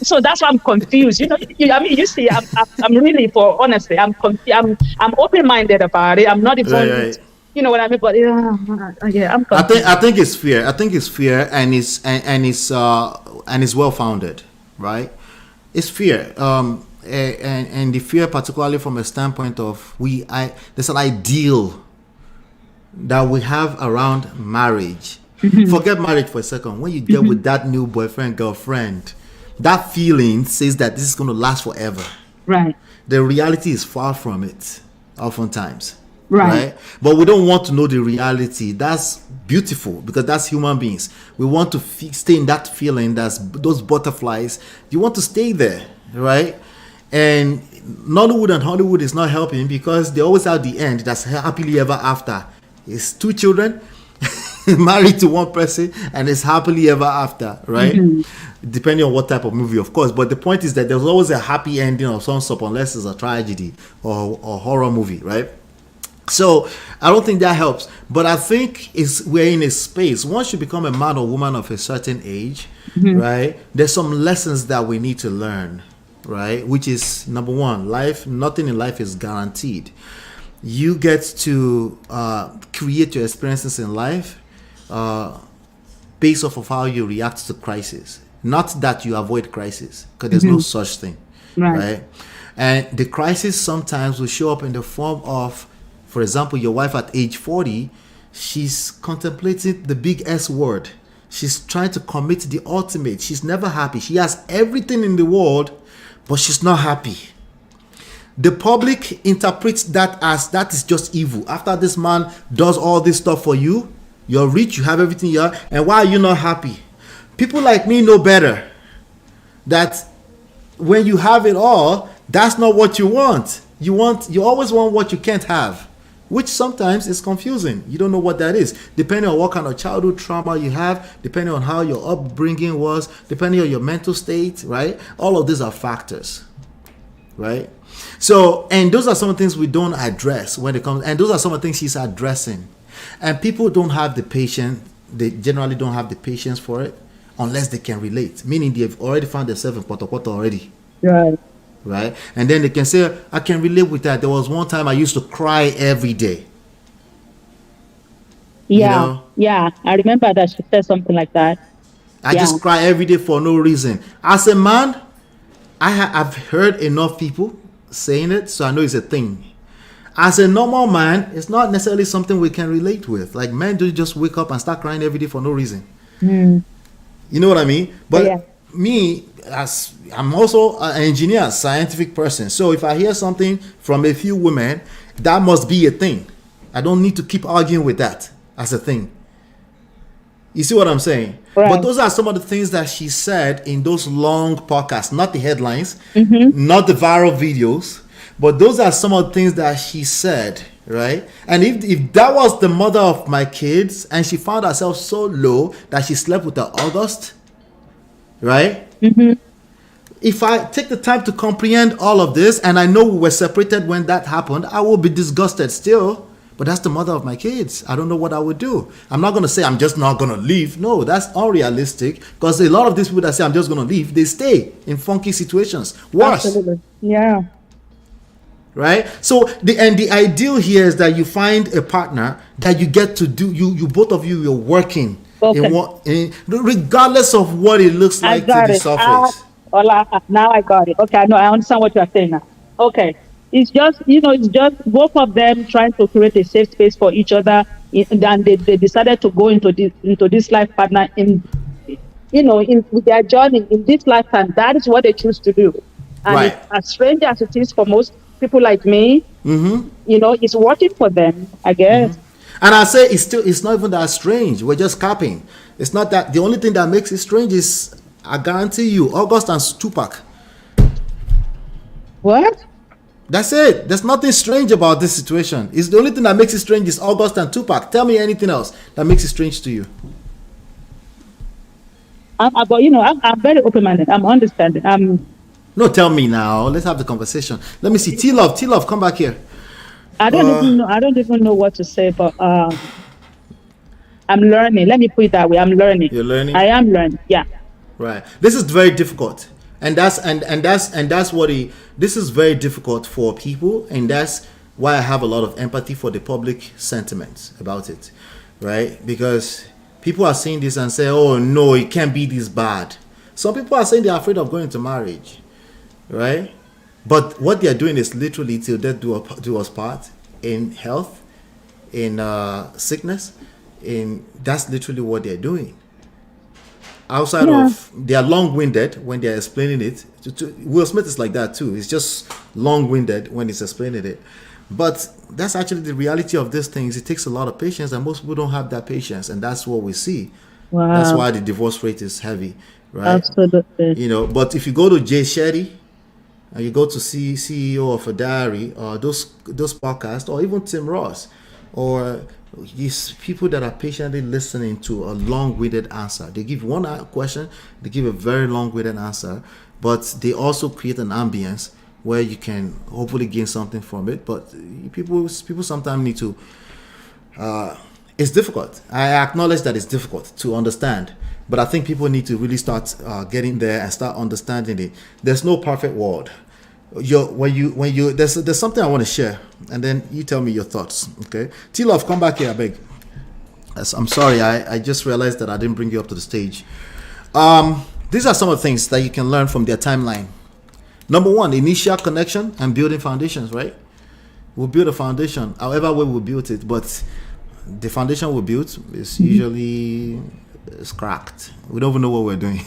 So that's why I'm confused. I mean, you see, I'm really, for honestly, I'm open-minded about it. I'm not even, Right. you know what I mean. But yeah, I'm confused. I think it's fair. I think it's fair, and it's well founded, right? It's fair. And the fear, particularly from a standpoint of there's an ideal that we have around marriage. Forget marriage for a second. When you get with that new boyfriend, girlfriend, that feeling says that this is going to last forever. Right. The reality is far from it, oftentimes. Right. But we don't want to know the reality. That's beautiful because that's human beings. We want to stay in that feeling. That's those butterflies. You want to stay there, right? And Nollywood and Hollywood is not helping because they always have the end that's happily ever after. It's 2 children married to one person and it's happily ever after, right? Depending on what type of movie, of course. But the point is that there's always a happy ending of some sort unless it's a tragedy or horror movie, right? So I don't think that helps. But I think we're in a space. Once you become a man or woman of a certain age, right, there's some lessons that we need to learn, right? Which is, number one, nothing in life is guaranteed. You get to create your experiences in life based off of how you react to crisis. Not that you avoid crisis, because there's no such thing, right? And the crisis sometimes will show up in the form of, for example, your wife at age 40, she's contemplating the big S word. She's trying to commit the ultimate. She's never happy. She has everything in the world, but she's not happy. The public interprets that as that is just evil. After this man does all this stuff for you, you're rich, you have everything you have, and why are you not happy? People like me know better that when you have it all, that's not what you want. You always want what you can't have, which sometimes is confusing. You don't know what that is, depending on what kind of childhood trauma you have, depending on how your upbringing was, depending on your mental state, right? All of these are factors, right? So, and those are some of the things we don't address when it comes, and those are some of the things she's addressing. And people don't have the patience, they generally don't have the patience for it unless they can relate, meaning they've already found themselves in Potokota already. Right? And then they can say, I can relate with that. There was one time I used to cry every day. Yeah, yeah. I remember that she said something like that. I just cry every day for no reason. As a man, I've heard enough people saying it, so I know it's a thing. As a normal man, it's not necessarily something we can relate with. Like, men do just wake up and start crying every day for no reason. You know what I mean? But me, as I'm also an engineer, scientific person. So if I hear something from a few women, that must be a thing. I don't need to keep arguing with that as a thing. You see what I'm saying? But those are some of the things that she said in those long podcasts, not the headlines, not the viral videos, but those are some of the things that she said, right? And if that was the mother of my kids and she found herself so low that she slept with her August, right? If I take the time to comprehend all of this and I know we were separated when that happened, I will be disgusted still. But that's the mother of my kids. I don't know what I would do. I'm not going to say I'm just not going to leave. No, that's unrealistic, because a lot of these people that say I'm just going to leave, they stay in funky situations. Worse. Absolutely. Yeah. Right? So the ideal here is that you find a partner that you get to do, you both of you, you're working regardless of what it looks like to the surface. Now I got it. Okay, I understand what you're saying now. Okay. It's just, it's just both of them trying to create a safe space for each other. And they decided to go into this life partner with their journey in this lifetime. That is what they choose to do. And as strange as it is for most people like me, it's working for them, I guess. And I say it's not even that strange. We're just capping. It's not that. The only thing that makes it strange is, I guarantee you, August and Tupac. What? That's it. There's nothing strange about this situation. It's the only thing that makes it strange is August and Tupac. Tell me anything else that makes it strange to you. I'm very open-minded. I'm understanding. No, tell me now. Let's have the conversation. Let me see. T-Love, come back here. I don't even know what to say, but I'm learning. Let me put it that way. I'm learning. You're learning? I am learning. Yeah. Right. This is very difficult. This is very difficult for people, and that's why I have a lot of empathy for the public sentiments about it. Right? Because people are saying this and say, "Oh no, it can't be this bad." Some people are saying they're afraid of going into marriage. Right? But what they are doing is literally till death do us part, in health, in sickness, that's literally what they're doing. Outside of, they are long-winded when they're explaining it. Will Smith is like that too. It's just long-winded when he's explaining it. But that's actually the reality of these things. It takes a lot of patience, and most people don't have that patience, and that's what we see. Wow. That's why the divorce rate is heavy, right? Absolutely. You know, but if you go to Jay Shetty, and you go to CEO of a diary, or those podcasts, or even Tim Ross, or these people that are patiently listening to a long-winded answer. They give one question, they give a very long-winded answer, but they also create an ambience where you can hopefully gain something from it. But people sometimes need to. It's difficult. I acknowledge that it's difficult to understand, but I think people need to really start getting there and start understanding it. There's no perfect world. There's something I want to share, and then you tell me your thoughts. Okay, T-Love, come back here, I beg. I'm sorry, I just realized that I didn't bring you up to the stage. These are some of the things that you can learn from their timeline. Number one, initial connection and building foundations. Right, we'll build a foundation however way we built it, but the foundation we built is usually cracked. We don't even know what we're doing.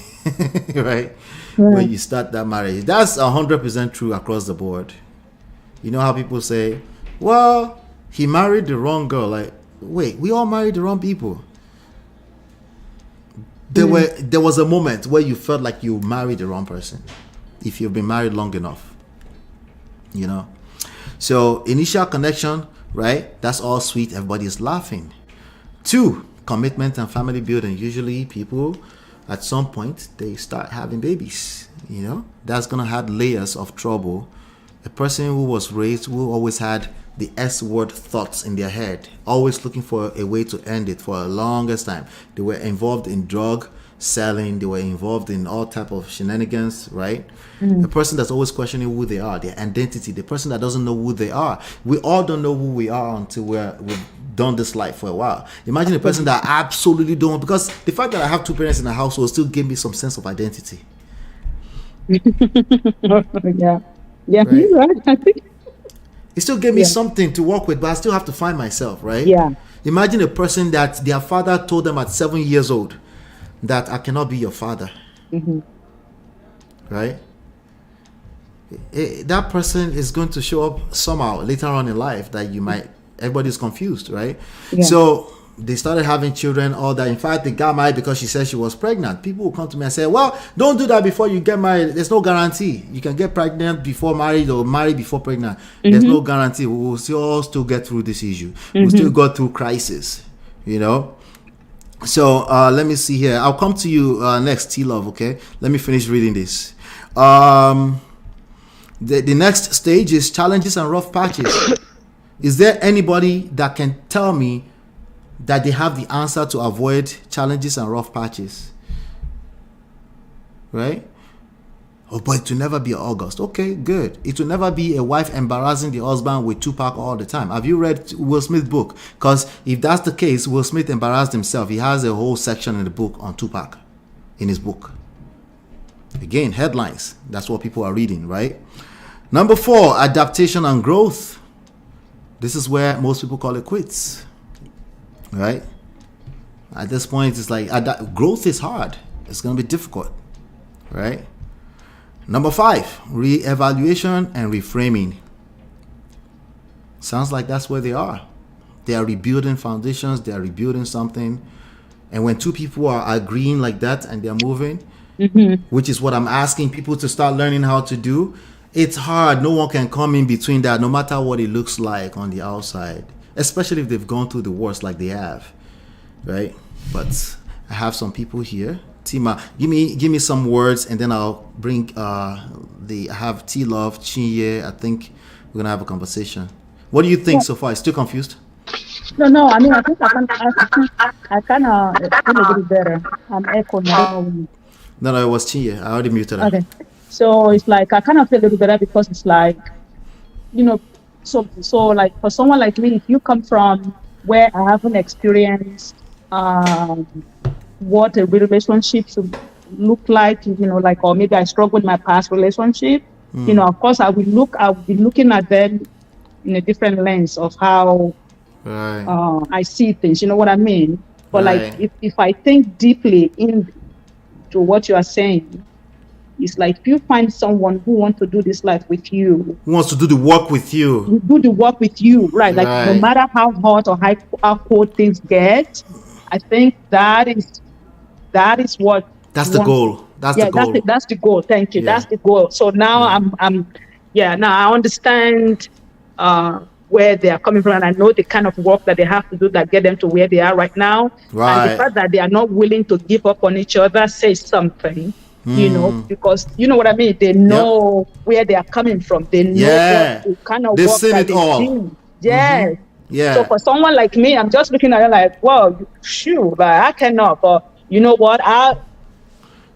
Right? When you start that marriage, that's 100% true across the board. You know how people say, well, he married the wrong girl. Like, wait, we all married the wrong people. There was a moment where you felt like you married the wrong person, if you've been married long enough. You know, so initial connection, right? That's all sweet. Everybody's laughing. 2, commitment and family building. Usually people, at some point, they start having babies. You know, that's gonna have layers of trouble. A person who was raised, who always had the S-word thoughts in their head, always looking for a way to end it for the longest time. They were involved in drug selling. They were involved in all type of shenanigans, right? A person that's always questioning who they are, their identity. The person that doesn't know who they are. We all don't know who we are until we've done this life for a while. Imagine a person that absolutely don't, because the fact that I have 2 parents in the household still gave me some sense of identity. Yeah, right? You're right. I think it still gave me something to work with, but I still have to find myself, right? Yeah. Imagine a person that their father told them at 7 years old that I cannot be your father. Right? That person is going to show up somehow later on in life that everybody's confused, right? Yeah. So they started having children, all that. In fact, they got married because she said she was pregnant. People will come to me and say, well, don't do that before you get married. There's no guarantee. You can get pregnant before married or married before pregnant. There's no guarantee. We will still get through this issue. We'll still go through crisis, you know? So let me see here. I'll come to you next, T-Love, okay? Let me finish reading this. The next stage is challenges and rough patches. Is there anybody that can tell me that they have the answer to avoid challenges and rough patches? Right? Oh, but it will never be August. Okay, good. It will never be a wife embarrassing the husband with Tupac all the time. Have you read Will Smith's book? Because if that's the case, Will Smith embarrassed himself. He has a whole section in the book on Tupac, in his book. Again, headlines. That's what people are reading, right? Number 4, adaptation and growth. This is where most people call it quits. Right? At this point, it's like growth is hard. It's going to be difficult. Right? Number 5, re-evaluation and reframing. Sounds like that's where they are. They are rebuilding foundations. They are rebuilding something. And when 2 people are agreeing like that and they're moving, which is what I'm asking people to start learning how to do, it's hard. No one can come in between that, no matter what it looks like on the outside, especially if they've gone through the worst like they have, right? But I have some people here Tima, give me some words, and then I'll bring I have T Love, Chinye. I think we're gonna have a conversation. What do you think so far? Still confused? No. I mean, I think I kind of feel a little better. I'm echoing. I don't know. No, it was Chinye. I already muted her. Okay. So it's like I kind of feel a little better because it's like, so like for someone like me, if you come from where I haven't experienced what a relationship should look like, like, or maybe I struggled in my past relationship, of course I'll be looking at them in a different lens of how I see things, you know what I mean? But like if I think deeply into what you are saying, it's like if you find someone who wants to do this life with you, who wants to do the work with you, right? Like no matter how hot or how cold things get, I think that's the goal. That's the goal. Thank you. Yeah. That's the goal. So now now I understand where they are coming from, and I know the kind of work that they have to do that get them to where they are right now. Right. And the fact that they are not willing to give up on each other says something. Because you know what I mean. They know where they are coming from. They know what kind of work that they do. Yes. Mm-hmm. Yeah. So for someone like me, I'm just looking at it like, well, shoot, like I cannot. But you know what?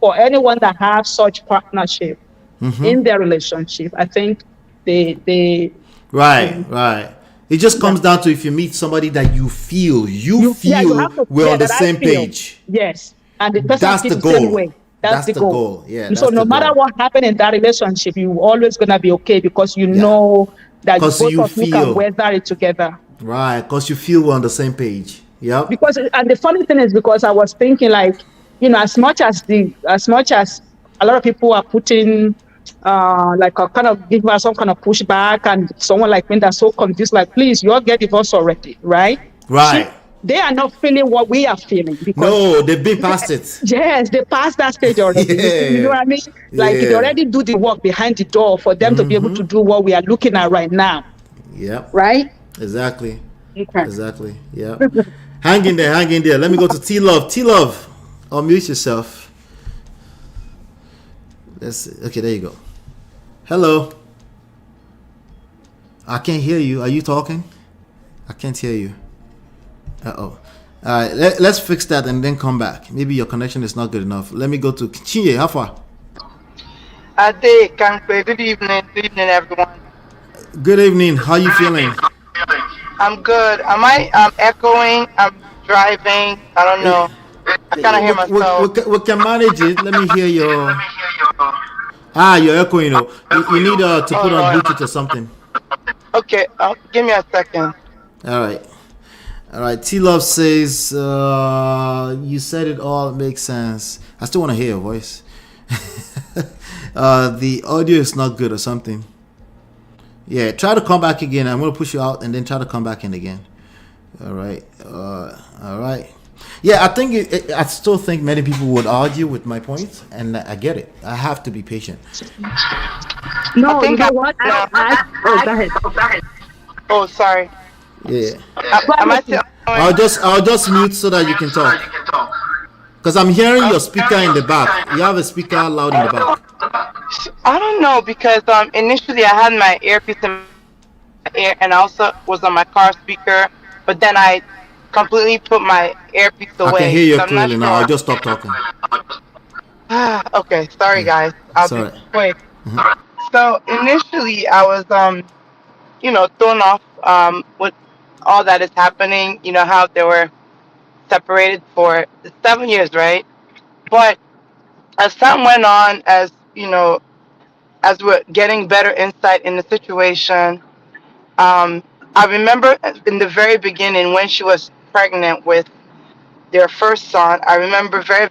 For anyone that have such partnership in their relationship, I think they Right. It just comes down to if you meet somebody that you feel we're on the same page. Yes. And the person that's the goal. The same way. That's the goal. Yeah. So no matter what happened in that relationship, you're always gonna be okay because you know that both of you can weather it together. Right, because you feel we're on the same page. Yeah. Because and the funny thing is because I was thinking like, as much as a lot of people are putting like a kind of give us some kind of pushback, and someone like me that's so confused, like, please, you all get divorced already, right? Right. They are not feeling what we are feeling because no, they've been past it. Yes, they passed that stage already. You know what I mean? Like they already do the work behind the door for them to be able to do what we are looking at right now. Yep. Right? Exactly. Okay. Exactly. Yeah. Hang in there. Let me go to T Love. T Love, unmute yourself. Okay, there you go. Hello. I can't hear you. Are you talking? I can't hear you. All right, let's fix that and then come back. Maybe your connection is not good enough. Let me go to Chinye. How far? Good evening. Good evening, everyone. Good evening. How are you feeling? I'm good. Am I echoing? I'm driving. I don't know. I kind of hear myself. We can manage it. Let me hear your... you're echoing. You need to put on Bluetooth or something. Okay, give me a second. All right. T Love says, you said it all. It makes sense. I still want to hear your voice. The audio is not good or something. Yeah, try to come back again. I'm going to push you out and then try to come back in again. All right. Yeah, I still think many people would argue with my points, and I get it. I have to be patient. No, you know what? Go ahead. Oh, sorry. Yeah. I'll just mute so that you can talk. Because I'm hearing your speaker in the back. You have a speaker loud in the back. I don't know because initially I had my earpiece in my ear and I also was on my car speaker, but then I completely put my earpiece away. I can hear you clearly now. I'll just stop talking. Okay, sorry guys. I'll be quick. So initially I was thrown off with all that is happening. You know how they were separated for 7 years, right? But as time went on, as we're getting better insight in the situation, I remember in the very beginning when she was pregnant with their first son, I remember very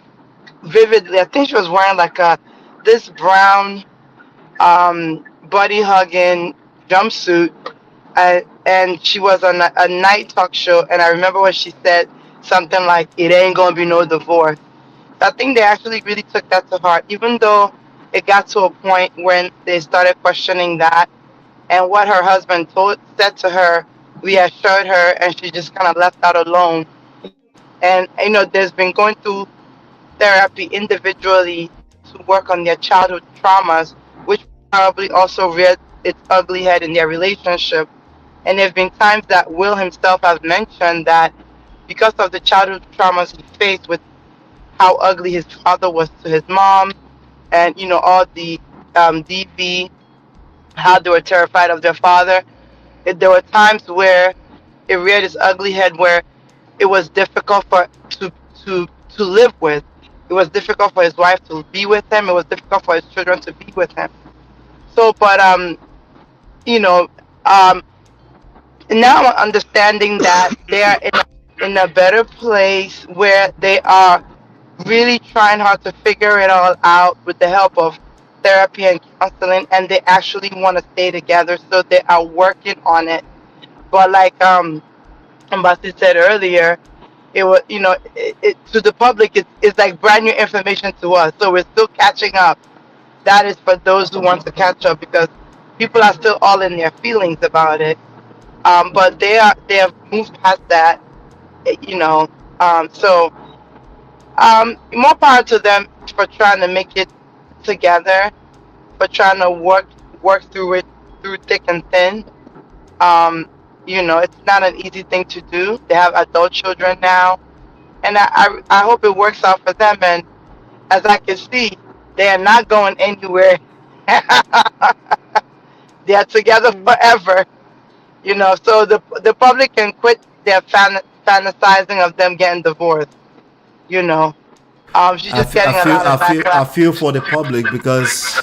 vividly, I think she was wearing like this brown body hugging jumpsuit, and she was on a night talk show, and I remember when she said something like, "It ain't gonna be no divorce." I think they actually really took that to heart, even though it got to a point when they started questioning that, and what her husband said to her, reassured her, and she just kind of left out alone. And there's been going through therapy individually to work on their childhood traumas, which probably also reared its ugly head in their relationship. And there have been times that Will himself has mentioned that because of the childhood traumas he faced with how ugly his father was to his mom, and all the DV, how they were terrified of their father. There were times where it reared its ugly head, where it was difficult for to to to live with. It was difficult for his wife to be with him. It was difficult for his children to be with him. So, but you know, um, now I'm understanding that they are in a better place where they are really trying hard to figure it all out with the help of therapy and counseling, and they actually want to stay together, so they are working on it. But like Ambassador said earlier, it was to the public it's like brand new information to us, so we're still catching up. That is for those who want to catch up, because people are still all in their feelings about it. But they have moved past that, you know. So more power to them for trying to make it together, for trying to work through it through thick and thin. It's not an easy thing to do. They have adult children now, and I hope it works out for them. And as I can see, they are not going anywhere. They are together forever. So the public can quit their fantasizing of them getting divorced. She's just getting a lot of backlash. I feel for the public, because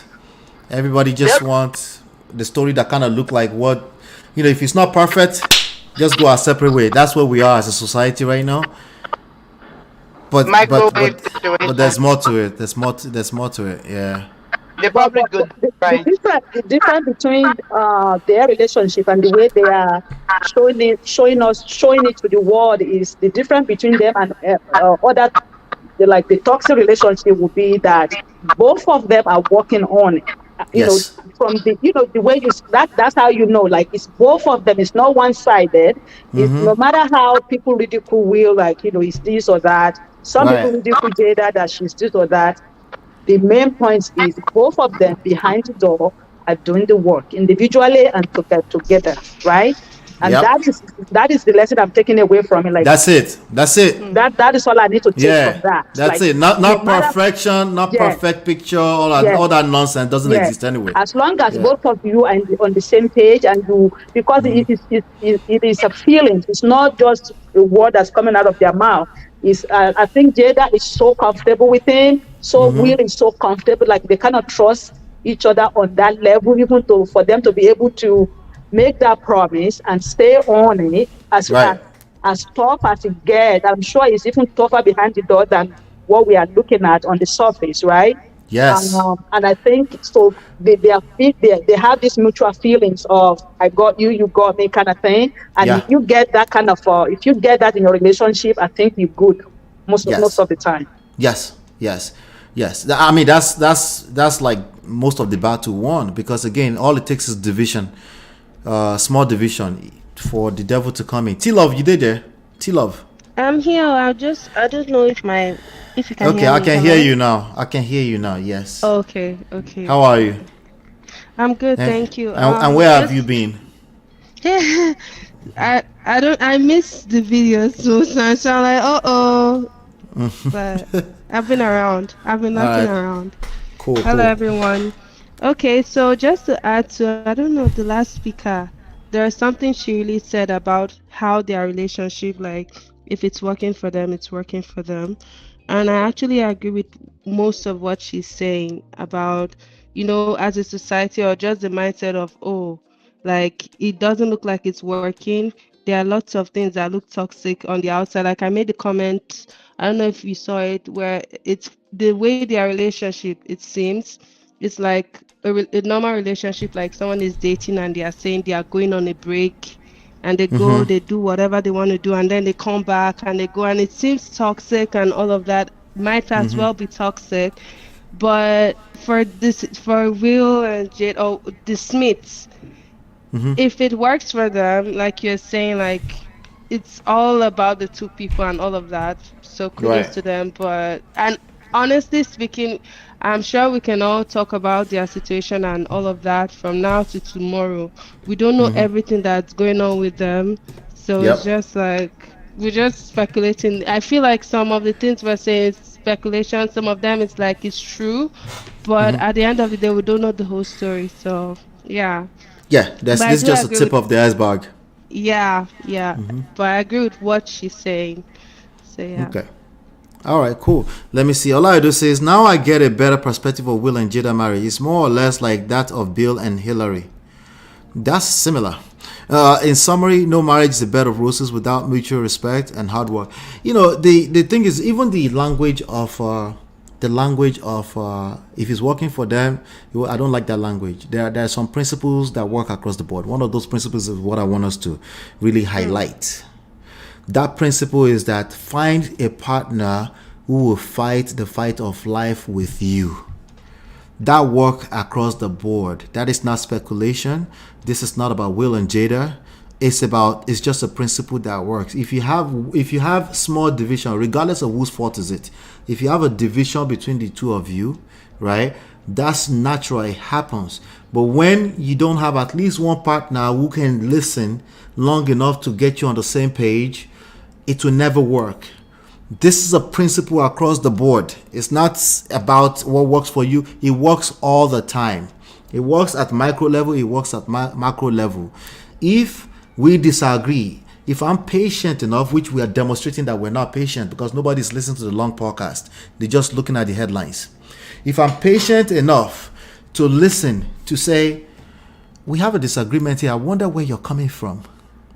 everybody just wants the story that kind of look like what, if it's not perfect, just go our separate way. That's where we are as a society right now. But there's more to it. There's more to it. Yeah. The public good, right? The difference between their relationship and the way they are showing it to the world is the difference between them and other. The toxic relationship would be that both of them are working on it. From the way that's how it's both of them. It's not one-sided. It's no matter how people ridicule Will, it's this or that. Some people ridicule Jada that she's this or that. The main point is both of them behind the door are doing the work individually and together, right? And that is the lesson I'm taking away from it. That's it. That is all I need to take from that. That's it. Not perfection, not perfect picture. All that nonsense doesn't exist anyway. As long as both of you are on the same page, and because it is a feeling. It's not just a word that's coming out of their mouth. I think Jada is so comfortable with him. So Will is so comfortable. They cannot trust each other on that level, even for them to be able to make that promise and stay on it as tough as it gets. I'm sure it's even tougher behind the door than what we are looking at on the surface, right? Yes. And I think so. They have these mutual feelings of I got you, you got me, kind of thing. And if you get that if you get that in your relationship, I think you're good most of the time. Yes. I mean that's like most of the battle won, because again, all it takes is division, small division for the devil to come in. T-Love, you did there? T-Love. I'm here. I don't know if you can hear me. I can hear you now. I can hear you now. Yes. Okay. How are you? I'm good, thank you. And where have you been? I missed the video, so I'm like, but I've been around. I've been knocking around. Cool. Hello, everyone. Okay, so just to add to, I don't know, the last speaker, there's something she really said about how their relationship, if it's working for them, it's working for them. And I actually agree with most of what she's saying about, as a society, or just the mindset of, it doesn't look like it's working. There are lots of things that look toxic on the outside. I made a comment, I don't know if you saw it, where it's the way their relationship, it seems, it's like a normal relationship, like someone is dating and they are saying they are going on a break, and they go, they do whatever they want to do, and then they come back and they go, and it seems toxic, and all of that might as well be toxic. But for Will and Jade, or the Smiths, if it works for them, like you're saying, it's all about the two people and all of that, so kudos to them. But and honestly speaking, I'm sure we can all talk about their situation and all of that from now to tomorrow. We don't know Mhm. everything that's going on with them. So it's Yep. just like we're just speculating. I feel like some of the things we're saying is speculation, some of them it's like it's true. But Mhm. at the end of the day, we don't know the whole story. So yeah. Yeah, But I this is do just a agree tip with of the iceberg. yeah. Mhm. But I agree with what she's saying. So yeah. Okay. All right, cool. Let me see. Olaido says, now I get a better perspective of Will and Jada marriage. It's more or less like that of Bill and Hillary. That's similar. In summary, no marriage is a bed of roses without mutual respect and hard work. You know, the thing is, even the language of if it's working for them, I don't like that language. There are some principles that work across the board. One of those principles is what I want us to really highlight. That principle is that find a partner who will fight the fight of life with you. That work across the board. That is not speculation. This is not about Will and Jada. It's just a principle that works. If you have small division, regardless of whose fault is it, if you have a division between the two of you, right, that's natural. It happens. But when you don't have at least one partner who can listen long enough to get you on the same page, it will never work. This is a principle across the board. It's not about what works for you. It works all the time. It works at micro level. It works at macro level. If we disagree, if I'm patient enough, which we are demonstrating that we're not patient because nobody's listening to the long podcast. They're just looking at the headlines. If I'm patient enough to listen, to say, we have a disagreement here. I wonder where you're coming from.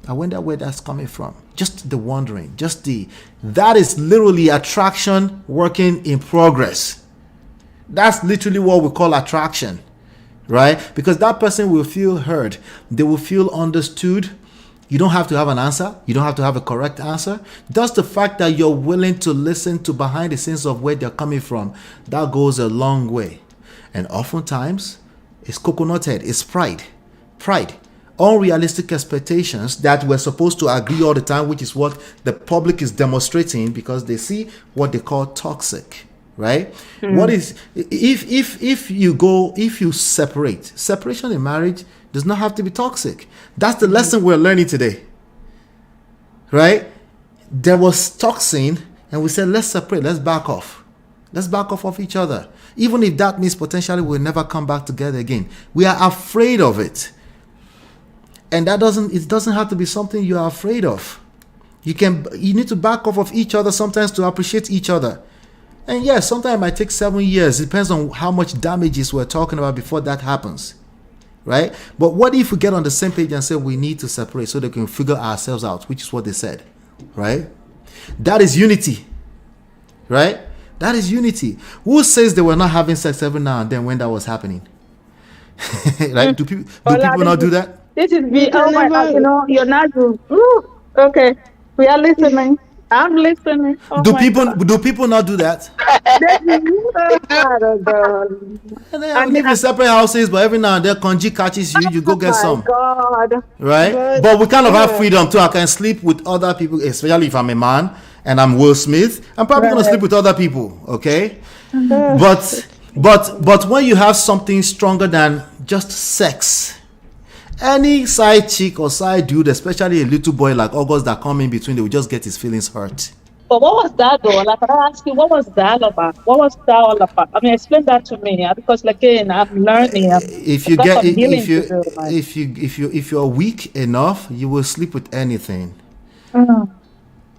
I wonder where that's coming from. Just the wondering, that is literally attraction working in progress. That's literally what we call attraction, right? Because that person will feel heard. They will feel understood. You don't have to have an answer. You don't have to have a correct answer. Just the fact that you're willing to listen to behind the scenes of where they're coming from, that goes a long way. And oftentimes, it's coconut head. It's pride. Unrealistic expectations that we're supposed to agree all the time, which is what the public is demonstrating because they see what they call toxic, right? What is if you separation in marriage does not have to be toxic. That's the lesson we're learning today, right? There was toxin and we said, let's separate, let's back off of each other, even if that means potentially we'll never come back together again. We are afraid of it. And it doesn't have to be something you are afraid of. You need to back off of each other sometimes to appreciate each other. And yes, sometimes it might take 7 years. It depends on how much damages we're talking about before that happens. Right? But what if we get on the same page and say we need to separate so they can figure ourselves out, which is what they said. Right? That is unity. Right? That is unity. Who says they were not having sex every now and then when that was happening? Right? Do people not do that? This is me. Oh my God, you're not good. Ooh, okay. We are listening. I'm listening. Oh do people not do that? And they live in separate houses, but every now and then Konji catches you, you go get some. God. Right? But we kind of have freedom too. I can sleep with other people, especially if I'm a man and I'm Will Smith. I'm probably gonna sleep with other people, okay? But when you have something stronger than just sex, any side chick or side dude, especially a little boy like August that come in between, they will just get his feelings hurt. But what was that though? Like, I ask you, what was that about? What was that all about? I mean, explain that to me, because again, I'm learning. If you're weak enough, you will sleep with anything.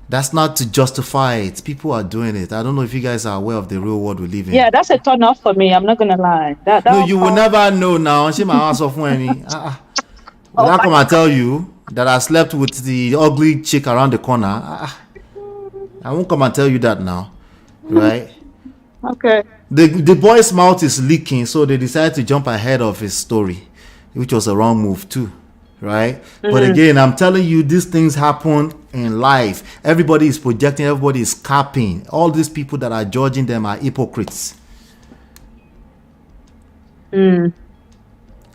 That's not to justify it. People are doing it. I don't know if you guys are aware of the real world we live in. Yeah, that's a turn off for me. I'm not gonna lie. No, you will never know now. She my ass off when me. Will I come and tell you that I slept with the ugly chick around the corner? I won't come and tell you that now, right? Okay. The boy's mouth is leaking, so they decided to jump ahead of his story, which was a wrong move too, right? But again, I'm telling you, these things happen in life. Everybody is projecting, everybody is capping. All these people that are judging them are hypocrites.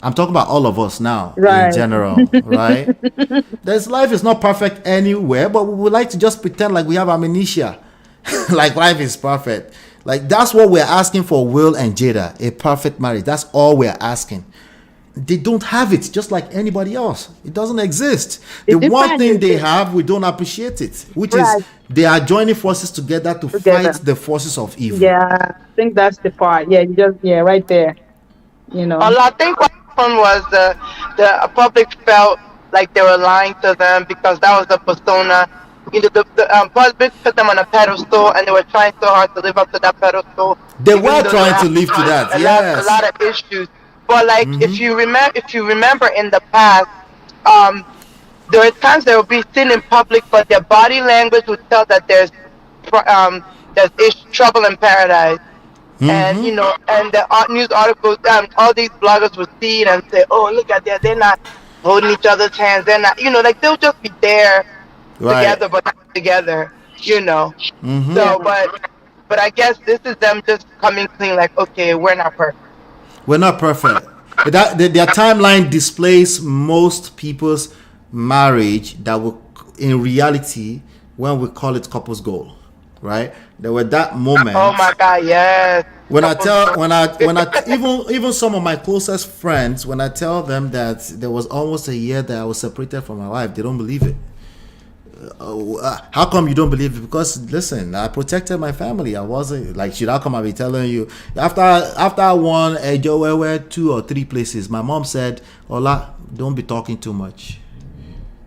I'm talking about all of us now, in general, right? Life is not perfect anywhere, but we would like to just pretend like we have amnesia, like life is perfect. Like, that's what we're asking for Will and Jada, a perfect marriage. That's all we're asking. They don't have it, just like anybody else. It doesn't exist. The one thing they have, we don't appreciate it, which is they are joining forces together to fight the forces of evil. Yeah, I think that's the part. Yeah, right there. You know. Well, I think what happened was the public felt like they were lying to them because that was the persona. You know, the public put them on a pedestal, and they were trying so hard to live up to that pedestal. They were trying to live to that. A lot of issues. But like, if you remember in the past, there were times they would be seen in public, but their body language would tell that there's trouble in paradise. And you know, and the news articles, all these bloggers would see it and say, "Oh, look at that! They're not holding each other's hands. They're not, you know, like they'll just be there together, but not together, you know." So, but I guess this is them just coming clean, like, okay, we're not perfect. We're not perfect. Their timeline displays most people's marriage that will, in reality, when we call it couples goal, right? There were that moment. Oh my God, yes. When I even some of my closest friends, when I tell them that there was almost a year that I was separated from my wife, they don't believe it. How come you don't believe it? Because listen, I protected my family. I wasn't like, should I come and be telling you after I won a Joe 2 or 3 places, my mom said, "Ola, don't be talking too much.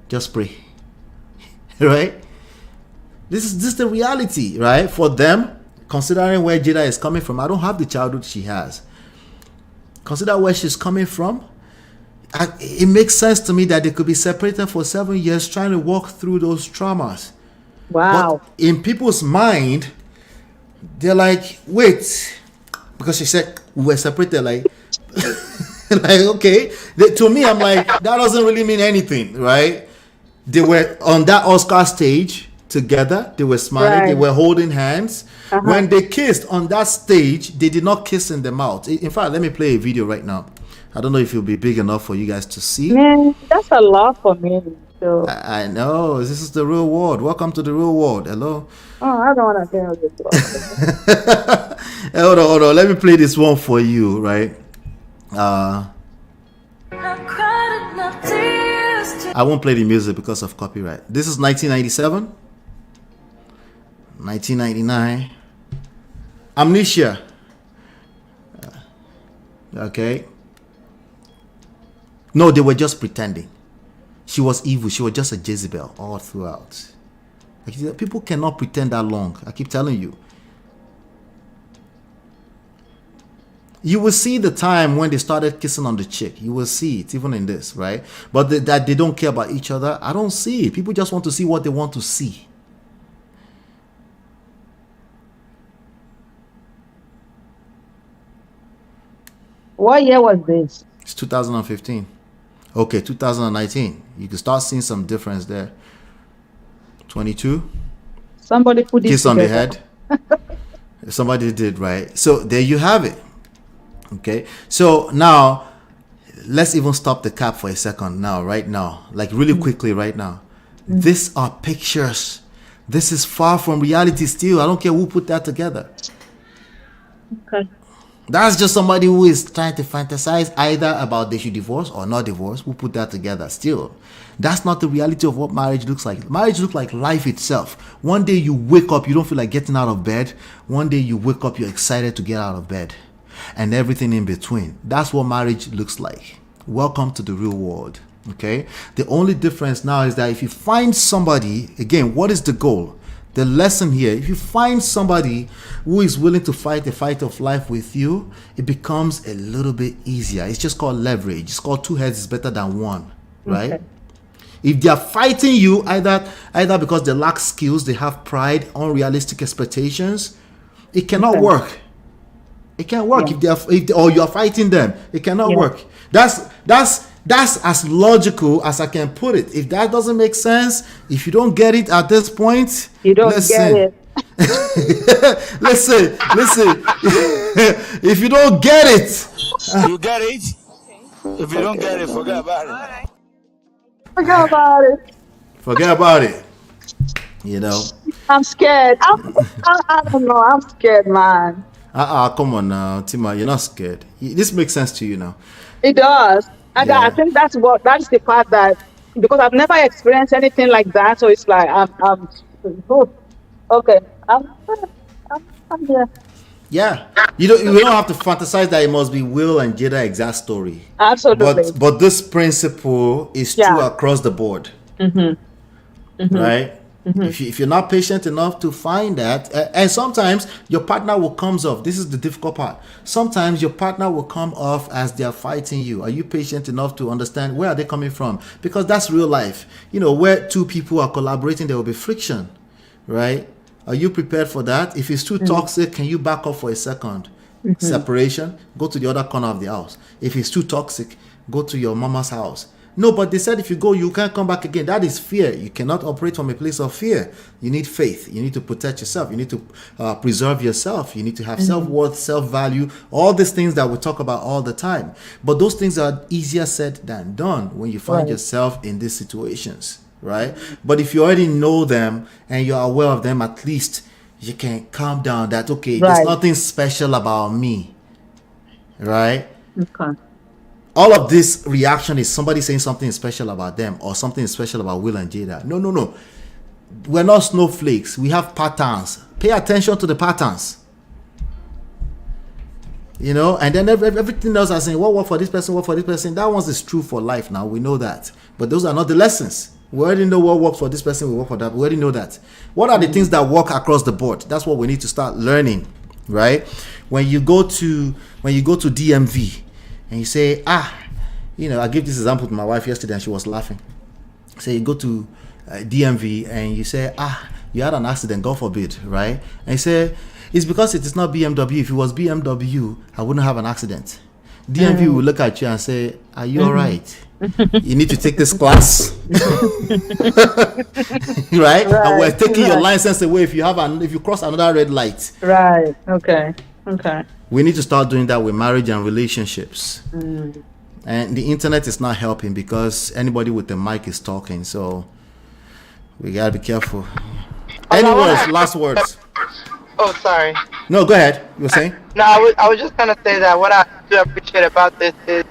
Just pray." Right? This is the reality, right? For them, considering where Jada is coming from, I don't have the childhood she has. Consider where she's coming from. It makes sense to me that they could be separated for 7 years trying to walk through those traumas. Wow. But in people's mind, they're like, wait, because she said we were separated, like, like, okay. To me, I'm like, that doesn't really mean anything, right? They were on that Oscar stage together. They were smiling. Right. They were holding hands. When they kissed on that stage, they did not kiss in the mouth. In fact, let me play a video right now. I don't know if it'll be big enough for you guys to see. Man, that's a lot for me. So. I know. This is the real world. Welcome to the real world. Hello. Oh, I don't want to tell this. Hold on. Let me play this one for you, right? I won't play the music because of copyright. This is 1997. 1999. Amnesia. Okay. No, they were just pretending. She was evil. She was just a Jezebel all throughout. Like, people cannot pretend that long. I keep telling you. You will see the time when they started kissing on the chick. You will see it, even in this, right? But that they don't care about each other, I don't see it. People just want to see what they want to see. What year was this? It's 2015. Okay, 2019. You can start seeing some difference there. 22. Somebody put this kiss on the head. Somebody did, right? So there you have it. Okay. So now let's even stop the cap for a second now, right now. Like really quickly right now. These are pictures. This is far from reality still. I don't care who put that together. Okay. That's just somebody who is trying to fantasize either about they should divorce or not divorce. Who put that together still? That's not the reality of what marriage looks like. Marriage looks like life itself. One day you wake up, you don't feel like getting out of bed. One day you wake up, you're excited to get out of bed. And everything in between. That's what marriage looks like. Welcome to the real world. Okay? The only difference now is that if you find somebody, again, what is the goal? The lesson here, if you find somebody who is willing to fight the fight of life with you, it becomes a little bit easier. It's just called leverage. It's called 2 heads is better than 1, right? Okay. If they are fighting you, either because they lack skills, they have pride, unrealistic expectations, it cannot work. It can't work. Yeah. Or you are fighting them, it cannot work. That's as logical as I can put it. If that doesn't make sense, if you don't get it at this point, you don't get it. listen. If you don't get it, you get it. If you don't get it, forget about it. Forget about it. Forget about it. You know. I'm scared. I don't know. I'm scared, man. Come on now, Tima, you're not scared. This makes sense to you now. It does. And I Yeah. think that's the part that, because I've never experienced anything like that. So it's like, oh, okay. I'm here. Yeah. You don't have to fantasize that it must be Will and Jada exact story. Absolutely. But this principle is true across the board. Right? If you're not patient enough to find that, and sometimes your partner will comes off. This is the difficult part. Sometimes your partner will come off as they are fighting you. Are you patient enough to understand where are they coming from? Because that's real life. Where two people are collaborating, there will be friction, right? Are you prepared for that? If it's too toxic, can you back up for a second? Separation, go to the other corner of the house. If it's too toxic, go to your mama's house. No, but they said if you go, you can't come back again. That is fear. You cannot operate from a place of fear. You need faith. You need to protect yourself. You need to preserve yourself. You need to have self-worth, self-value, all these things that we talk about all the time. But those things are easier said than done when you find yourself in these situations, right? But if you already know them and you're aware of them, at least you can calm down that, okay, there's nothing special about me, right? Okay. All of this reaction is somebody saying something special about them or something special about Will and Jada. No. We're not snowflakes. We have patterns. Pay attention to the patterns. And then everything else are saying, what work for this person, what for this person. That one is true for life now. We know that. But those are not the lessons. We already know what works for this person, we work for that. We already know that. What are the things that work across the board? That's what we need to start learning, right? When you go to DMV, and you say, I gave this example to my wife yesterday and she was laughing. So you go to DMV and you say, you had an accident, God forbid, right? And you say, it's because it is not BMW. If it was BMW, I wouldn't have an accident. DMV will look at you and say, are you all right? You need to take this class. right? And we're taking your license away if you cross another red light. Right. Okay. We need to start doing that with marriage and relationships. And the internet is not helping because anybody with a mic is talking. So we gotta be careful. Last words. Oh, sorry. No, go ahead. You were saying? No, I was just gonna say that what I do appreciate about this is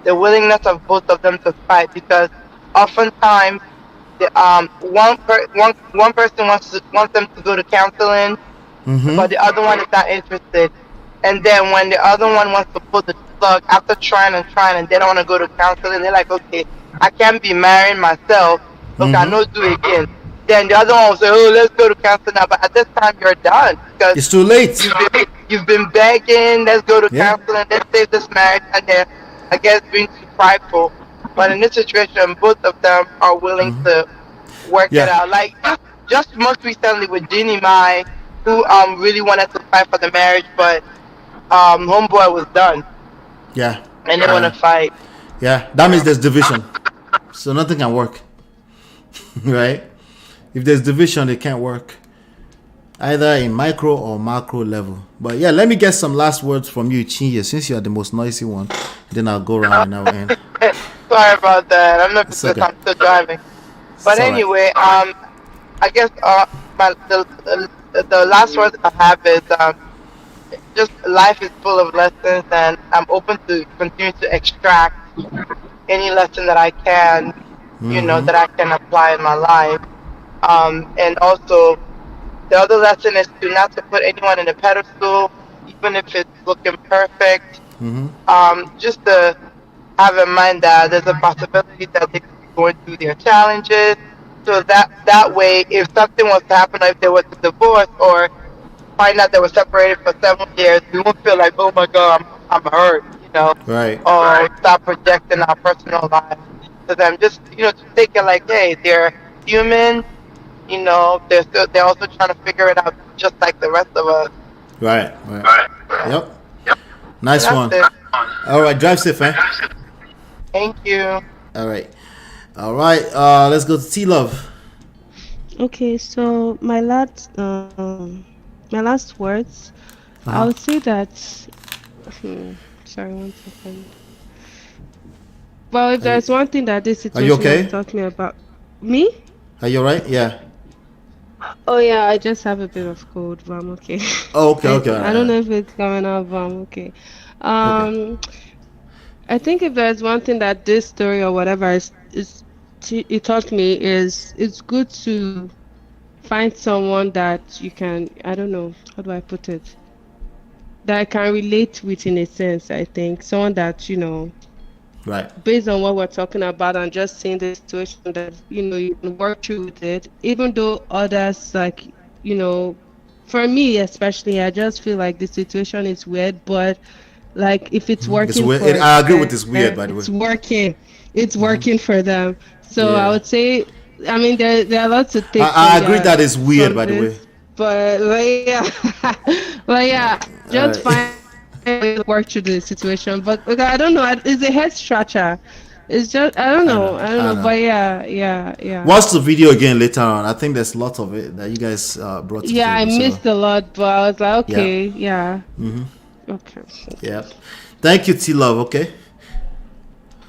the willingness of both of them to fight, because oftentimes one person wants them to go to counseling, but the other one is not interested. And then when the other one wants to pull the plug after trying and they don't want to go to counseling, they're like, okay, I can't be marrying myself. Okay, I know do it again. Then the other one will say, oh, let's go to counseling now. But at this time, you're done because it's too late. You've been begging, let's go to counseling, let's save this marriage, and then I guess being too prideful. But in this situation, both of them are willing to work it out. Like just most recently with Jeannie Mai, who really wanted to fight for the marriage, but homeboy was done. Yeah. And they want to fight. Yeah, that means there's division. So nothing can work. Right? If there's division, it can't work. Either in micro or macro level. But yeah, let me get some last words from you, Chinye, since you are the most noisy one. Then I'll go around and I'll end. Sorry about that. I'm not because I'm still driving. But anyway, I guess the last words I have is just life is full of lessons, and I'm open to continue to extract any lesson that I can, that I can apply in my life. And also, the other lesson is to not to put anyone in a pedestal, even if it's looking perfect. Just to have in mind that there's a possibility that they could be going through their challenges. So that way, if something was to happen, if there was a divorce or find out they were separated for 7 years, we won't feel like, oh my God, I'm hurt, Right. Or stop projecting our personal lives to them. Just, to take it like, hey, they're human, they're also trying to figure it out just like the rest of us. Right. Yep. Nice one. All right, drive safe, man. Thank you. All right. Let's go to T-Love. Okay, so my last words, I would say that. Sorry, 1 second. Well, if there's one thing that this situation is talking about, me. Are you all right? Yeah. Oh yeah, I just have a bit of cold, but I'm okay. Oh, okay. I don't know if it's coming out, but I'm okay. Okay. I think if there's one thing that this story or whatever it taught me is it's good to find someone that you can, I don't know, how do I put it? That I can relate with in a sense, I think. Someone that, Right. based on what we're talking about and just seeing the situation that, you can work through with it, even though others, like, for me especially, I just feel like the situation is weird, but like if it's It's working weird. for I agree with this weird, by the way. it's working for them. So I would say, I mean, there are lots of things. I agree that it's weird, by the way. But yeah, just find a way to work through the situation. But I don't know. It's a head scratcher. It's just I don't know. But yeah. Watch the video again later on. I think there's lots of it that you guys brought to the I table, missed a lot, but I was like, okay, yeah. Okay. Yeah. Thank you, T Love. Okay.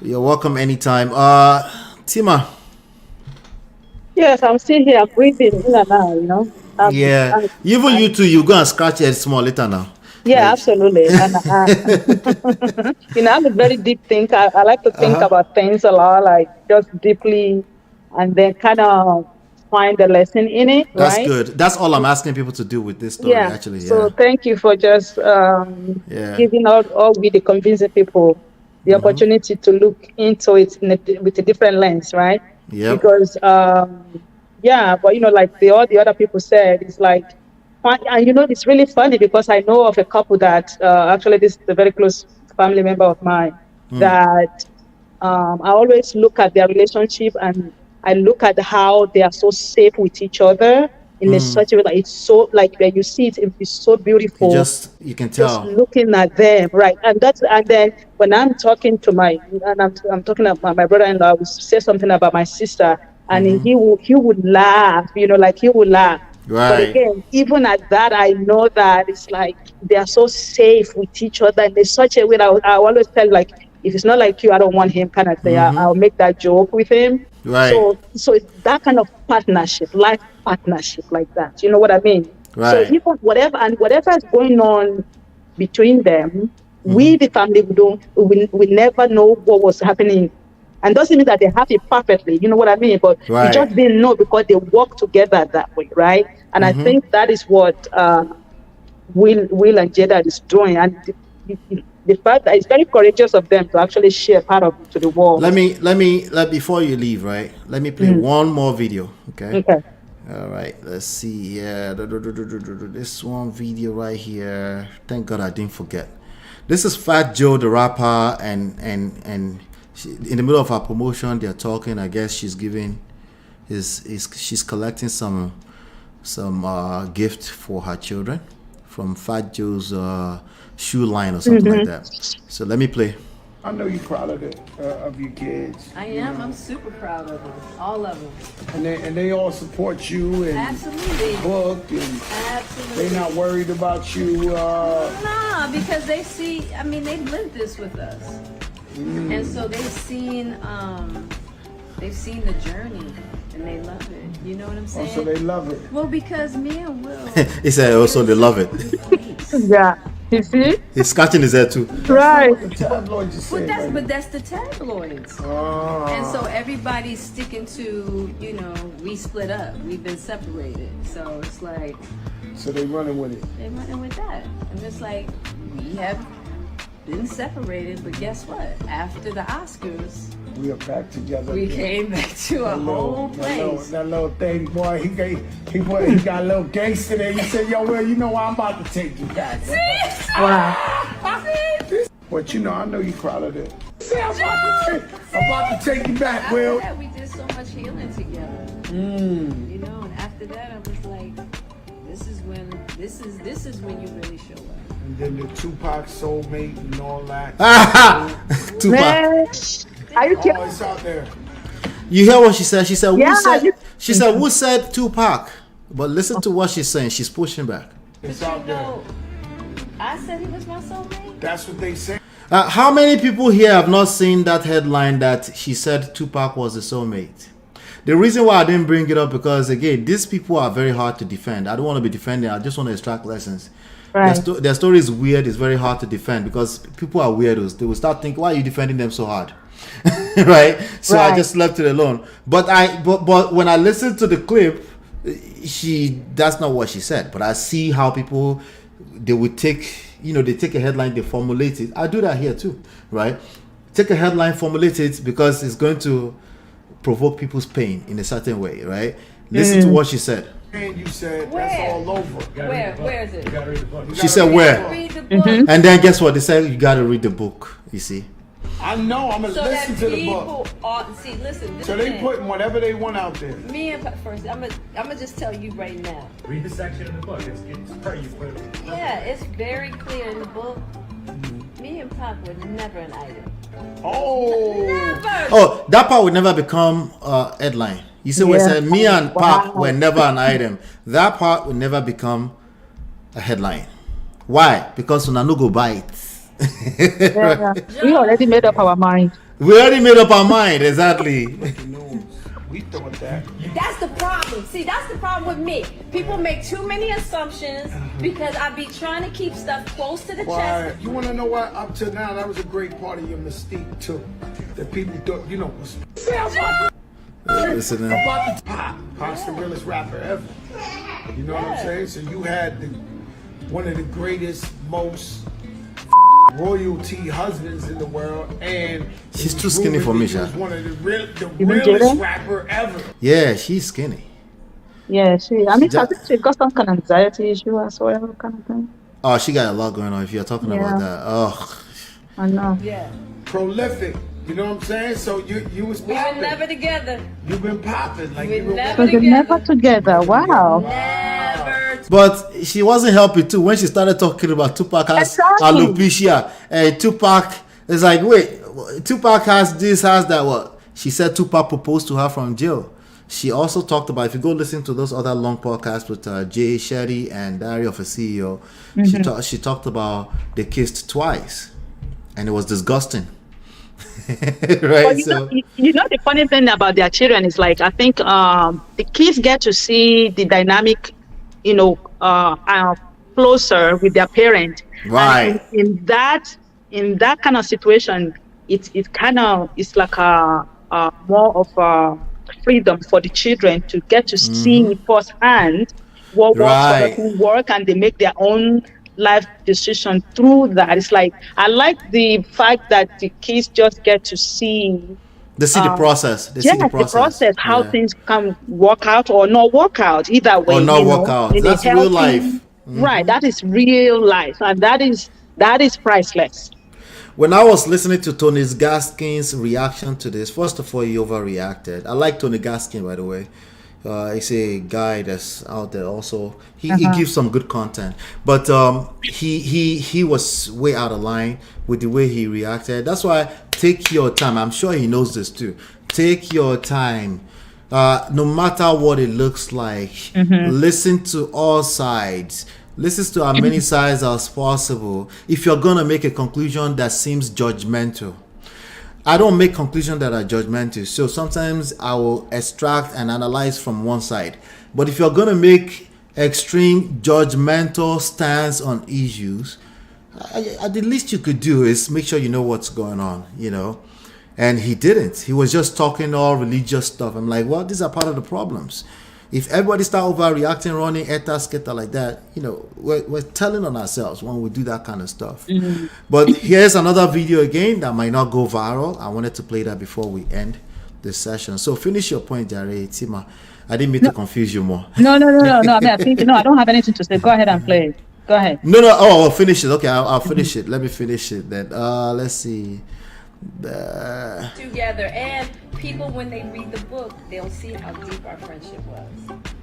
You're welcome anytime. Tima. Yes, I'm still here. I'm breathing in and out, Even you too, you go and scratch your head small later now. Yeah, absolutely. And I'm a very deep thinker. I like to think about things a lot, like just deeply, and then kind of find the lesson in it. That's right? good. That's all I'm asking people to do with this story, actually. So thank you for just giving all we the convincing people the opportunity to look into it with a different lens, right? Yeah. Because but like all the other people said, it's like, and it's really funny because I know of a couple that actually this is a very close family member of mine that I always look at their relationship and I look at how they are so safe with each other in a such a way that it's so like when you see it, it's so beautiful. You can tell. Just looking at them, right? And then when I'm talking to I'm talking about my brother-in-law, I would say something about my sister, and he would laugh, like he would laugh. Right. But again, even at that, I know that it's like they are so safe with each other, and in such a way that I always tell, like, if it's not like you, I don't want him, kind of thing. I'll make that joke with him. Right. So it's that kind of partnership, life partnership, like that. You know what I mean? Right. So even whatever is going on between them, we the family we never know what was happening. And doesn't mean that they have it perfectly, you know what I mean? But we just didn't know because they work together that way, right? And I think that is what Will and Jada is doing. And the fact that it's very courageous of them to actually share part of it to the world. Let me before you leave, right? Let me play one more video, okay? Okay. All right, let's see. Yeah, this one video right here. Thank God I didn't forget. This is Fat Joe, the rapper, and she, in the middle of her promotion, they're talking. I guess she's giving she's collecting some gift for her children from Fat Joe's shoe line or something like that. So let me play. I know you're proud of your kids. I am. I'm super proud of them, all of them. And they all support you and absolutely book and absolutely. They not worried about you. Nah, because they see. I mean, they've lived this with us, and so they've seen the journey, and they love it. You know what I'm saying? Oh, so they love it. Well, because me and Will. He said also they love it. Yeah. You see? He's scratching his head too. Right. But that's the tabloids. And so everybody's sticking to, we split up. We've been separated. So it's like. So they running with it. They running with that. And it's like, we have been separated, but guess what? After the Oscars, we are back together. We came back to a whole place. That little thing, boy, he got a little gangster there. He said, yo, Will, you know what? I'm about to take you back. See? Wow. But I know you're proud of it. See, I'm about to take you back, Will. After that, we did so much healing together. And after that, I was like, this is when you really show up. And then the Tupac soulmate and all that. Tupac. Are you kidding? Oh, it's out there. You hear what she said? She said, who said Tupac? But listen to what she's saying. She's pushing back. It's out there. I said he was my soulmate. That's what they say. How many people here have not seen that headline that she said Tupac was a soulmate? The reason why I didn't bring it up because again, these people are very hard to defend. I don't want to be defending. I just want to extract lessons. Right. Their story is weird. It's very hard to defend because people are weirdos. They will start thinking, why are you defending them so hard? Right? So I just left it alone. But when I listened to the clip, that's not what she said. But I see how people, they would take, they take a headline, they formulate it. I do that here too, right? Take a headline, formulate it because it's going to provoke people's pain in a certain way, right? Listen to what she said. And you said that's all over. Where is it? She said where? Read the book. And then guess what? They said you got to read the book, you see. I know. I'm going to listen to the book. See, listen. So they putting whatever they want out there. Me and first, I'm gonna just tell you right now. Read the section in the book. It's pretty clear. Yeah, it's very clear in the book. Me and Pop were never an item. Oh, that part would never become headline. You see what I said? Me and Pop were never an item. That part would never become a headline. Why? Because when I no go buy it. Right. We already made up our mind. We already made up our mind, exactly. We thought that. That's the problem. See, that's the problem with me. People make too many assumptions because I be trying to keep stuff close to the chest. You want to know what? Up to now, that was a great part of your mystique too. That people thought, was. Listen, about the Pop's the realest rapper ever. You know what I'm saying? So you had one of the greatest, most royalty husbands in the world, and she's too skinny for me, She was one of the realest Jada? rapper ever. Yeah, she's skinny. Yeah, I think she got some kind of anxiety issue as well, kind of thing. Oh, she got a lot going on if you're talking about that. Oh, I know. Yeah. Prolific. You know what I'm saying? So you was popping. We were never together. You've been popping. Like we you were never together. Wow. Never. But she wasn't helping too when she started talking about Tupac has alopecia and Tupac is like, wait, Tupac has this, has that. What? She said Tupac proposed to her from jail. She also talked about, if you go listen to those other long podcasts with Jay Shetty and Diary of a CEO, she talked about they kissed twice and it was disgusting. Right? But you know the funny thing about their children is like, I think the kids get to see the dynamic, closer with their parent. Right. And in that kind of situation, it's like a more of a freedom for the children to get to see firsthand what works, what doesn't work, and they make their own life decision through that. It's like, I like the fact that the kids just get to see the process. They see the process. How things can work out or not work out, either way. Or not work out. That's real life. Right. That is real life. And that is priceless. When I was listening to Tony Gaskin's reaction to this, first of all, he overreacted. I like Tony Gaskin, by the way. He's a guy that's out there also. He gives some good content, but he was way out of line with the way he reacted. That's why take your time. I'm sure he knows this too. Take your time. No matter what it looks like, listen to all sides. Listen to as many sides as possible. If you're gonna make a conclusion that seems judgmental, I don't make conclusions that are judgmental. So sometimes I will extract and analyze from one side. But if you're going to make extreme judgmental stance on issues, the least you could do is make sure you know what's going on, And he didn't. He was just talking all religious stuff. I'm like, well, these are part of the problems. If everybody start overreacting, running sketa like that, we're telling on ourselves when we do that kind of stuff. But here's another video again that might not go viral. I wanted to play that before we end this session. So finish your point, Jare. Tima, I didn't mean to confuse you more. No. I mean, I don't have anything to say. Go ahead and play. Go ahead. No. Oh, I'll finish it. Okay, I'll finish it. Let me finish it then. Let's see. Together, and people, when they read the book, they'll see how deep our friendship was.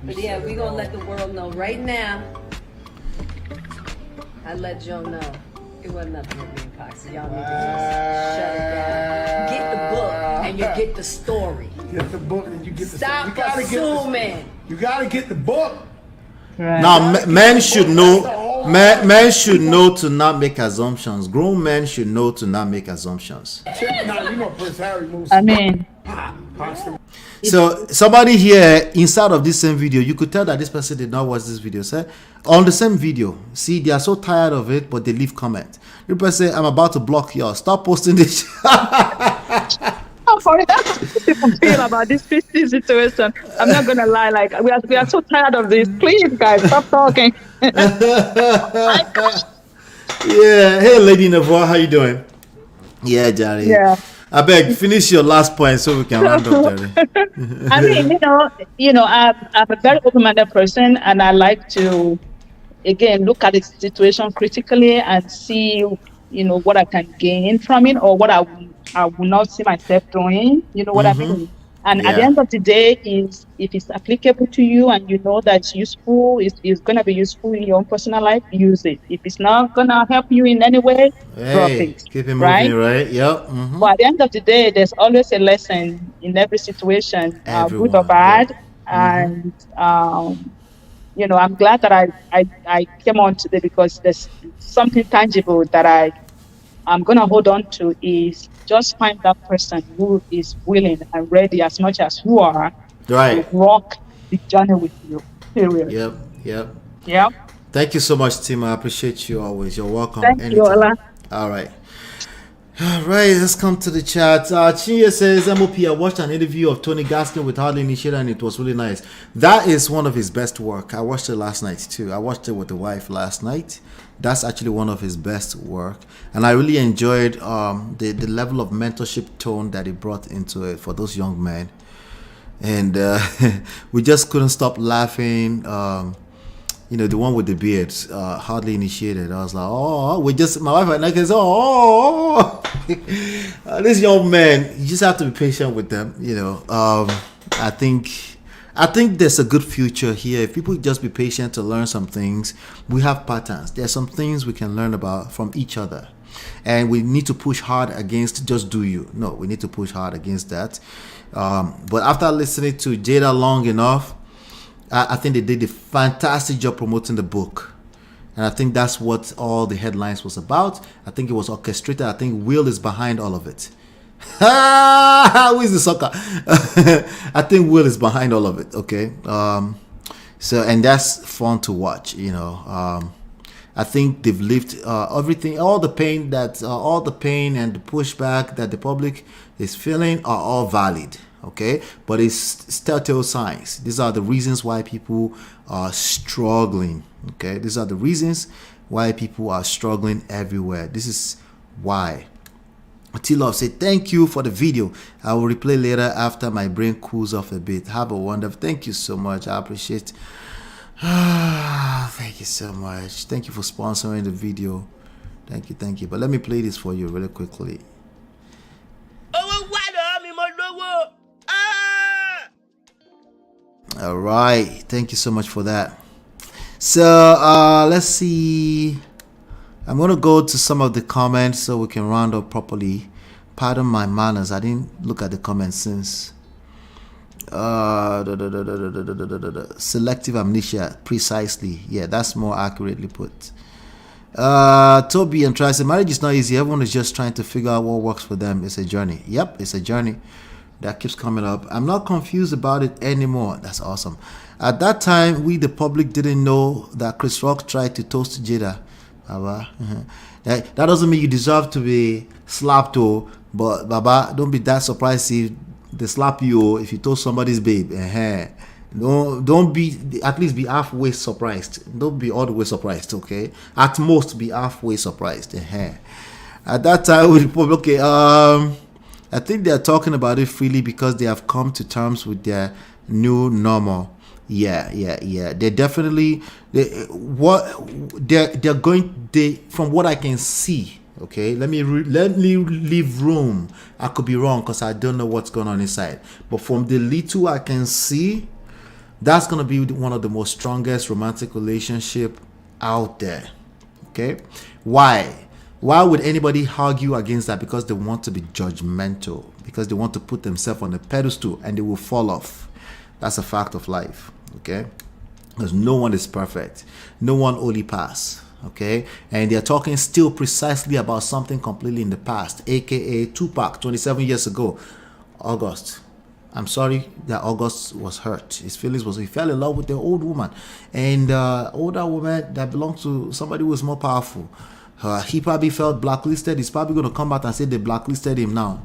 But yeah, we're gonna let the world know right now. I let Joe know it wasn't nothing with me and Pox. Y'all need to just shut it down. Get the book and you get the story. Get the book and you get the story. Stop assuming. You gotta get the book. Right. Now, men should know. Men should know to not make assumptions. Grown men should know to not make assumptions. Now, Prince Harry moves. I mean, So somebody here inside of this same video, you could tell that this person did not watch this video. Sir, on the same video, see, they are so tired of it, but they leave comment. The person say, "I'm about to block y'all. Stop posting this." Oh, for it, that's how people feel about this situation. I'm not gonna lie, like we are so tired of this. Please, guys, stop talking. Yeah. Hey, Lady Navoa, how you doing? Yeah, Jerry. Yeah. I beg, finish your last point so we can round up, Jerry. I mean, I'm a very open-minded person, and I like to, again, look at the situation critically and see, what I can gain from it or what I will not see myself doing. You know what I mean? And at the end of the day, is if it's applicable to you and you know that's useful, is going to be useful in your own personal life, use it. If it's not going to help you in any way, drop it. Keep it moving, right? Yep. But at the end of the day, there's always a lesson in every situation, good or bad. And, I'm glad that I came on today because there's something tangible that I'm going to hold on to is just find that person who is willing and ready as much as you are to walk the journey with you. Period. Yep. Yeah. Thank you so much, Tim. I appreciate you always. You're welcome. Thank you, Ola. All right. All right, let's come to the chat. Chinya says, M.O.P, I watched an interview of Tony Gaskin with Hardly Initiated and it was really nice. That is one of his best work. I watched it last night too. I watched it with the wife last night. That's actually one of his best work. And I really enjoyed the level of mentorship tone that he brought into it for those young men. And we just couldn't stop laughing. The one with the beard, Hardly Initiated. I was like, my wife and I can say, this young man, you just have to be patient with them. I think there's a good future here. If people just be patient to learn some things, we have patterns. There's some things we can learn about from each other. And we need to push hard against just do you. No, we need to push hard against that. But after listening to Jada long enough, I think they did a fantastic job promoting the book. And I think that's what all the headlines was about. I think it was orchestrated. I think Will is behind all of it. Who is the sucker? I think Will is behind all of it. Okay. And that's fun to watch. I think they've lived everything, all the pain and the pushback that the public is feeling are all valid. Okay, but it's telltale signs. These are the reasons why people are struggling. Okay, these are the reasons why people are struggling everywhere. This is why. T-Love said, thank you for the video. I will replay later after my brain cools off a bit. Have a wonderful. Thank you so much. I appreciate. Thank you so much. Thank you for sponsoring the video. Thank you. But let me play this for you really quickly. All right, thank you so much for that. So let's see. I'm gonna go to some of the comments so we can round up properly. Pardon my manners, I didn't look at the comments since. Selective amnesia, precisely. Yeah, that's more accurately put. Toby and Tracy, marriage is not easy. Everyone is just trying to figure out what works for them. It's a journey. Yep, it's a journey. That keeps coming up. I'm not confused about it anymore. That's awesome. At that time, we, the public, didn't know that Chris Rock tried to toast Jada. That doesn't mean you deserve to be slapped, but Baba, don't be that surprised if they slap you if you toast somebody's babe. Don't be, at least be halfway surprised. Don't be all the way surprised, okay? At most, be halfway surprised. At that time, we, the public, okay, I think they are talking about it freely because they have come to terms with their new normal. Yeah. They're definitely from what I can see. Okay, let me leave room. I could be wrong because I don't know what's going on inside. But from the little I can see, that's gonna be one of the most strongest romantic relationship out there. Okay, why? Why would anybody argue against that? Because they want to be judgmental, because they want to put themselves on a pedestal and they will fall off. That's a fact of life, okay? Because no one is perfect. No one only pass, okay? And they're talking still precisely about something completely in the past, aka Tupac, 27 years ago, August. I'm sorry that August was hurt. His feelings was he fell in love with the old woman, and older woman that belonged to somebody who was more powerful. He probably felt blacklisted. He's probably going to come out and say they blacklisted him now.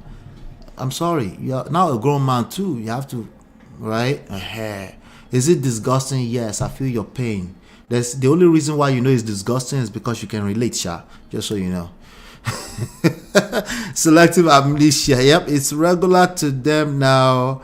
I'm sorry. You're now a grown man too. You have to, right? Is it disgusting? Yes, I feel your pain. That's the only reason why you know it's disgusting is because you can relate, Sha. Just so you know. Selective amnesia. Yep, it's regular to them now.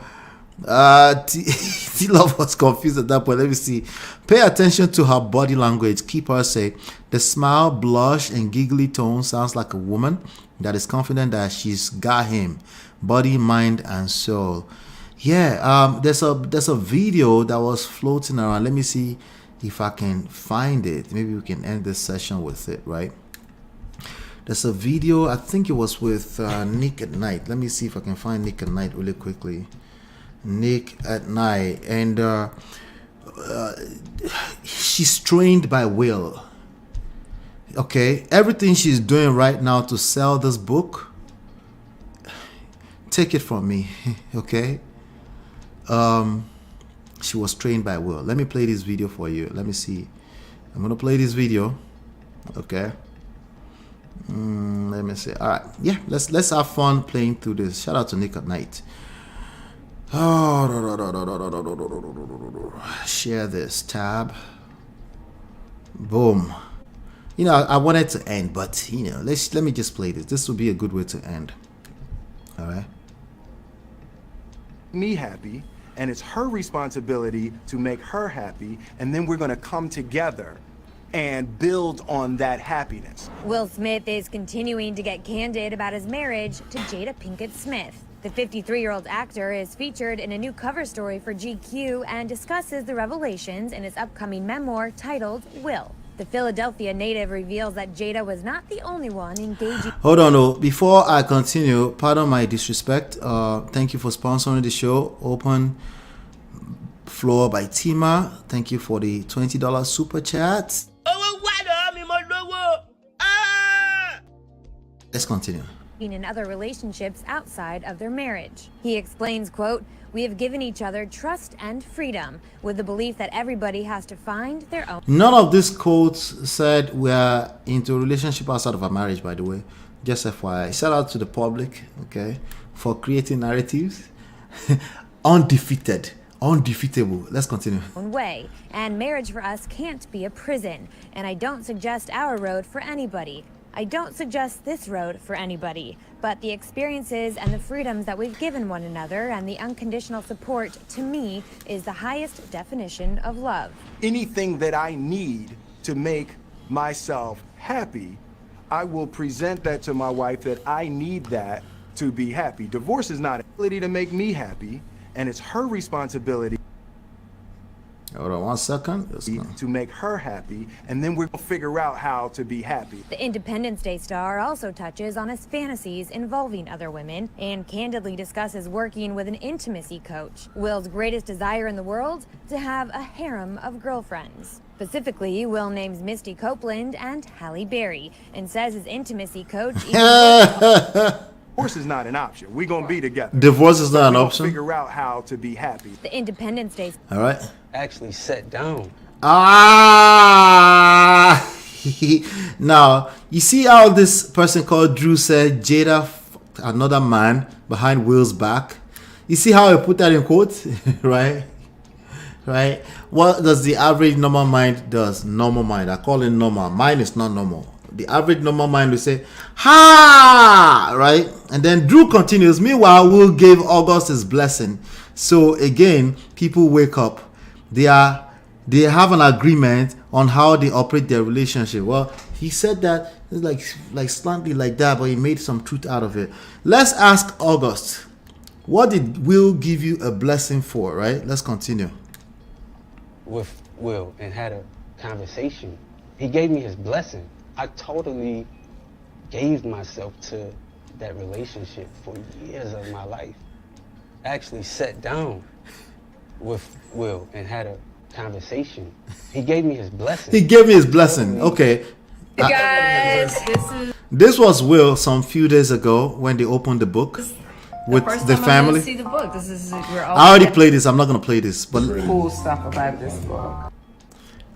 T-Love was confused at that point. Let me see. Pay attention to her body language. Keep her safe. The smile, blush, and giggly tone sounds like a woman that is confident that she's got him. Body, mind, and soul. Yeah, there's a video that was floating around. Let me see if I can find it. Maybe we can end this session with it, right? There's a video, I think it was with Nick at Night. Let me see if I can find Nick at Night really quickly. Nick at Night. And she's trained by Will. Okay, everything she's doing right now to sell this book, take it from me, okay? She was trained by Will. Let me play this video for you. Let me see. I'm gonna play this video, okay? Let me see. All right, yeah, let's have fun playing through this. Shout out to Nick at Night. Share this tab. Boom. You know, I wanted to end, but you know, let me just play this. This would be a good way to end. All right. Me happy, and it's her responsibility to make her happy, and then we're going to come together and build on that happiness. Will Smith is continuing to get candid about his marriage to Jada Pinkett Smith. The 53-year-old actor is featured in a new cover story for GQ and discusses the revelations in his upcoming memoir titled Will. The Philadelphia native reveals that Jada was not the only one engaging. Hold on, though. Before I continue, pardon my disrespect. Thank you for sponsoring the show. Open Floor by Tima. Thank you for the $20 super chat. Let's continue. In other relationships outside of their marriage. He explains, quote, "We have given each other trust and freedom with the belief that everybody has to find their own." None of these quotes said we are into a relationship outside of our marriage, by the way. Just FYI. Shout out to the public, okay, for creating narratives. Undefeatable. Let's continue. Own way. And marriage for us can't be a prison. And I don't suggest our road for anybody. I don't suggest this road for anybody, but the experiences and the freedoms that we've given one another and the unconditional support, to me, is the highest definition of love. Anything that I need to make myself happy, I will present that to my wife that I need that to be happy. Divorce is not an ability to make me happy, and it's her responsibility. Hold on 1 second. To make her happy, and then we're gonna figure out how to be happy. The Independence Day star also touches on his fantasies involving other women and candidly discusses working with an intimacy coach. Will's greatest desire in the world? To have a harem of girlfriends. Specifically, Will names Misty Copeland and Halle Berry and says his intimacy coach Divorce is not an option. We're gonna be together. Divorce is not an option. Figure out how to be happy. The Independence Day. All right. Actually sat down. Now, you see how this person called Drew said Jada, another man behind Will's back? You see how I put that in quotes, right? Right? What does the average normal mind does? Normal mind. I call it normal. Mine is not normal. The average normal mind will say, ha! Right? And then Drew continues. Meanwhile, Will gave August his blessing. So again, people wake up. They have an agreement on how they operate their relationship. Well, he said that it's like slightly like that, but he made some truth out of it. Let's ask August. What did Will give you a blessing for, right? Let's continue. With Will and had a conversation. He gave me his blessing. I totally gave myself to that relationship for years of my life. I actually sat down with Will and had a conversation. He gave me his blessing. He gave me his blessing. Okay. Guys, this was Will some few days ago when they opened the book. with first the time I'm family. gonna see the book. This is we're I already played this. I'm not gonna play this, but Cool stuff about this book.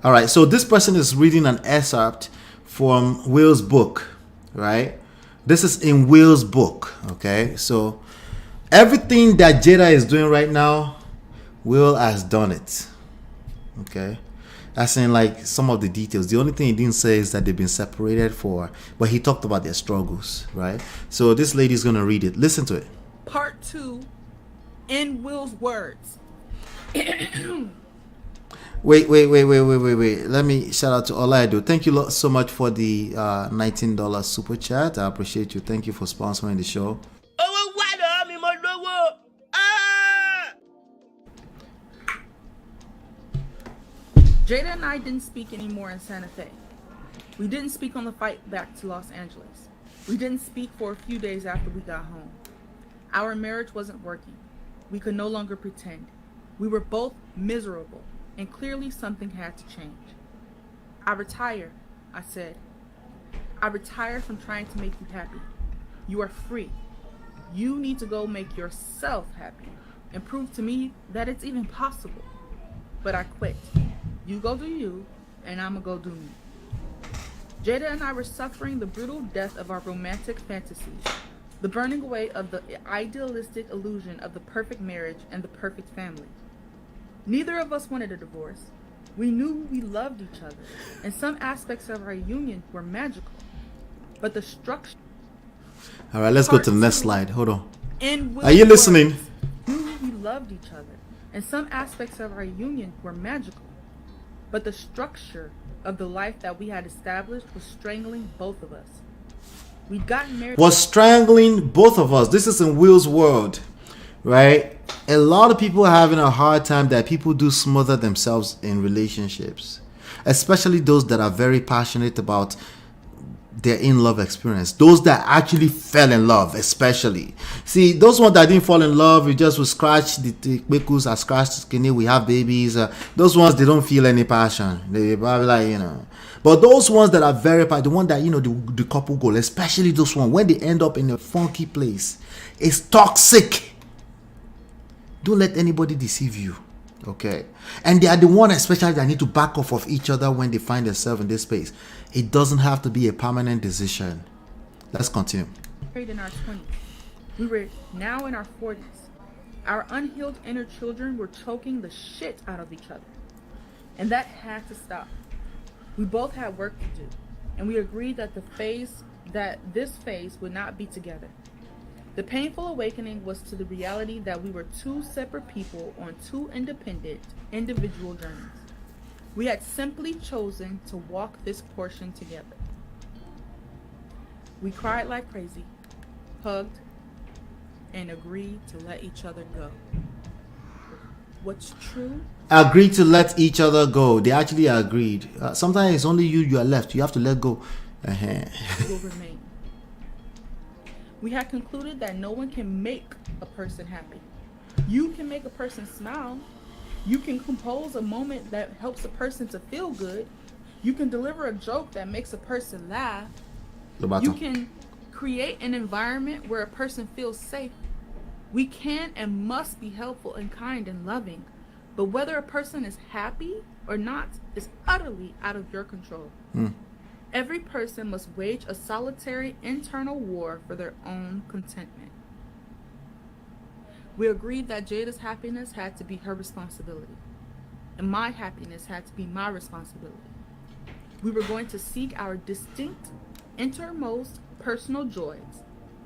all right. So this person is reading an excerpt from Will's book, right? This is in Will's book. Okay, so everything that Jada is doing right now, Will has done it. Okay, that's in like some of the details. The only thing he didn't say is that they've been separated but he talked about their struggles, right? So this lady's gonna read it. Listen to it. Part 2, in Will's words. Wait. Let me shout out to Olaido. Thank you so much for the $19 super chat. I appreciate you. Thank you for sponsoring the show. Jada and I didn't speak anymore in Santa Fe. We didn't speak on the flight back to Los Angeles. We didn't speak for a few days after we got home. Our marriage wasn't working. We could no longer pretend. We were both miserable, and clearly something had to change. I retire, I said. I retire from trying to make you happy. You are free. You need to go make yourself happy and prove to me that it's even possible. But I quit. You go do you, and I'ma go do me. Jada and I were suffering the brutal death of our romantic fantasies, the burning away of the idealistic illusion of the perfect marriage and the perfect family. Neither of us wanted a divorce. We knew we loved each other, and some aspects of our union were magical. But the structure... All right, let's go to the next slide. Hold on. In Are you listening? We knew we loved each other, and some aspects of our union were magical. But the structure of the life that we had established was strangling both of us. We'd gotten married... Was strangling both of us. This is in Will's world, right? A lot of people are having a hard time that people do smother themselves in relationships, especially those that are very passionate about their in-love experience. Those that actually fell in love, especially. See, those ones that didn't fall in love, we just will scratch the bekus, scratch the skinny, we have babies. Those ones, they don't feel any passion. They probably like, you know. But those ones that are very passionate, the one that, you know, the couple goal, especially those ones, when they end up in a funky place, it's toxic. Don't let anybody deceive you. Okay, and they are the one especially that need to back off of each other when they find themselves in this space. It doesn't have to be a permanent decision. Let's continue. In our 20s. We were now in our 40s. Our unhealed inner children were choking the shit out of each other. And that had to stop. We both had work to do, and we agreed that this phase would not be together. The painful awakening was to the reality that we were two separate people on two independent, individual journeys. We had simply chosen to walk this portion together. We cried like crazy, hugged, and agreed to let each other go. What's true? Agreed to let each other go. They actually agreed. Sometimes it's only you are left. You have to let go. Will remain. We had concluded that no one can make a person happy. You can make a person smile. You can compose a moment that helps a person to feel good. You can deliver a joke that makes a person laugh. You can create an environment where a person feels safe. We can and must be helpful and kind and loving. But whether a person is happy or not is utterly out of your control. Every person must wage a solitary internal war for their own contentment. We agreed that Jada's happiness had to be her responsibility, and my happiness had to be my responsibility. We were going to seek our distinct, innermost personal joys,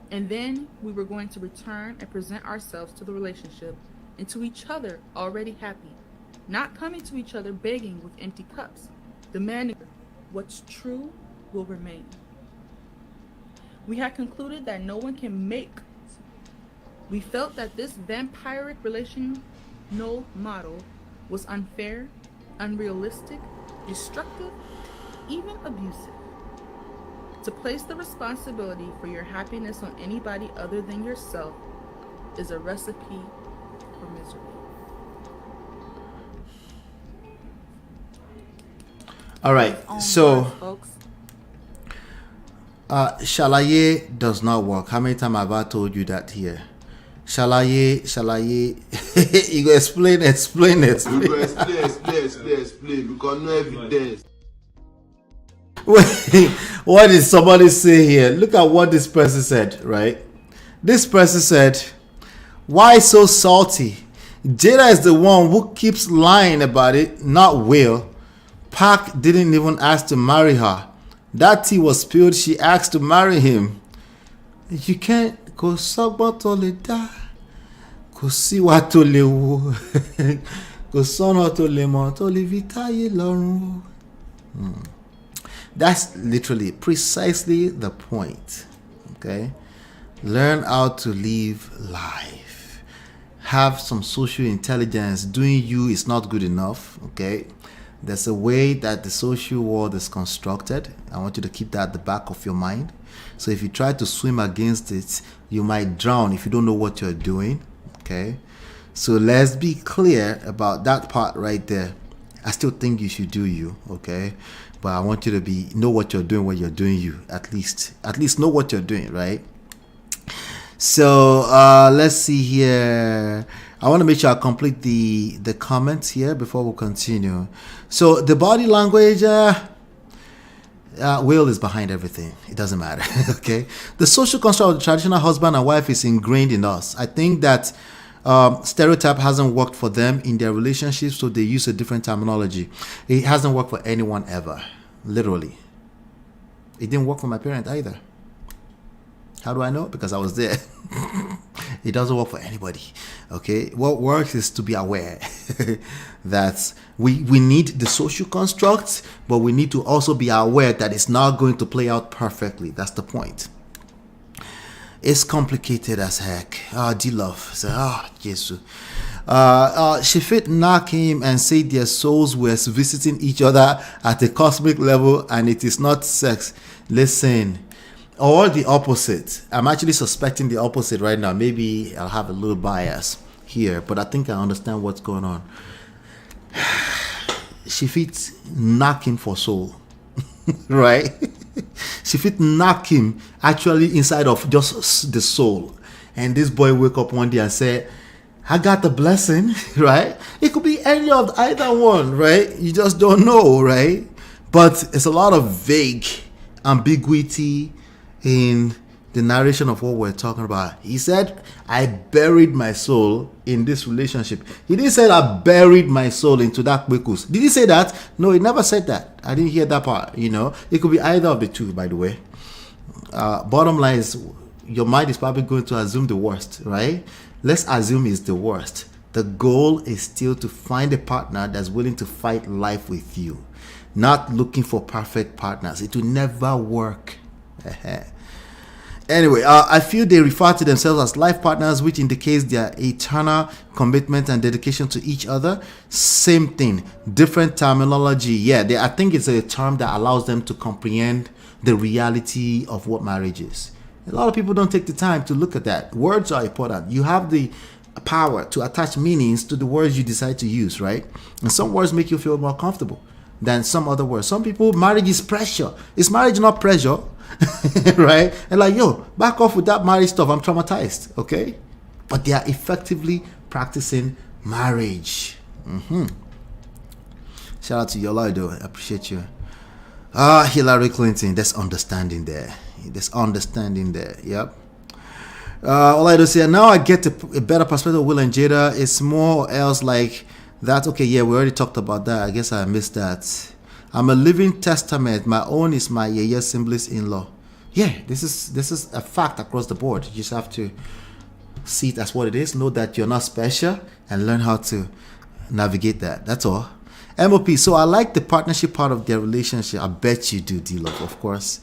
and then we were going to return and present ourselves to the relationship and to each other already happy, not coming to each other begging with empty cups, demanding what's true will remain. We had concluded that no one can make. We felt that this vampiric relational model was unfair, unrealistic, destructive, even abusive. To place the responsibility for your happiness on anybody other than yourself is a recipe for misery. All right, so Shalaye does not work. How many times have I told you that here? Shalaye. You go explain it. You go explain because no evidence. Wait, what did somebody say here? Look at what this person said, right? This person said, why so salty? Jada is the one who keeps lying about it, not Will. Park didn't even ask to marry her. That tea was spilled, she asked to marry him. You can't go sogba to le da. Go see what to le wo. Go son to le mo to le vitaye lorun. That's literally precisely the point. Okay? Learn how to live life. Have some social intelligence. Doing you is not good enough. Okay? There's a way that the social world is constructed. I want you to keep that at the back of your mind. So if you try to swim against it, you might drown if you don't know what you're doing. Okay? So let's be clear about that part right there. I still think you should do you. Okay? But I want you to know what you're doing when you're doing you. At least know what you're doing, right? So let's see here. I want to make sure I complete the comments here before we continue. So the body language, Will is behind everything. It doesn't matter. Okay. The social construct of the traditional husband and wife is ingrained in us. I think that stereotype hasn't worked for them in their relationship, so they use a different terminology. It hasn't worked for anyone ever, literally. It didn't work for my parents either. How do I know? Because I was there. It doesn't work for anybody. Okay, what works is to be aware that we need the social construct, but we need to also be aware that it's not going to play out perfectly. That's the point. It's complicated as heck. D-Love said, Jesus. She fit knock him and say their souls were visiting each other at a cosmic level and it is not sex. Listen, or the opposite. I'm actually suspecting the opposite right now. Maybe I'll have a little bias here, but I think I understand what's going on. She fit knock him for soul. Right? She fit knock him actually inside of just the soul. And this boy wake up one day and say, I got the blessing, right? It could be any of either one, right? You just don't know, right? But it's a lot of vague ambiguity in the narration of what we're talking about. He said, I buried my soul in this relationship. He didn't say I buried my soul into that kwekus. Did he say that? No, he never said that. I didn't hear that part, you know. It could be either of the two, by the way. Bottom line is, your mind is probably going to assume the worst, right? Let's assume it's the worst. The goal is still to find a partner that's willing to fight life with you. Not looking for perfect partners. It will never work. Anyway, I feel they refer to themselves as life partners, which indicates their eternal commitment and dedication to each other. Same thing, different terminology. Yeah, I think it's a term that allows them to comprehend the reality of what marriage is. A lot of people don't take the time to look at that. Words are important. You have the power to attach meanings to the words you decide to use, right? And some words make you feel more comfortable than some other words. Some people, marriage is pressure. Is marriage not pressure? Right? And like, yo, back off with that marriage stuff. I'm traumatized. Okay? But they are effectively practicing marriage. Shout out to Yola, though. I appreciate you. Hillary Clinton. There's understanding there. Yep. All I do say, now I get a better perspective of Will and Jada. It's more or else like that. Okay, yeah, we already talked about that. I guess I missed that. I'm a living testament. My own is my Yeye Siblings in-law. Yeah, this is a fact across the board. You just have to see it as what it is. Know that you're not special and learn how to navigate that. That's all. M.O.P. So I like the partnership part of their relationship. I bet you do, D-Love, of course.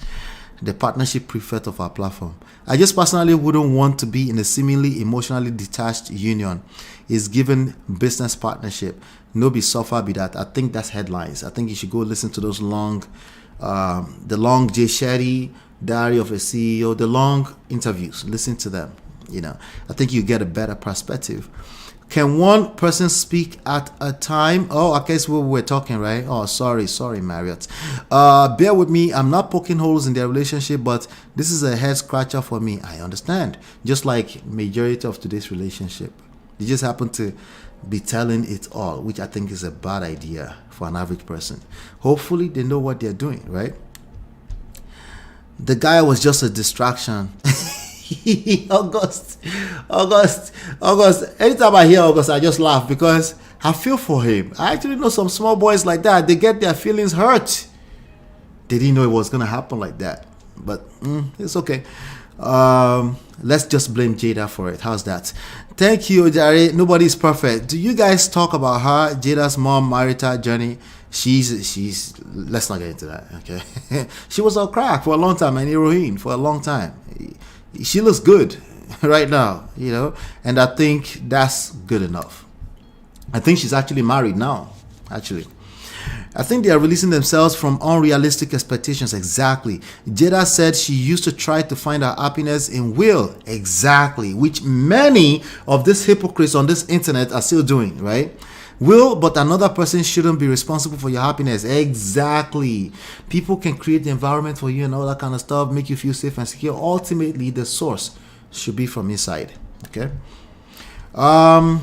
The partnership prefect of our platform. I just personally wouldn't want to be in a seemingly emotionally detached union. It's given business partnership. No be suffer be that. I think that's headlines. I think you should go listen to those long, the long Jay Shetty, Diary of a CEO, the long interviews. Listen to them. You know, I think you get a better perspective. Can one person speak at a time? Oh, I guess we were talking, right? Oh, sorry, Marriott. Bear with me. I'm not poking holes in their relationship, but this is a head scratcher for me. I understand. Just like majority of today's relationship. They just happen to be telling it all, which I think is a bad idea for an average person. Hopefully they know what they're doing, right? The guy was just a distraction. August. Anytime I hear August, I just laugh because I feel for him. I actually know some small boys like that. They get their feelings hurt. They didn't know it was going to happen like that. But it's okay. Let's just blame Jada for it. How's that? Thank you, Jare. Nobody's perfect. Do you guys talk about her, Jada's mom, marital journey? She's let's not get into that, okay? She was on crack for a long time and heroin for a long time. She looks good right now, you know, and I think that's good enough. I think she's actually married now, actually. I think they are releasing themselves from unrealistic expectations. Exactly. Jada said she used to try to find her happiness in Will. Exactly. Which many of these hypocrites on this internet are still doing, right? Will, but another person shouldn't be responsible for your happiness. Exactly. People can create the environment for you and all that kind of stuff, make you feel safe and secure. Ultimately, the source should be from inside. Okay.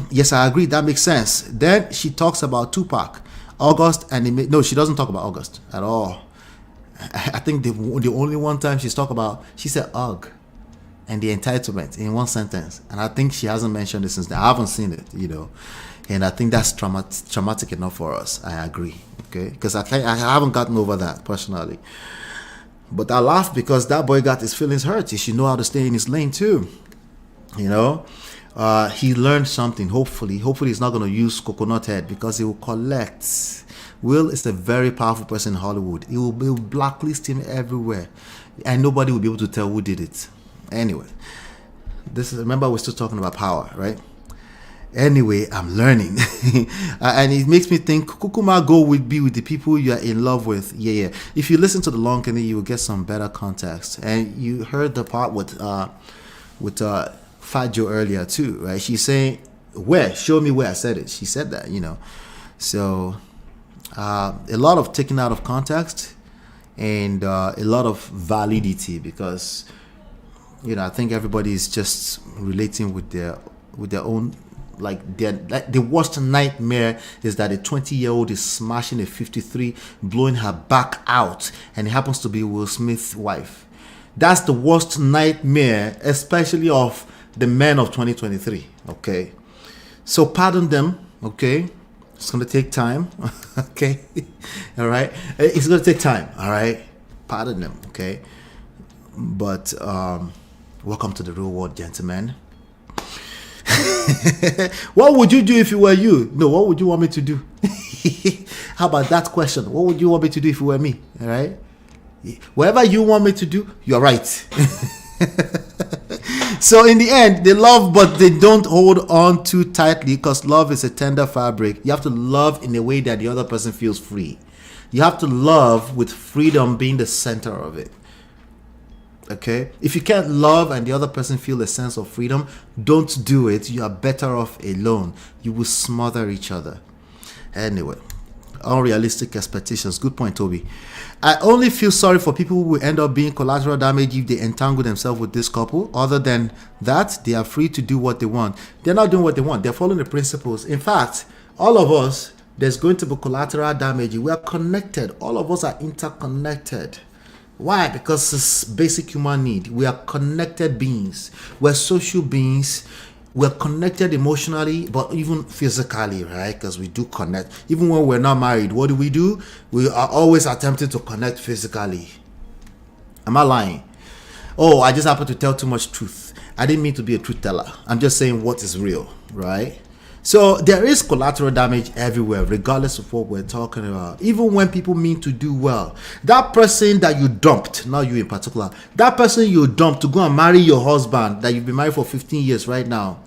Yes, I agree. That makes sense. Then she talks about Tupac, August, and no, she doesn't talk about August at all. I think the only one time she said UG and the entitlement in one sentence, and I think she hasn't mentioned it since then. I haven't seen it, you know. And I think that's traumatic enough for us. I agree. Okay. Because I haven't gotten over that personally. But I laugh because that boy got his feelings hurt. He should know how to stay in his lane too. You know? He learned something, hopefully. Hopefully he's not going to use coconut head because he will collect. Will is a very powerful person in Hollywood. He will blacklist him everywhere. And nobody will be able to tell who did it. Anyway. Remember, we're still talking about power, right? Anyway, I'm learning. And it makes me think Kukuma go would be with the people you are in love with. Yeah. If you listen to the long candy, you will get some better context. And you heard the part with Fat Joe earlier too, right? She's saying, where? Show me where I said it. She said that, you know. So a lot of taken out of context and a lot of validity because, you know, I think everybody is just relating with their own. Like the worst nightmare is that a 20-year-old is smashing a 53, blowing her back out, and it happens to be Will Smith's wife. That's the worst nightmare, especially of the men of 2023. Okay, so pardon them. Okay, it's gonna take time. Okay, all right, it's gonna take time. All right, pardon them. Okay, but welcome to the real world, gentlemen. What would you do if you were you? No, what would you want me to do? How about that question? What would you want me to do if you were me? All right. Whatever you want me to do, you're right. So in the end, they love, but they don't hold on too tightly because love is a tender fabric. You have to love in a way that the other person feels free. You have to love with freedom being the center of it. Okay, if you can't love and the other person feel a sense of freedom, don't do it. You are better off alone. You will smother each other. Anyway, unrealistic expectations. Good point, Toby. I only feel sorry for people who will end up being collateral damage if they entangle themselves with this couple. Other than that, they are free to do what they want. They're not doing what they want. They're following the principles. In fact, all of us, there's going to be collateral damage. We are connected. All of us are interconnected. Why? Because it's basic human need. We are connected beings. We're social beings. We're connected emotionally, but even physically, right? Because we do connect. Even when we're not married, what do? We are always attempting to connect physically. Am I lying? Oh, I just happen to tell too much truth. I didn't mean to be a truth teller. I'm just saying what is real, right? So there is collateral damage everywhere, regardless of what we're talking about. Even when people mean to do well. That person that you dumped, not you in particular, that person you dumped to go and marry your husband that you've been married for 15 years right now.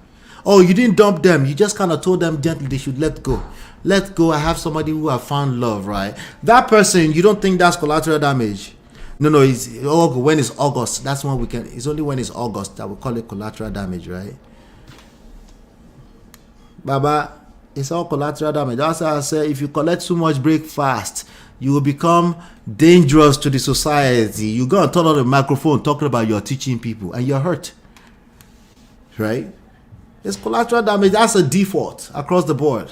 Oh, you didn't dump them. You just kind of told them gently they should let go. Let go. I have somebody who have found love, right? That person, you don't think that's collateral damage? No, it's when it's August. That's when we can. It's only when it's August that we call it collateral damage, right? Baba, it's all collateral damage. That's why I say if you collect too much breakfast, you will become dangerous to the society. You go and turn on the microphone talking about you're teaching people and you're hurt. Right? It's collateral damage. That's a default across the board.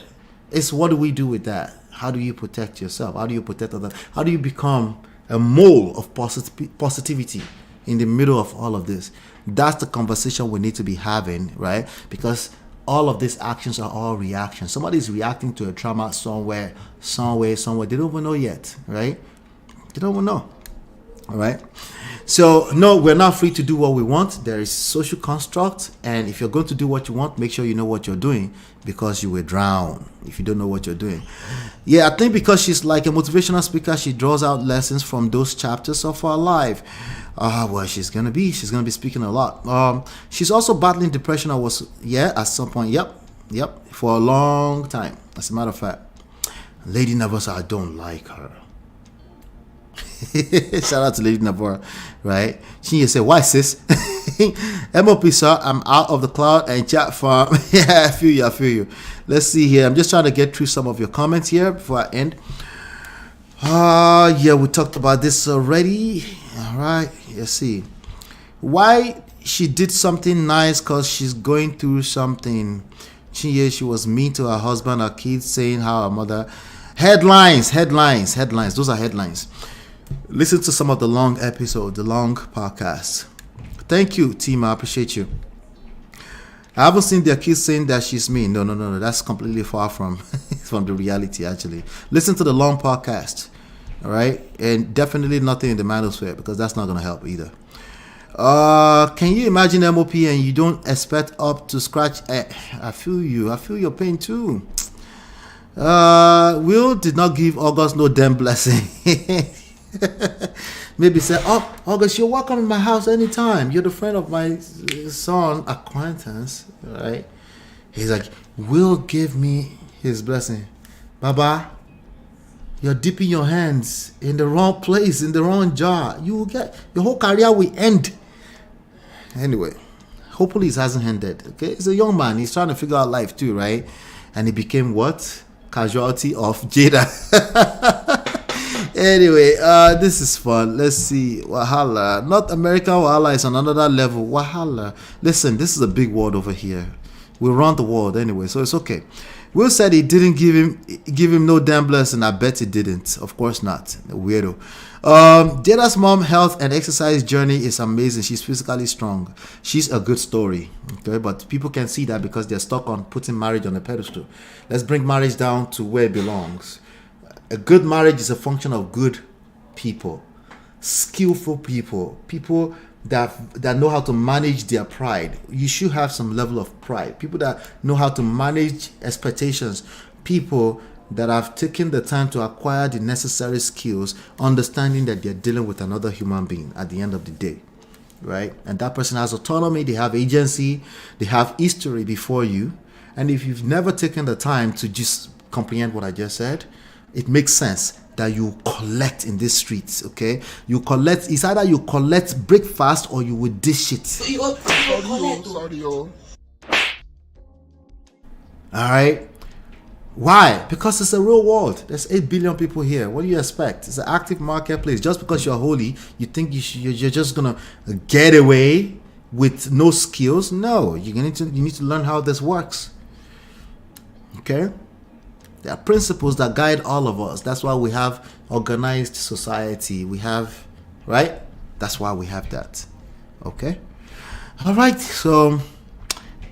It's what do we do with that? How do you protect yourself? How do you protect others? How do you become a mole of positivity in the middle of all of this? That's the conversation we need to be having, right? Because all of these actions are all reactions. Somebody's reacting to a trauma somewhere. They don't even know yet, right? They don't even know. All right. So no, we're not free to do what we want. There is social construct, and if you're going to do what you want, make sure you know what you're doing, because you will drown if you don't know what you're doing. Yeah, I think because she's like a motivational speaker, she draws out lessons from those chapters of her life. Well, she's gonna be speaking a lot. She's also battling depression. At some point. Yep, for a long time. As a matter of fact, Lady Navasa, I don't like her. Shout out to Lady Navarre, right? She said, "Why, sis?" M.O.P, sir, I'm out of the cloud and chat farm. Yeah, I feel you. Let's see here. I'm just trying to get through some of your comments here before I end. Yeah, we talked about this already. All right, let's see. Why she did something nice? Because she's going through something. She was mean to her husband, her kids, saying how her mother. Headlines. Those are headlines. Listen to some of the long episodes, the long podcasts. Thank you, team. I appreciate you. I haven't seen their kids saying that she's mean. No. That's completely far from the reality, actually. Listen to the long podcast. All right? And definitely nothing in the manosphere, because that's not going to help either. Can you imagine M.O.P and you don't expect up to scratch? I feel you. I feel your pain too. Will did not give August no damn blessing. Maybe say, "Oh, August, you're welcome in my house anytime. You're the friend of my son acquaintance," right? He's like, "Will give me his blessing." Baba, you're dipping your hands in the wrong place, in the wrong jar. You will get your whole career will end. Anyway, hopefully it hasn't ended. Okay, he's a young man. He's trying to figure out life too, right? And he became what? Casualty of Jada. Anyway, this is fun. Let's see. Wahala. Not American Wahala is on another level. Wahala. Listen, this is a big world over here. We run the world anyway, so it's okay. Will said he didn't give him no damn blessing. I bet he didn't. Of course not. Weirdo. Jada's mom health and exercise journey is amazing. She's physically strong. She's a good story. Okay, but people can see that because they're stuck on putting marriage on a pedestal. Let's bring marriage down to where it belongs. A good marriage is a function of good people, skillful people that know how to manage their pride. You should have some level of pride. People that know how to manage expectations. People that have taken the time to acquire the necessary skills, understanding that they're dealing with another human being at the end of the day, right? And that person has autonomy, they have agency, they have history before you. And if you've never taken the time to just comprehend what I just said, it makes sense that you collect in these streets, okay? You collect, it's either you collect breakfast or you will dish it. Sorry. All right? Why? Because it's a real world. There's 8 billion people here. What do you expect? It's an active marketplace. Just because you're holy, you think you're just gonna get away with no skills? No, you need to learn how this works. Okay? There are principles that guide all of us. That's why we have organized society. We have, right? That's why we have that. Okay? All right. So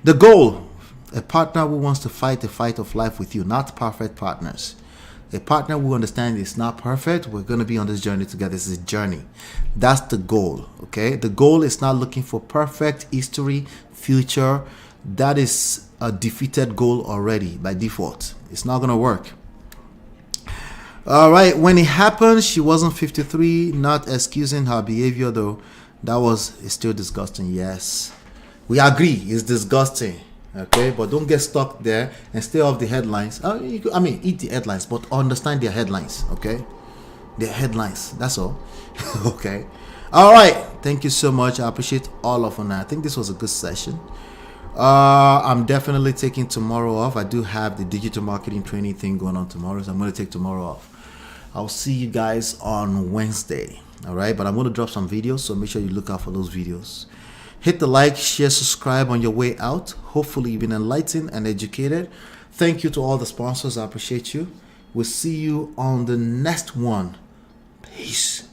the goal, a partner who wants to fight the fight of life with you, not perfect partners. A partner who understands it's not perfect. We're going to be on this journey together. This is a journey. That's the goal. Okay? The goal is not looking for perfect history, future. That is a defeated goal already by default. It's not gonna work. All right, when it happened, she wasn't 53. Not excusing her behavior though. It's still disgusting. Yes, we agree, it's disgusting. Okay, but don't get stuck there and stay off the headlines. Eat the headlines, but understand their headlines. Okay, their headlines. That's all. Okay. All right. Thank you so much. I appreciate all of you. I think this was a good session. I'm definitely taking tomorrow off. I do have the digital marketing training thing going on tomorrow, so I'm going to take tomorrow off. I'll see you guys on Wednesday. All right, but I'm going to drop some videos, so make sure you look out for those videos. Hit the like, share, subscribe on your way out. Hopefully you've been enlightened and educated. Thank you to all the sponsors. I appreciate you. We'll see you on the next one. Peace.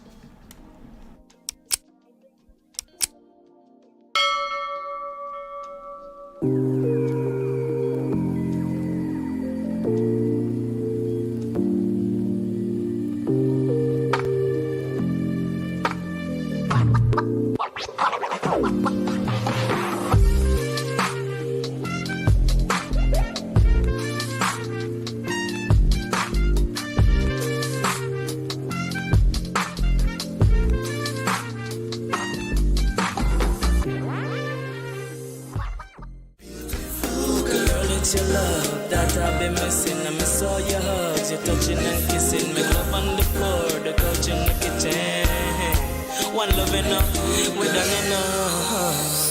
Your love that I've been missing. I miss all your hugs, your touching and kissing. Make love on the floor, the couch in the kitchen. One love enough, we done enough.